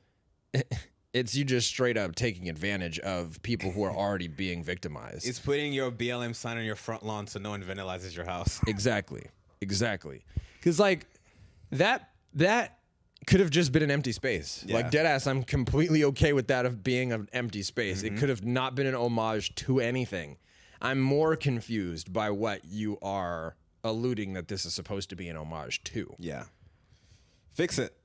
it's you just straight up taking advantage of people who are already being victimized. It's putting your BLM sign on your front lawn so no one vandalizes your house. Exactly. Because like that could have just been an empty space. Yeah. Like, deadass, I'm completely okay with that of being an empty space. It could have not been an homage to anything. I'm more confused by what you are alluding that this is supposed to be an homage to. Yeah. Fix it.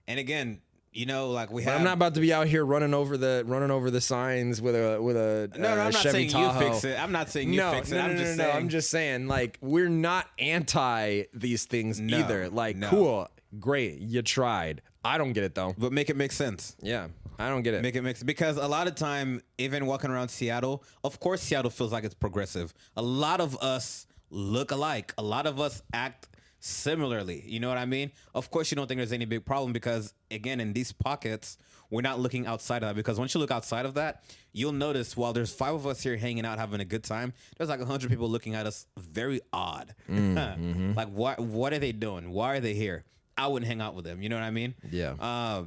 And again, like we have. But I'm not about to be out here running over the signs with a No, I'm not Chevy saying Tahoe. you fix it. I'm not saying you fix it. I'm just saying. I'm just saying, like, we're not anti these things either. Like, cool, great, you tried. I don't get it though. But make it make sense. Yeah, I don't get it. Make it make sense. Because a lot of time, even walking around Seattle, of course Seattle feels like it's progressive. A lot of us look alike. A lot of us act similarly. You know what I mean? Of course you don't think there's any big problem because, again, in these pockets, we're not looking outside of that. Because once you look outside of that, you'll notice while there's 5 of us here hanging out having a good time, there's like 100 people looking at us very odd. Like, what are they doing? Why are they here? I wouldn't hang out with them. You know what I mean? Yeah.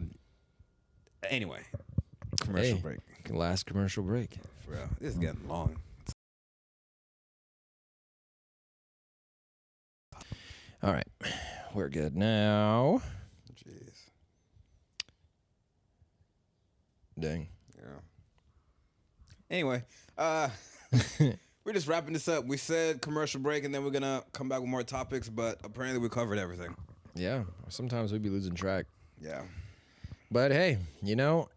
Anyway, commercial break. Last commercial break. For real. This is getting long. All right, we're good now. Jeez. Dang. Yeah. Anyway, we're just wrapping this up. We said commercial break, and then we're gonna come back with more topics, but apparently we covered everything. Yeah. Sometimes we'd be losing track. Yeah. But hey,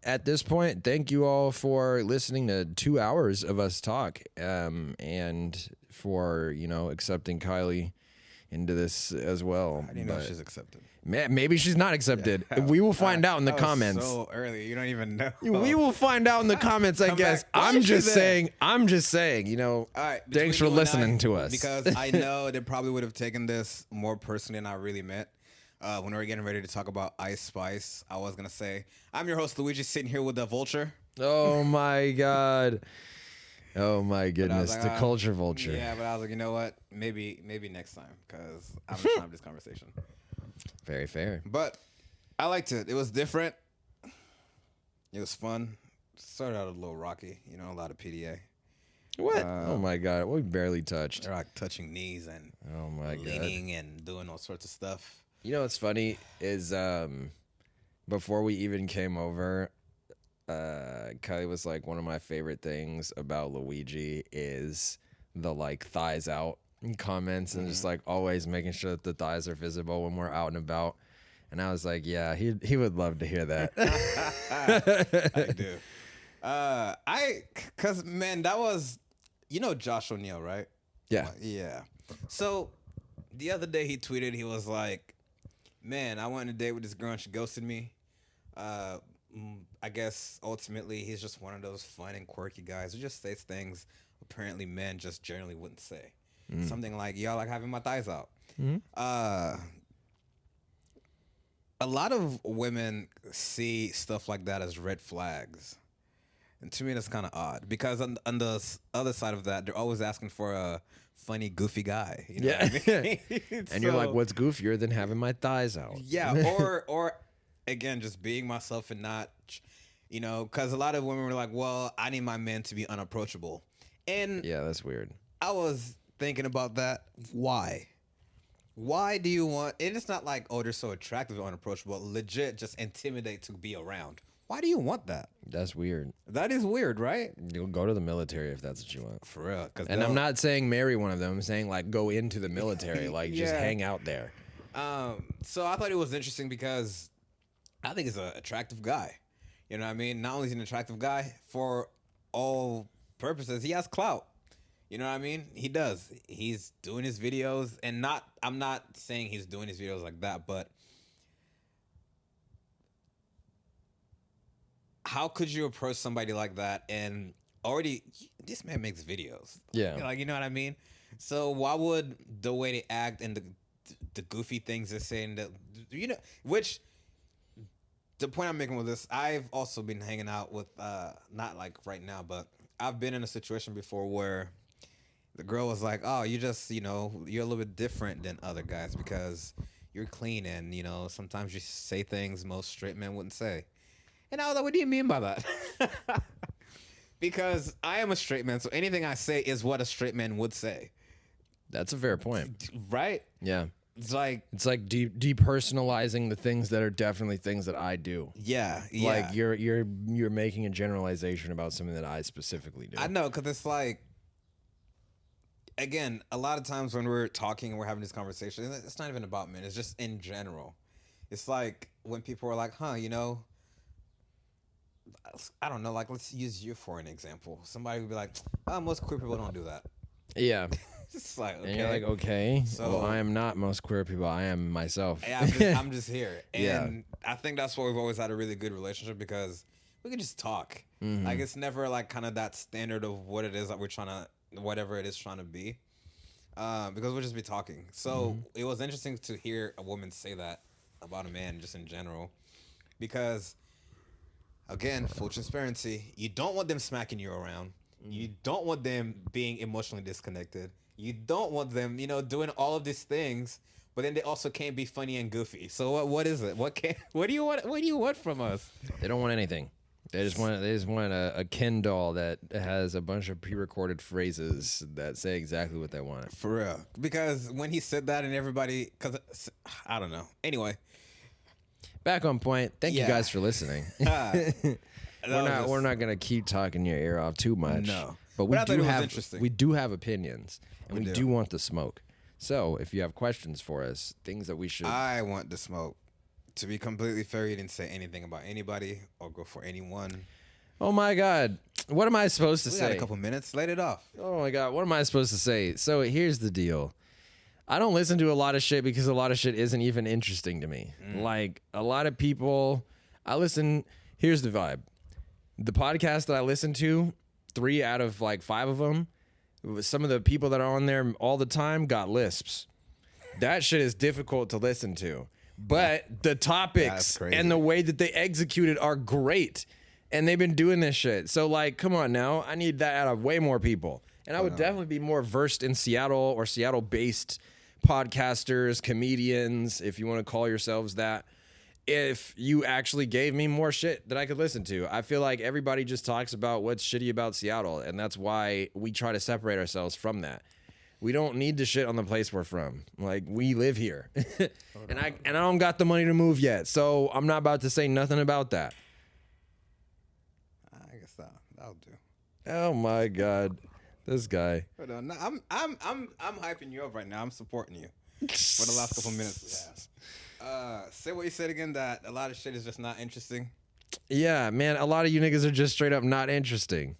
at this point, thank you all for listening to 2 hours of us talk, and for accepting Kylie into this as well. I didn't know she's accepted. Maybe she's not accepted. We will find out in the comments. So early, you don't even know. We will find out in the comments, I guess. I'm just saying. All right, thanks for listening to us. Because I know they probably would have taken this more personally than I really meant. When we were getting ready to talk about Ice Spice, I was gonna say, I'm your host Luijy, sitting here with the Vulture. Oh my God. Oh my goodness, like, the culture vulture. Yeah, but I was like, you know what? Maybe next time, because I'm just gonna have this conversation. Very fair. But I liked it. It was different. It was fun. Started out a little rocky, a lot of PDA. What? Oh my god, we barely touched. They're like touching knees and Oh my god. leaning and doing all sorts of stuff. You know what's funny is before we even came over, Kelly was like, one of my favorite things about Luijy is the like thighs out comments and just like always making sure that the thighs are visible when we're out and about. And I was like, yeah, he would love to hear that. I do. Cause man, that was, Josh O'Neal, right? Yeah. Yeah. So the other day he tweeted, he was like, man, I went on a date with this girl and she ghosted me. I guess ultimately he's just one of those fun and quirky guys who just says things apparently men just generally wouldn't say. Something like, y'all like having my thighs out. A lot of women see stuff like that as red flags. And to me, that's kind of odd because on the other side of that, they're always asking for a funny, goofy guy. You know what I mean? And you're like, what's goofier than having my thighs out? Yeah, or again, just being myself and not, because a lot of women were like, well, I need my men to be unapproachable. And yeah, that's weird. I was thinking about that. Why? Why do you want, and it's not like, oh, they're so attractive or unapproachable, legit just intimidate to be around. Why do you want that? That's weird. That is weird, right? You'll go to the military if that's what you want. For real. And I'm not saying marry one of them. I'm saying like go into the military, like just hang out there. So I thought it was interesting because I think he's an attractive guy. You know what I mean? Not only is he an attractive guy, for all purposes, he has clout. You know what I mean? He does. He's doing his videos, and I'm not saying he's doing his videos like that, but how could you approach somebody like that and already, this man makes videos. Yeah. Like, you know what I mean? So why would the way they act and the goofy things they're saying that, which the point I'm making with this, I've also been hanging out with, not like right now, but I've been in a situation before where the girl was like, oh, you just, you're a little bit different than other guys because you're clean and, sometimes you say things most straight men wouldn't say. And I was like, what do you mean by that? Because I am a straight man, so anything I say is what a straight man would say. That's a fair point. Right? Yeah. It's like depersonalizing the things that are definitely things that I do. Yeah. Like you're making a generalization about something that I specifically do. I know, because it's like, again, a lot of times when we're talking and we're having this conversation, it's not even about men. It's just in general. It's like when people are like, I don't know, like let's use you for an example. Somebody would be like, most queer people don't do that. Yeah. It's like, okay. And you're like, okay, So- well, I am not most queer people. I am myself. I'm just here. And I think that's why we've always had a really good relationship because we can just talk. Like it's never like kind of that standard of what it is that we're trying to, whatever it is trying to be. Because we'll just be talking. So it was interesting to hear a woman say that about a man just in general. Because again, full transparency, you don't want them smacking you around. You don't want them being emotionally disconnected. You don't want them, doing all of these things, but then they also can't be funny and goofy. So what is it? What do you want? What do you want from us? They don't want anything. They just want a Ken doll that has a bunch of pre-recorded phrases that say exactly what they want. For real. Because when he said that and everybody, because I don't know. Anyway. Back on point. Thank you guys for listening. We're not gonna keep talking your ear off too much. No. But we I thought it was have interesting. we do have opinions and we do. do want the smoke. So if you have questions for us, things that we should I want the smoke. To be completely fair, you didn't say anything about anybody or go for anyone. Oh my God. What am I supposed to We say? got a couple minutes. Let it off. Oh my God. What am I supposed to say? So here's the deal. I don't listen to a lot of shit because a lot of shit isn't even interesting to me. Like a lot of people, here's the vibe. The podcast that I listen to, 3 out of like 5 of them, some of the people that are on there all the time got lisps. That shit is difficult to listen to. But the topics and the way that they execute it are great. And they've been doing this shit. So like, come on now. I need that out of way more people. And I would definitely be more versed in Seattle or Seattle-based podcasters, comedians, if you want to call yourselves that. if you actually gave me more shit that I could listen to. I feel like everybody just talks about what's shitty about Seattle, and that's why we try to separate ourselves from that. We don't need to shit on the place we're from. Like, we live here. and I don't got the money to move yet, so I'm not about to say nothing about that. I guess that'll do. Oh my God. This guy. Hold on. No, I'm hyping you up right now. I'm supporting you for the last couple minutes we have. Say what you said again, that a lot of shit is just not interesting. Yeah, man, a lot of you niggas are just straight up not interesting.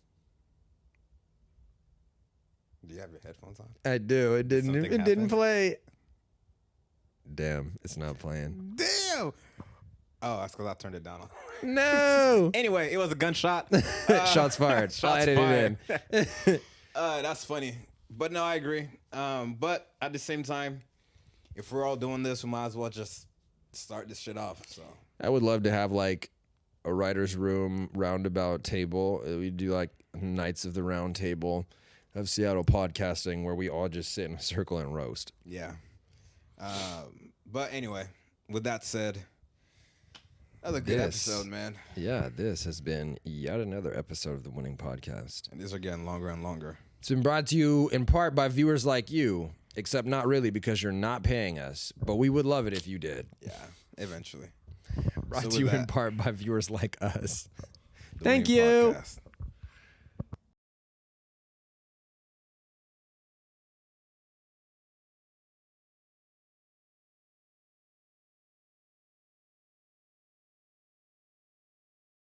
Do you have your headphones on? I do. It didn't Something didn't happened? play. Damn, it's not playing. Damn. Oh, that's because I turned it down. No. Anyway, it was a gunshot. Shots fired. I'll edit it in. That's funny. But no, I agree. But at the same time, if we're all doing this, we might as well just start this shit off. So I would love to have like a writer's room roundabout table. We do like Knights of the Round Table of Seattle podcasting where we all just sit in a circle and roast. yeah. But anyway, with that said, that was a good episode, man. Yeah, this has been yet another episode of the Winning Podcast. And these are getting longer and longer. It's been brought to you in part by viewers like you, except not really because you're not paying us, but we would love it if you did. Yeah, eventually. Brought So to you with in that- part by viewers like us. The Thank Winning you. Podcast.